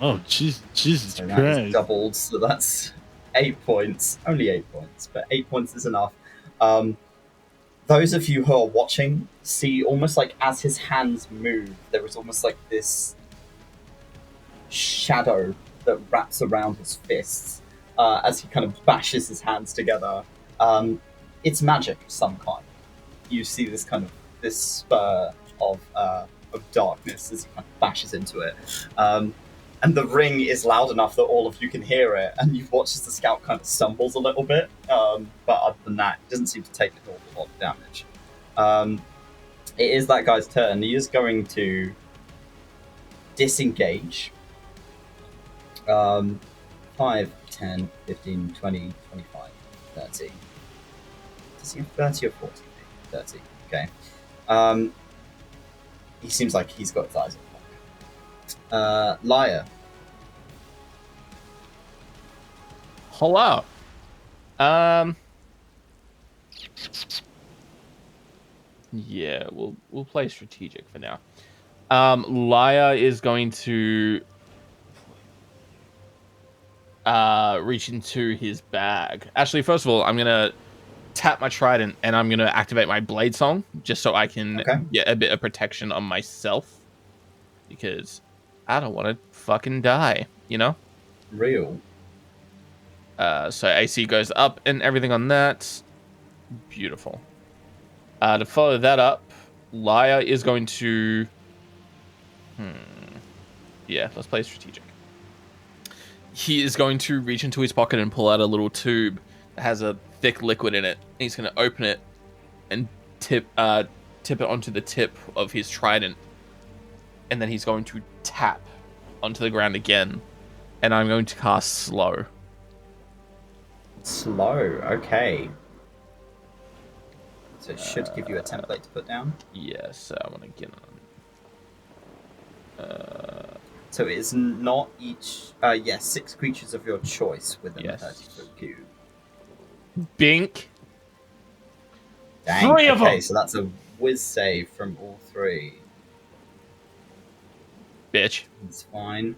Oh, Jesus So that is Christ. doubled, so that's 8 points. Only 8 points, but 8 points is enough. Those of you who are watching see almost like as his hands move, there is almost like this shadow that wraps around his fists as he kind of bashes his hands together. It's magic of some kind. You see this spur of darkness as he kind of bashes into it. And the ring is loud enough that all of you can hear it, and you watch as the scout kind of stumbles a little bit. But other than that, it doesn't seem to take an awful lot of damage. It is that guy's turn. He is going to disengage. 5, 10, 15, 20, 25, 30. Does he have 30 or 40? 30. Okay. He seems like he's got his eyes on. Lyre. Hello. Yeah, we'll play strategic for now. Lyre is going to reach into his bag. Actually, first of all, I'm gonna tap my trident and I'm gonna activate my blade song just so I can get a bit of protection on myself, because I don't want to fucking die, Real. So AC goes up and everything on that. Beautiful. To follow that up, Lyre is going to... Yeah, let's play strategic. He is going to reach into his pocket and pull out a little tube that has a thick liquid in it. He's going to open it and tip it onto the tip of his trident. And then he's going to tap onto the ground again. And I'm going to cast slow. Slow, okay. So it should give you a template to put down. Yeah, so I want to get on. So it is not each... 6 creatures of your choice within Yes. a 30-foot cube. Bink. Dang, 3 of okay, them. so that's a whiz save from all 3. Bitch. It's fine.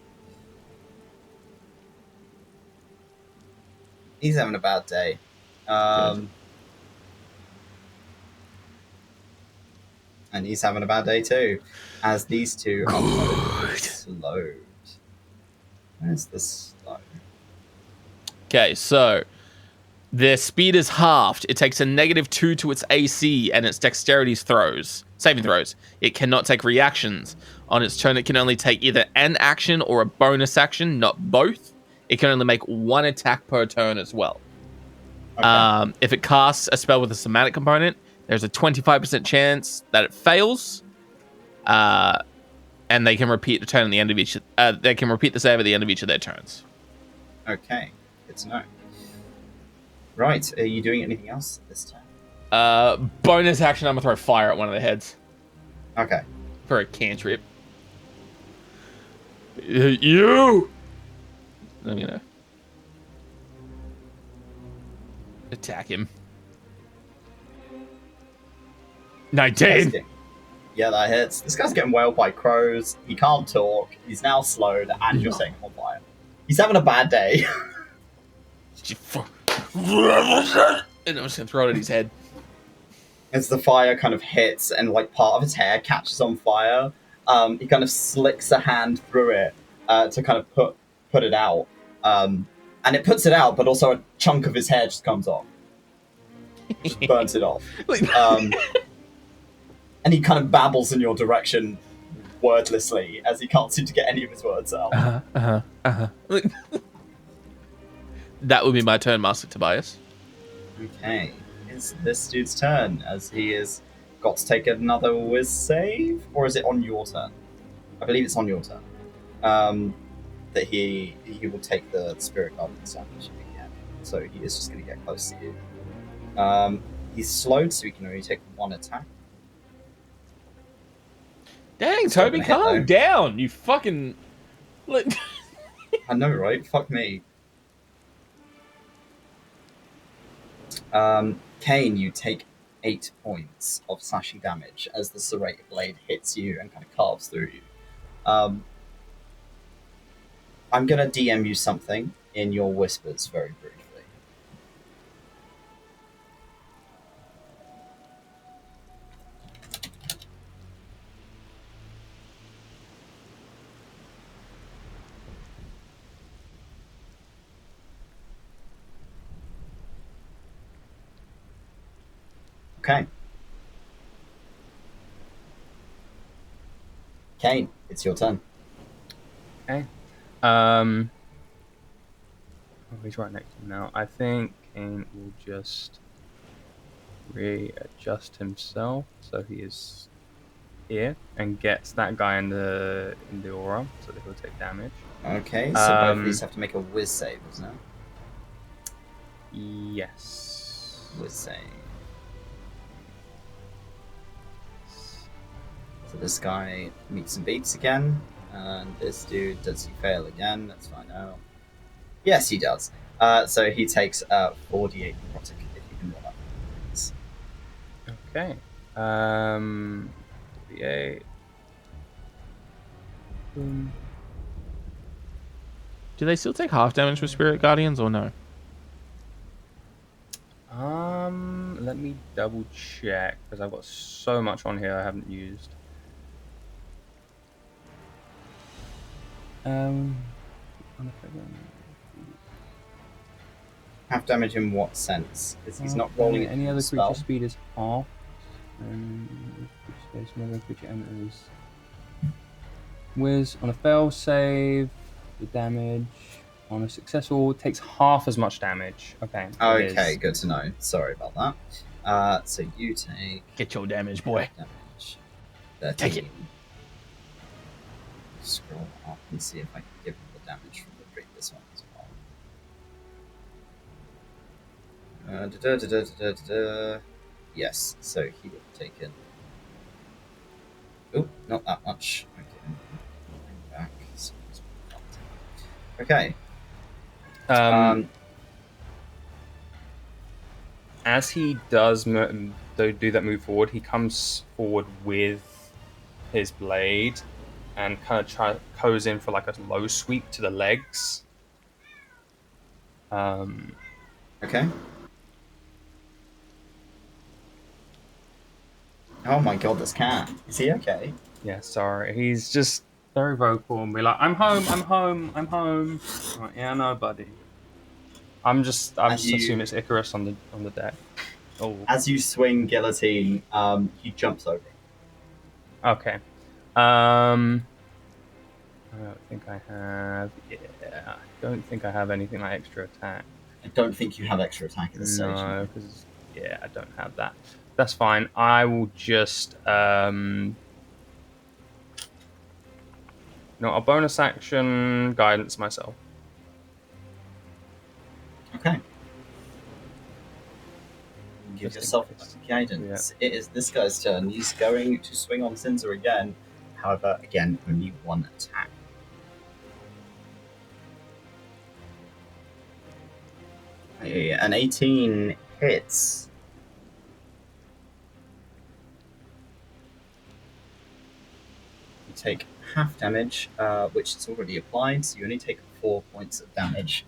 He's having a bad day. And he's having a bad day too, as these two are both slowed. Where's the slow? Okay, so their speed is halved. It takes a -2 to its AC and its dexterity saving throws. It cannot take reactions. On its turn, it can only take either an action or a bonus action, not both. It can only make 1 attack per turn as well. Okay. If it casts a spell with a somatic component, there's a 25% chance that it fails. And they can repeat the turn at the end of each. They can repeat the save at the end of each of their turns. Okay, good to know. Right, are you doing anything else this turn? Bonus action, I'm gonna throw fire at one of their heads Okay. for a cantrip. You! I'm gonna attack him. 19! Yeah, that hits. This guy's getting wailed by crows. He can't talk. He's now slowed, and you're setting him on fire. He's having a bad day. And I'm just gonna throw it at his head. As the fire kind of hits and like part of his hair catches on fire, he kind of slicks a hand through it to kind of put it out. And it puts it out, but also a chunk of his hair just comes off. Just burns it off. And he kind of babbles in your direction wordlessly, as he can't seem to get any of his words out. That would be my turn, Master Tobias. Okay. It's this dude's turn, as he has got to take another whiz save? Or is it on your turn? I believe it's on your turn. That he will take the Spirit Guardian's damage again. So he is just going to get close to you. He's slowed, so he can only take 1 attack. Dang, It's not Toby, gonna hit, calm though. down. You fucking... I know, right? Fuck me. Cain, you take 8 points of slashing damage as the serrated blade hits you and kind of carves through you. I'm going to DM you something in your whispers very briefly. Okay. Cain, it's your turn. Okay. Oh, he's right next to him now. I think Cain will just readjust himself so he is here and gets that guy in the aura so that he'll take damage. Okay, so both of these have to make a whiz save, isn't it? Yes. Whiz save. So this guy meets and beats again, and this dude, does he fail again? Let's find out. Yes, he does. So he takes 4d8 necrotic if you can roll that. Please. Okay. 48. Boom. Do they still take half damage with Spirit Guardians or no? Let me double check because I've got so much on here I haven't used. Half damage in what sense? Because he's not rolling it any from other the spell. creature speed is half. Whenever a creature enters. Whiz on a fail save, the damage on a successful takes half as much damage. Okay. Okay, good to know. Sorry about that. So you take Get your damage, boy. damage. 13. Take it. Scroll up and see if I can give him the damage from the previous one as well. Yes, so he would have taken. Oh, not that much. Okay. Back. Okay. As he does do that move forward, he comes forward with his blade and kind of goes in for like a low sweep to the legs. Okay. Oh my god, this cat. Is he okay? Yeah, sorry. He's just very vocal and be like, I'm home, I'm home, I'm home. I'm like, yeah, no, buddy. I'm just assuming it's Icarus on the deck. Oh. As you swing guillotine, he jumps over. Okay. I don't think I have. Yeah, I don't think I have anything like extra attack. I don't think you have extra attack at this stage. No, because I don't have that. That's fine. I will just no, a bonus action guidance myself. Okay. Give Just yourself in case. guidance. It is this guy's turn. He's going to swing on Sinza again. However, again, only one attack. An 18 hits. You take half damage, which is already applied, so you only take 4 points of damage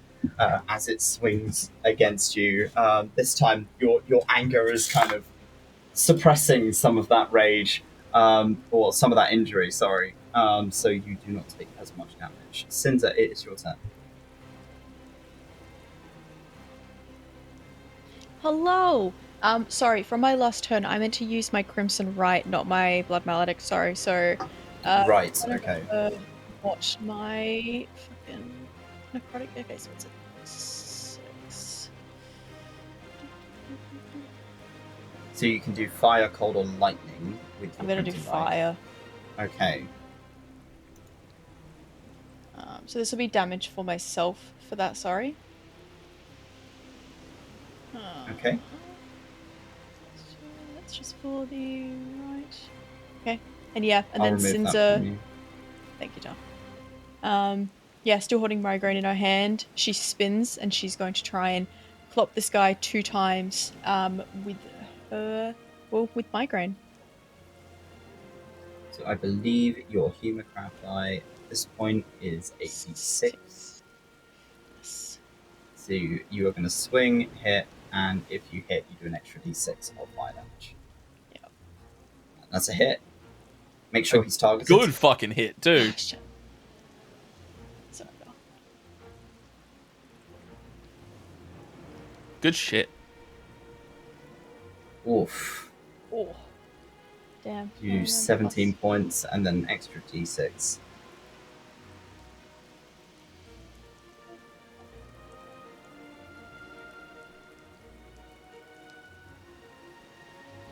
as it swings against you. This time, your anger is kind of suppressing some of that rage, or some of that injury, sorry. So you do not take as much damage. Sinza, it is your turn. Hello. Sorry, from my last turn, I meant to use my Crimson Right, not my Blood Maledict. Sorry. So, Right. Okay. watch my fucking necrotic. Okay, so it's a 6. So you can do fire, cold, or lightning. With I'm your gonna do Crimson Right. fire. Okay. So this will be damage for myself for that. Sorry. Okay. So that's just for the right. Okay. And yeah, and I'll then remove that from Sinza. you. Thank you, Tom. Yeah, still holding migraine in her hand. She spins and she's going to try and clop this guy 2 times with with migraine. So I believe your 𝘞𝘭𝘭𝘬 die at this point is 86. Yes. So you are going to swing, hit, and if you hit, you do an extra d6 of fire damage. Yep. That's a hit. Make sure he's targeted. Good fucking hit, dude. Shit. Sorry, girl. Good shit. Oof. Oh. Damn. You do 17 points and then an extra d6.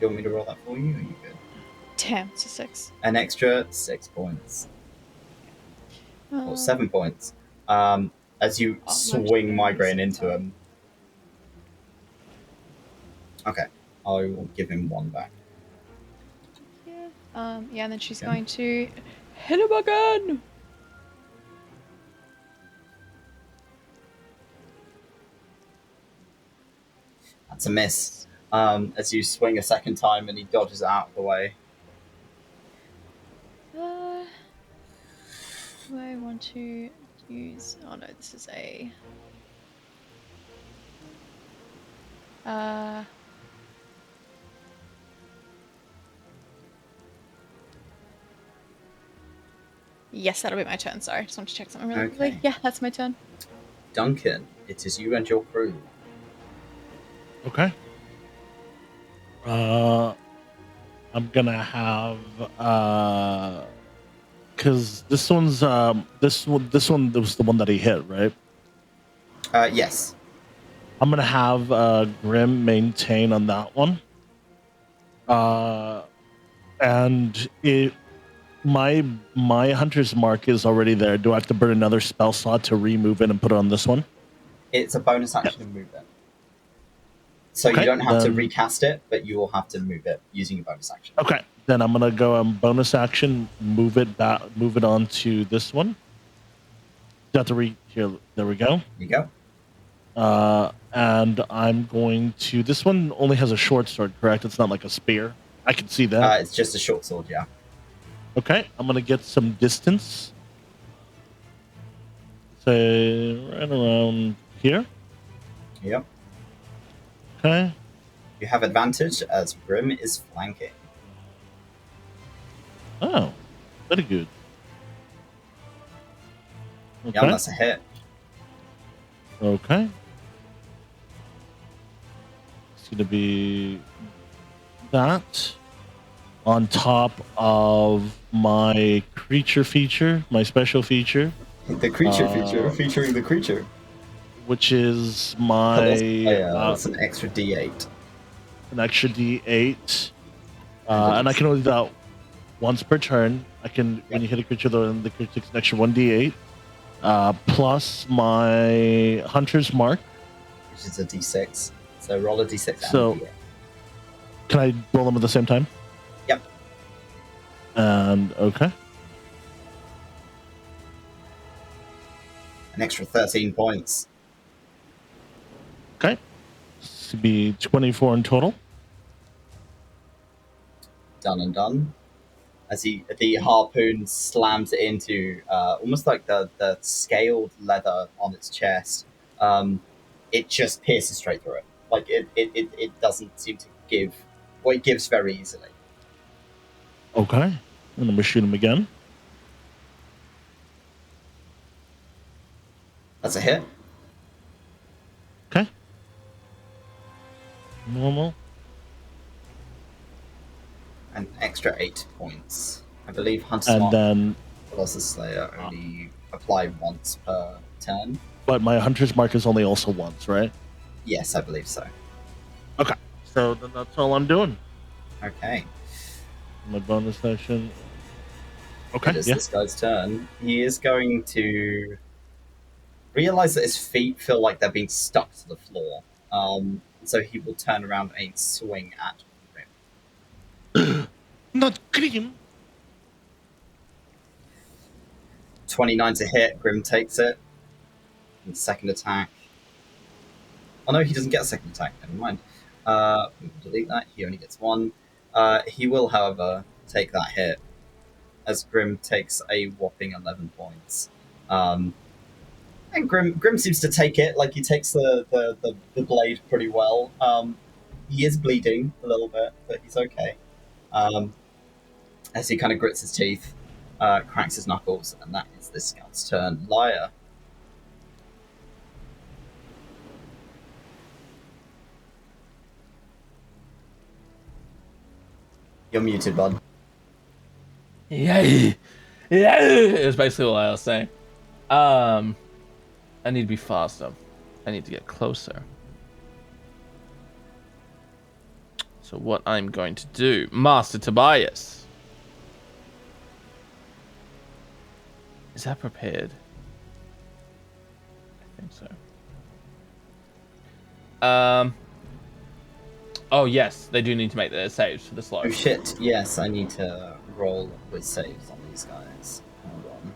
Do you want me to roll that for you? Or are you good? Damn, it's a 6. An extra 6 points. Or 7 points. As you swing migraine into him. Okay. I will give him 1 back. Yeah, and then she's going to hit him again. That's a miss. As you swing a second time and he dodges out of the way. Do I want to use... Oh no, this is a... Yes, that'll be my turn. Sorry, just want to check something really quickly. Yeah, that's my turn. Duncan, it is you and your crew. Okay. I'm gonna have because this one this one was the one that he hit, right? Yes. I'm gonna have Grim maintain on that one. And it my hunter's mark is already there. Do I have to burn another spell slot to remove it and put it on this one? It's a bonus action to move it. So Okay, you don't have to then- recast it, but you will have to move it using a bonus action. Okay, then I'm gonna go bonus action, move it onto this one. Got to here. There we go. Here you go. And I'm going to. This one only has a short sword, correct? It's not like a spear. I can see that. It's just a short sword, yeah. Okay, I'm gonna get some distance. Say right around here. Yep. Okay. You have advantage as Grim is flanking. Oh, very good. Okay. Yeah, that's a hit. Okay. It's gonna be that on top of my creature feature, my special feature, The creature feature, featuring the creature. which is my That's an extra D8. an extra D8, and I can only do that once per turn. I can when you hit a creature, the creature takes an extra 1d8, plus my hunter's mark. Which is a D6. So roll a D6 and So- a D8. Can I roll them at the same time? Yep. And okay. An extra 13 points. Okay. This would be 24 in total. Done and done. As the harpoon slams it into almost like the scaled leather on its chest. It just pierces straight through it. Like it doesn't seem to give. Well, it gives very easily. Okay. And I'm going to shoot him again. That's a hit. Okay. Normal. An extra 8 points. I believe Hunter's And Mark then, Colossus Slayer only apply once per turn. but my hunter's mark is only also once, right? Yes, I believe so. Okay. So then that's all I'm doing. Okay. My bonus action. Okay. It is Yeah. this guy's turn. He is going to realize that his feet feel like they're being stuck to the floor. So he will turn around and swing at Grim. Not Grim. 29 to hit. Grim takes it. And second attack. Oh no, he doesn't get a second attack. Never mind. We'll delete that. He only gets one. He will, however, take that hit as Grim takes a whopping 11 points. And Grim seems to take it, like he takes the blade pretty well. He is bleeding a little bit, but he's okay. As he kind of grits his teeth, cracks his knuckles, and that is this scout's turn. Lyre. You're muted, bud. Yay! Yay! It was basically what I was saying. I need to be faster. I need to get closer. So what I'm going to do, Master Tobias. Is that prepared? I think so. Oh yes, they do need to make their saves for the slow. Oh shit, yes, I need to roll with saves on these guys. Hold on.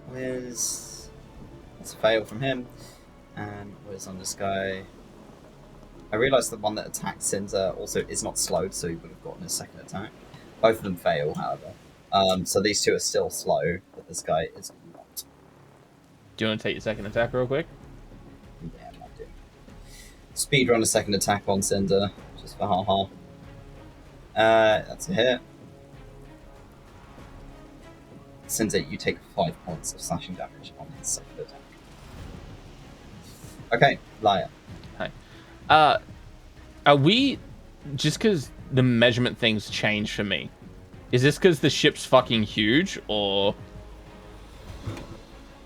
Where's... That's a fail from him. And where's on this guy? I realised the one that attacked Sinza also is not slowed, so he would have gotten a second attack. Both of them fail, however. So these two are still slow, but this guy is not. Do you want to take your second attack real quick? Yeah, I might do. Speedrun a second attack on Cinder, just for haha. That's a hit. Cinder, you take 5 points of slashing damage on his second attack. Okay, Lyre. Are we, just because the measurement things change for me? Is this because the ship's fucking huge, or...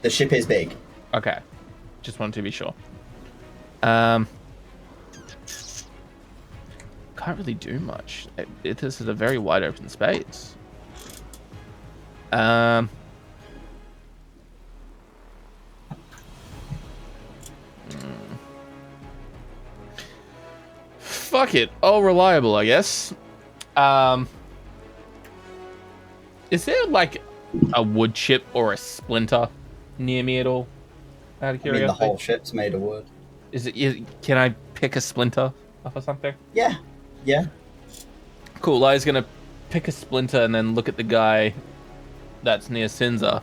The ship is big. Okay. Just wanted to be sure. Can't really do much. This is a very wide open space. Fuck it. All reliable, I guess. Is there like a wood chip or a splinter near me at all? Out of I curiosity. mean, the whole ship's made of wood. Can I pick a splinter off of something? Yeah. Yeah. Cool. Lyre's gonna pick a splinter and then look at the guy that's near Sinza.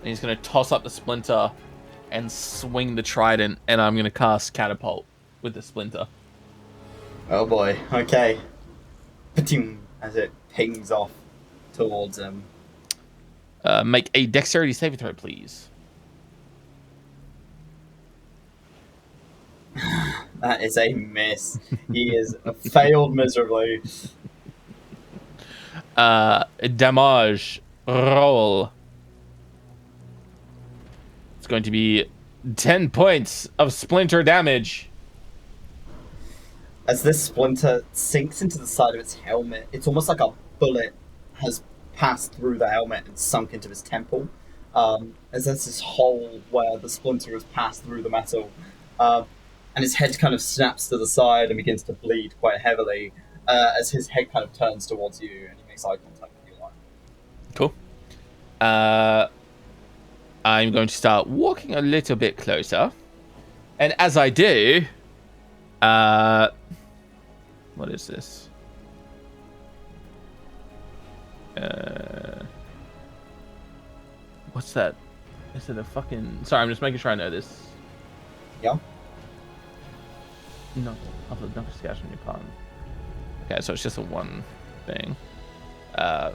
And he's gonna toss up the splinter and swing the trident, and I'm gonna cast catapult with the splinter. Oh boy. Okay. As it pings off towards him. Make a dexterity saving throw, please. That is a miss. He is failed miserably. Damage roll. It's going to be 10 points of splinter damage. As this splinter sinks into the side of its helmet, it's almost like a bullet has passed through the helmet and sunk into his temple. As there's this hole where the splinter has passed through the metal. And his head kind of snaps to the side and begins to bleed quite heavily as his head kind of turns towards you and he makes eye contact with you. Cool. I'm going to start walking a little bit closer. And as I do... what is this? What's that? Is it a fucking... Sorry, I'm just making sure I know this. Yeah? No, of the number sketch on your palm. Okay, so it's just a one thing.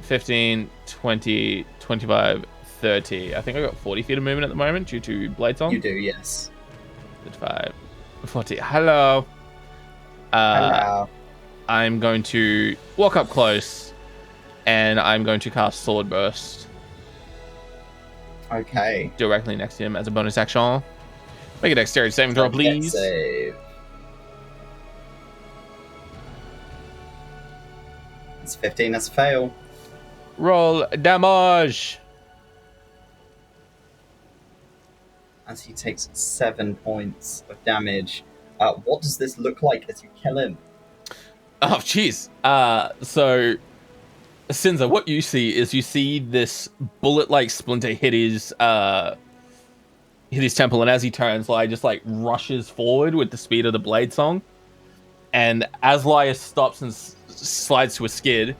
15, 20, 25, 30. I think I got 40 feet of movement at the moment due to Blade Song. You do, yes. 35, 40. Hello. Hello. I'm going to walk up close and I'm going to cast Sword Burst Okay. directly next to him as a bonus action. Make a dexterity saving throw, please. Save. It's 15, that's a fail. Roll damage. As he takes 7 points of damage. What does this look like as you kill him? Oh, jeez. So, Sinza, what you see is this bullet-like splinter hit his temple, and as he turns, Lyre just like rushes forward with the speed of the Blade Song. And as Lyre stops and slides to a skid,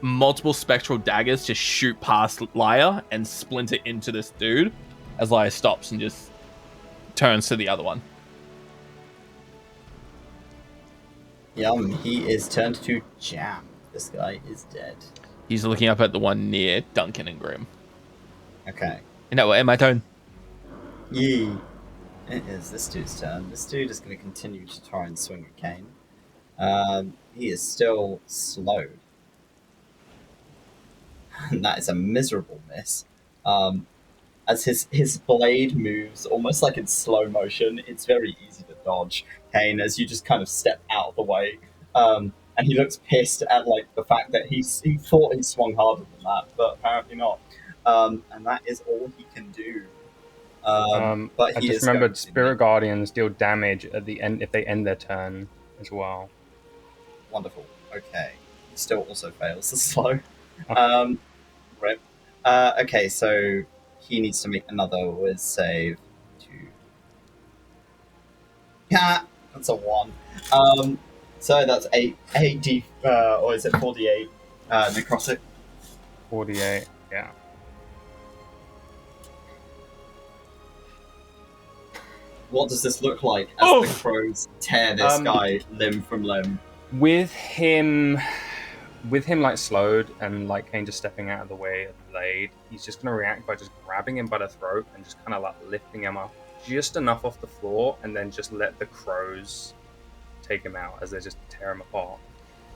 multiple spectral daggers just shoot past Lyre and splinter into this dude as Lyre stops and just turns to the other one. He is turned to jam. This guy is dead. He's looking up at the one near Duncan and Grim. Okay. You know what, my turn. Yee. It is this dude's turn. This dude is going to continue to try and swing at Cain. He is still slowed. And that is a miserable miss. As his blade moves almost like in slow motion, it's very easy to dodge Cain as you just kind of step out of the way. And he looks pissed at like the fact that he thought he swung harder than that, but apparently not. And that is all he can do. But I just remembered Spirit Guardians deal damage at the end if they end their turn as well. Wonderful. Okay. He still also fails the slow. Okay. Right. Okay, so he needs to make another Wiz save. Yeah, that's a 1. So that's 8d, or is it 48 necrotic? 48, yeah. What does this look like as the crows tear this guy limb from limb? With him like slowed and like Cain just stepping out of the way of the blade, he's just gonna react by just grabbing him by the throat and just kind of like lifting him up just enough off the floor, and then just let the crows take him out as they just tear him apart.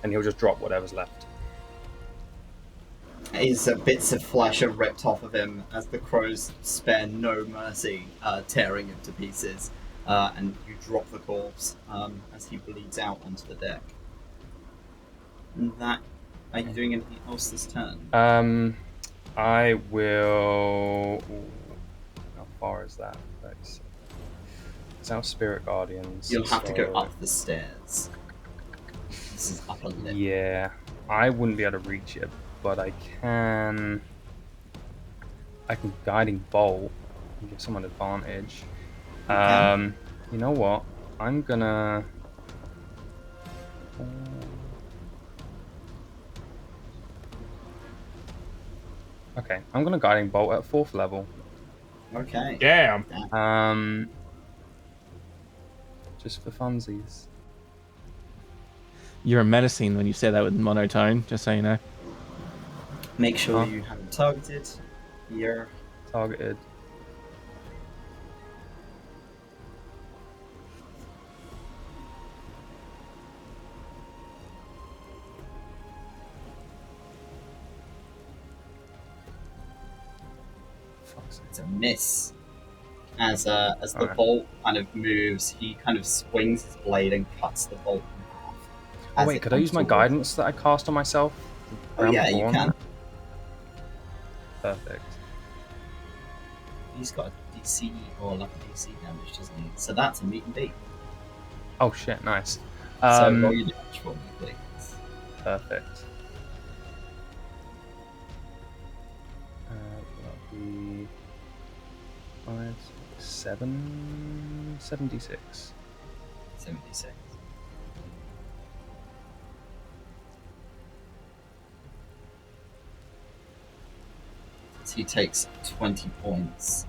and he'll just drop whatever's left. His bits of flesh are ripped off of him as the crows spare no mercy, tearing him to pieces, and you drop the corpse as he bleeds out onto the deck. And that, are you doing anything else this turn? I will. Ooh, how far is that? It's our spirit guardians. You'll have to go up the stairs. This is upper lip. Yeah, I wouldn't be able to reach it, but I can guiding bolt and give someone advantage. Okay. You know what? I'm gonna. Okay, I'm gonna guiding bolt at 4th level. Okay. Damn. Just for funsies. You're menacing when you say that with monotone, just so you know. Make sure you have him targeted. You're Targeted. it's a miss. As the bolt kind of moves, he kind of swings his blade and cuts the bolt in half. Oh wait, could I use my guidance that I cast on myself? Oh yeah, you can. Perfect. He's got a DC or like a DC damage, doesn't he? So that's a meet and beat. Oh shit, nice. So roll your damage for me, please. Perfect. That'll be 5, 7, 76. 76. So he takes 20 points,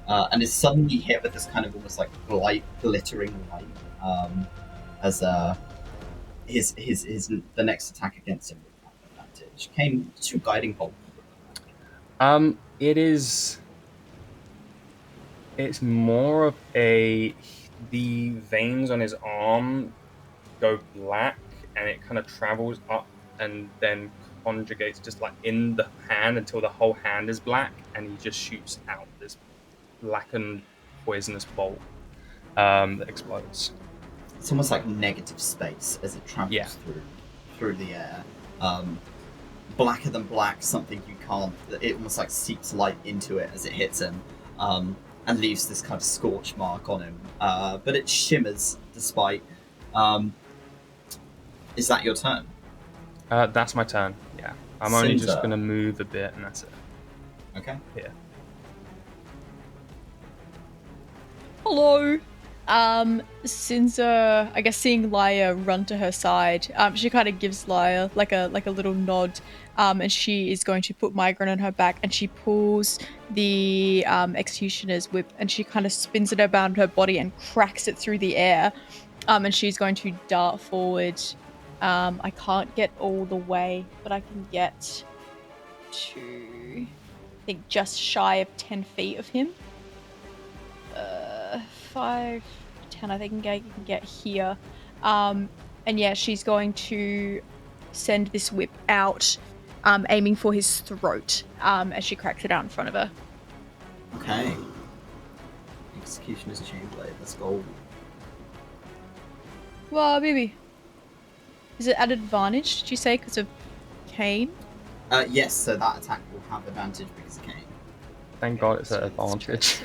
and is suddenly hit with this kind of almost like glittering light, as his the next attack against him with advantage. Cain, what's your guiding bolt? It's more of the veins on his arm go black, and it kind of travels up and then conjugates just like in the hand until the whole hand is black, and he just shoots out this blackened poisonous bolt that explodes. It's almost like negative space as it travels through the air. Blacker than black, something you can't. It almost like seeps light into it as it hits him, and leaves this kind of scorch mark on him. But it shimmers despite. Is that your turn? That's my turn. Yeah, I'm only just gonna move a bit, and that's it. Okay. Yeah. Hello. Sinza, I guess seeing Lyre run to her side, she kind of gives Lyre like a little nod, and she is going to put Migraine on her back, and she pulls the executioner's whip, and she kind of spins it around her body and cracks it through the air, and she's going to dart forward. I can't get all the way, but I can get to, I think, just shy of 10 feet of him. 5, 10, I think I can get here. And yeah, she's going to send this whip out, aiming for his throat, as she cracks it out in front of her. Okay. Executioner's Chainblade, let's go. Well, baby. Is it at advantage, did you say, because of Cain? Yes, so that attack will have advantage because of Cain. Thank God it's at advantage.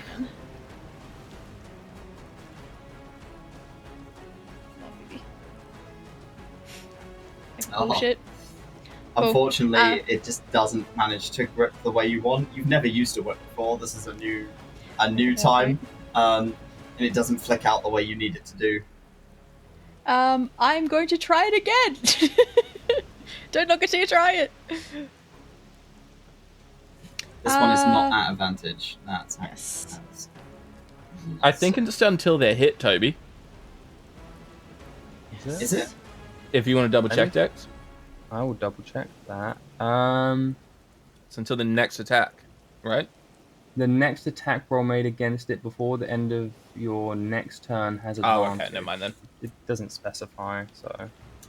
Bullshit. Unfortunately, it just doesn't manage to grip the way you want. You've never used a whip before. This is a new time, and it doesn't flick out the way you need it to do. I'm going to try it again. Don't knock until you try it. This one is not at advantage. That's yes. I think it's until they're hit, Toby. Is it? If you want to double check, Dex. I will double check that. It's until the next attack, right? The next attack roll made against it before the end of your next turn has advantage. Oh, okay, never mind then. It doesn't specify, so.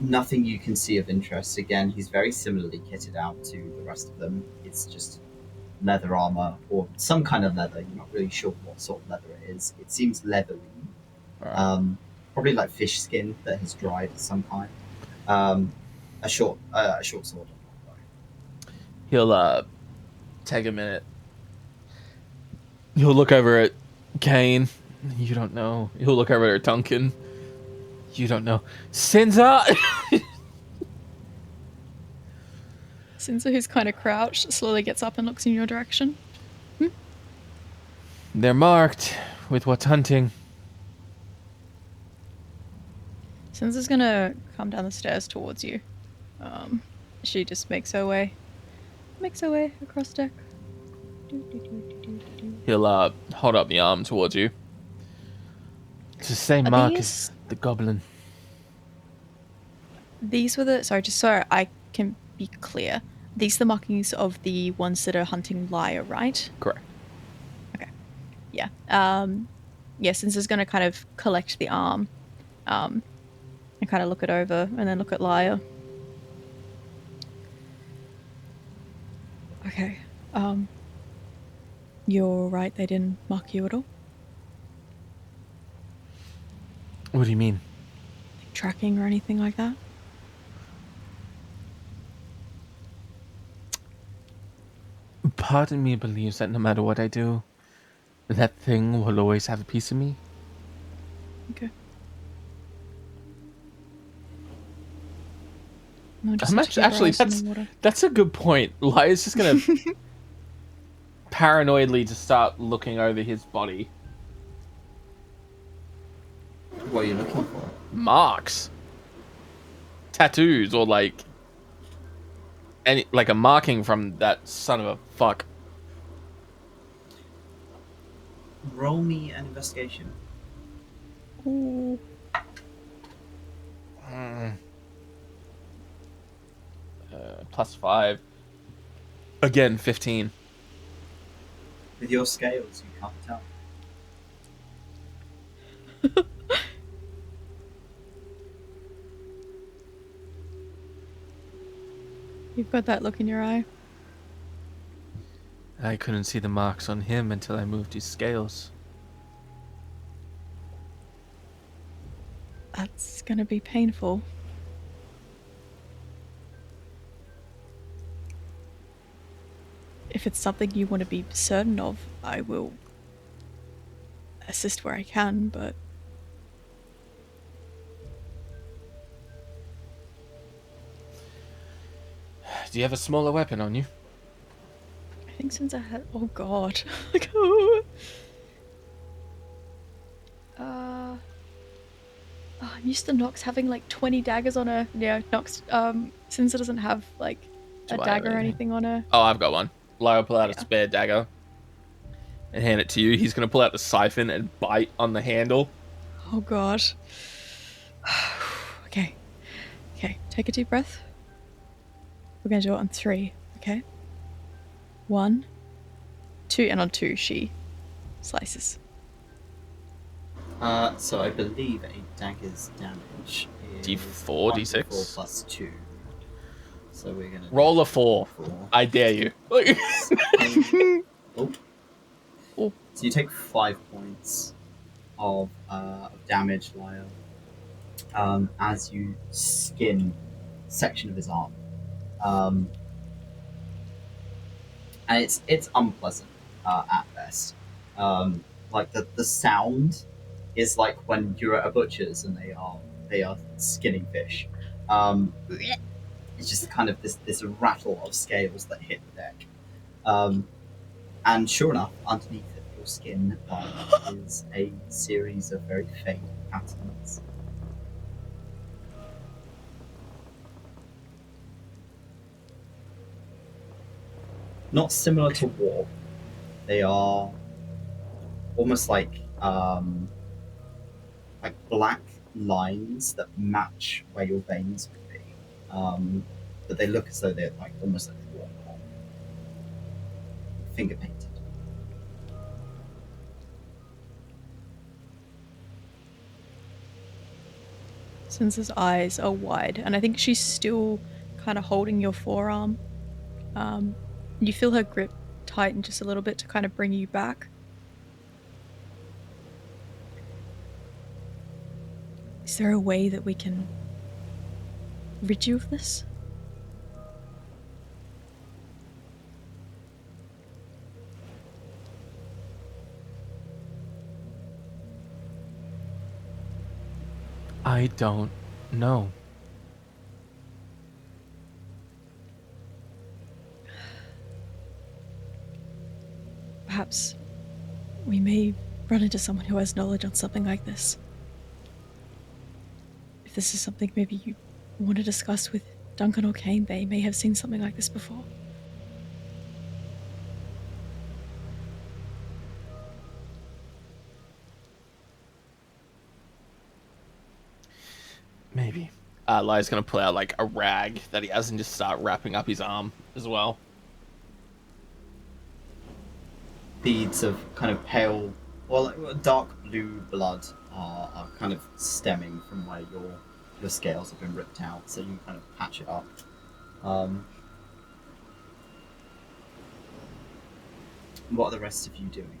Nothing you can see of interest. Again, he's very similarly kitted out to the rest of them. It's just leather armor or some kind of leather. You're not really sure what sort of leather it is. It seems leathery. Right. Probably like fish skin that has dried of some kind. A short sword. He'll take a minute. He'll look over at Cain. You don't know. He'll look over at Duncan. You don't know. Sinza! Sinza, who's kind of crouched, slowly gets up and looks in your direction. They're marked with what's hunting. Sinza's gonna come down the stairs towards you. She just makes her way across deck. He'll hold up the arm towards you. It's the same mark as the goblin. These were the... Sorry, just so I can be clear. These are the markings of the ones that are hunting Lyre, right? Correct. Okay. Yeah. Yeah, Sinza's going to kind of collect the arm and kind of look it over and then look at Lyre. Okay. You're right, they didn't mark you at all? What do you mean? Like tracking or anything like that? Part of me believes that no matter what I do, that thing will always have a piece of me. Okay. Actually, that's a good point. Lyre's just gonna paranoidly just start looking over his body. What are you looking for? Marks, tattoos, or like a marking from that son of a fuck. Roll me an investigation. Ooh. +5. Again, 15. With your scales, you can't tell. You've got that look in your eye. I couldn't see the marks on him until I moved his scales. That's gonna be painful. If it's something you want to be certain of, I will assist where I can, but... Do you have a smaller weapon on you? I think since I had... Oh god. I'm used to Nox having like 20 daggers on her. Yeah, Nox, Sinza doesn't have like a dagger or anything on her. Oh, I've got one. Lyre will pull out a spare dagger and hand it to you. He's going to pull out the siphon and bite on the handle. Oh god. Okay. Okay, take a deep breath. We're going to do it on 3, okay? 1, 2, and on 2 she slices. So I believe a dagger's damage is D4, D6? D4 plus 2. So we're gonna roll a 4. I dare you. Oh. Oh. So you take 5 points of damage, Lyre, as you skin a section of his arm. And it's unpleasant at best. Like the sound is like when you're at a butcher's and they are skinning fish. It's just kind of this rattle of scales that hit the deck. And sure enough, underneath your skin is a series of very faint patterns. Not similar to warp. They are almost like black lines that match where your veins would be. But they look as though they're like almost like drawn on. Finger painted. Sinza's eyes are wide, and I think she's still kind of holding your forearm. You feel her grip tighten just a little bit to kind of bring you back. Is there a way that we can rid you of this? I don't know. Perhaps we may run into someone who has knowledge on something like this. If this is something maybe you want to discuss with Duncan or Cain, they may have seen something like this before. Maybe. Lyre's gonna pull out like a rag that he has and just start wrapping up his arm as well. Beads of kind of pale, or like dark blue blood are kind of stemming from where your scales have been ripped out, so you can kind of patch it up. What are the rest of you doing?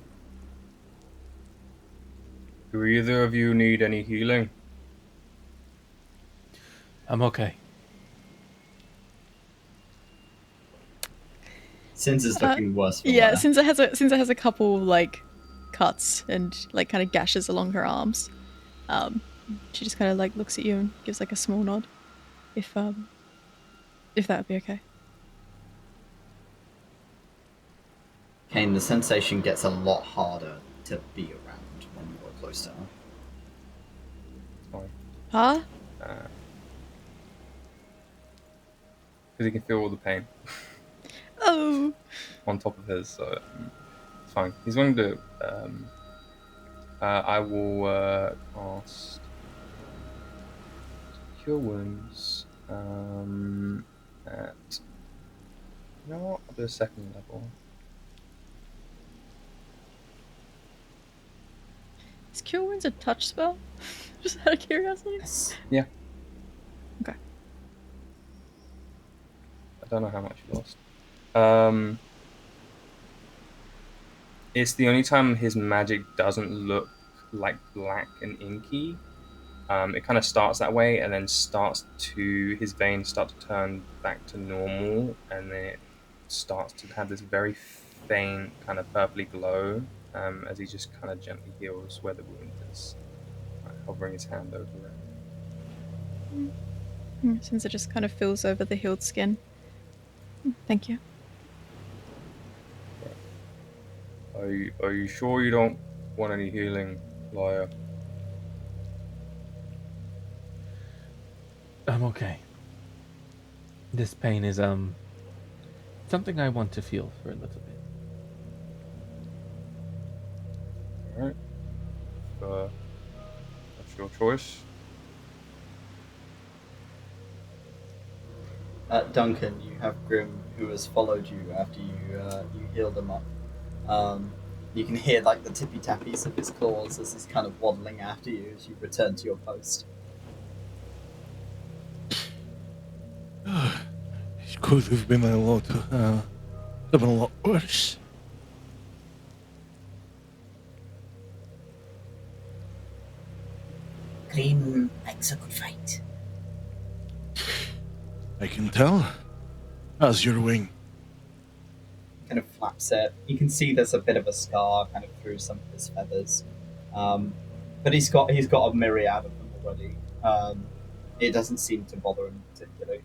Do either of you need any healing? I'm okay. Sinza's looking worse for Yeah, wear. Sinza has a couple like cuts and like kind of gashes along her arms. She just kind of like looks at you and gives like a small nod. If that would be okay. Cain, the sensation gets a lot harder to be around when you are close to her. Fine. Huh? Because he can feel all the pain Oh. on top of his, so it's fine. He's going to. I will cast Cure Wounds at. You know what? I'll do a second level. Is Cure Wounds a touch spell? Just out of curiosity. Yes. Yeah. Okay. I don't know how much you lost. It's the only time his magic doesn't look like black and inky. It kind of starts that way, and then his veins start to turn back to normal, and then it starts to have this very faint kind of purpley glow as he just kind of gently heals where the wound is, hovering his hand over it. Since it just kind of fills over the healed skin. Thank you. Are you sure you don't want any healing, Lyre? I'm okay. This pain is something I want to feel for a little bit. Alright. That's your choice. Duncan, you have Grim, who has followed you after you healed him up. You can hear like the tippy tappies of his claws as he's kind of waddling after you as you return to your post. It could have been a lot worse. Grim likes a good fight. I can tell. How's your wing? Kind of flaps it. You can see there's a bit of a scar kind of through some of his feathers, but he's got a myriad of them already. It doesn't seem to bother him particularly.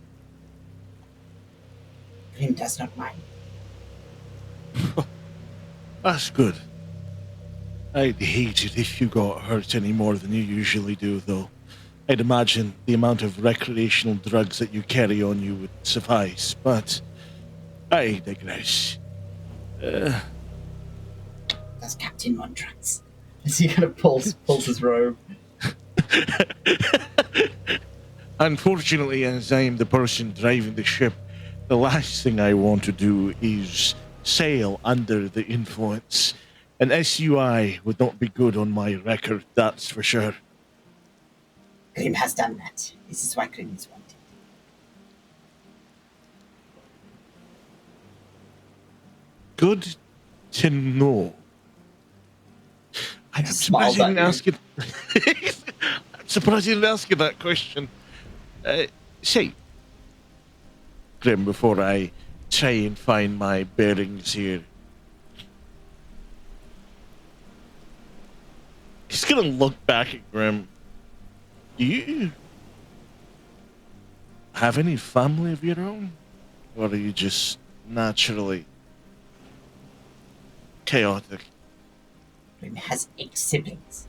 Grim does not mind. That's good. I'd hate it if you got hurt any more than you usually do, though. I'd imagine the amount of recreational drugs that you carry on you would suffice, but I digress. Does Captain want drugs? As he kind of pulls his robe. Unfortunately, as I am the person driving the ship, the last thing I want to do is sail under the influence. An SUI would not be good on my record, that's for sure. Grim has done that. This is why Grim is wanted. Good to know. I'm surprised you didn't ask it. I'm surprised you didn't ask you that question. Say, Grim, before I try and find my bearings here. He's gonna look back at Grim. Do you have any family of your own? Or are you just naturally chaotic? Grim has 8 siblings.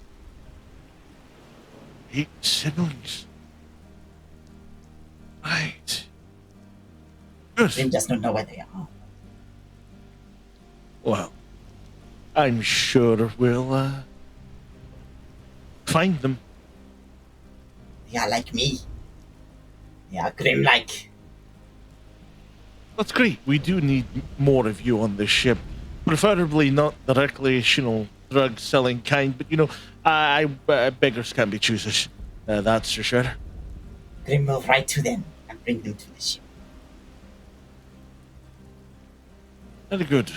8 siblings? Right. Good. Grim does not know where they are. Well, I'm sure we'll find them. They are like me. They are Grim-like. That's great. We do need more of you on this ship. Preferably not the recreational drug-selling kind, but you know, beggars can be choosers. That's for sure. Grim will write to them and bring them to the ship. Very good.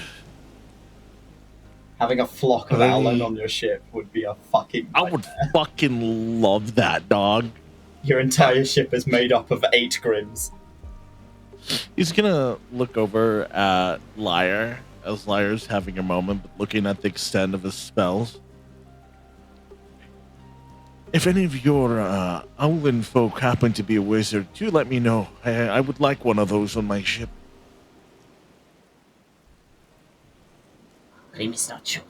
Having a flock of owlin on your ship would be a fucking nightmare. I would fucking love that, dog. Your entire ship is made up of 8 Grims. He's gonna look over at Lyre, as Lyre's having a moment, but looking at the extent of his spells. If any of your owlin folk happen to be a wizard, do let me know. I would like one of those on my ship. Grim is not sure.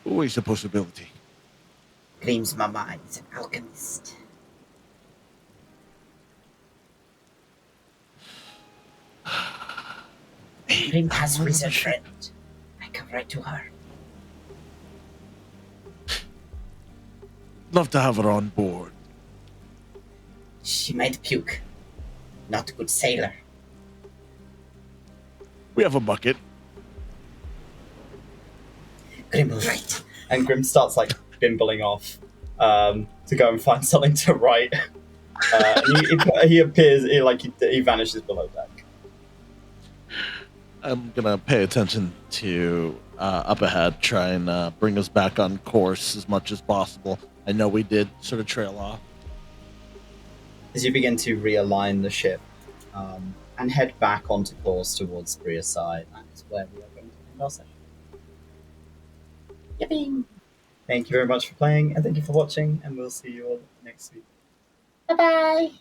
Always a possibility. Grim's mama is an alchemist. Grim has a wizard friend. I can write to her. Love to have her on board. She might puke. Not a good sailor. We have a bucket. Grim will write. And Grim starts like bimbling off to go and find something to write. He appears, he vanishes below deck. I'm gonna pay attention to up ahead, try and bring us back on course as much as possible. I know we did sort of trail off. As you begin to realign the ship and head back onto course towards Bria Scye, that is where we are going to end our session. Yippee! Thank you very much for playing, and thank you for watching, and we'll see you all next week. Bye-bye!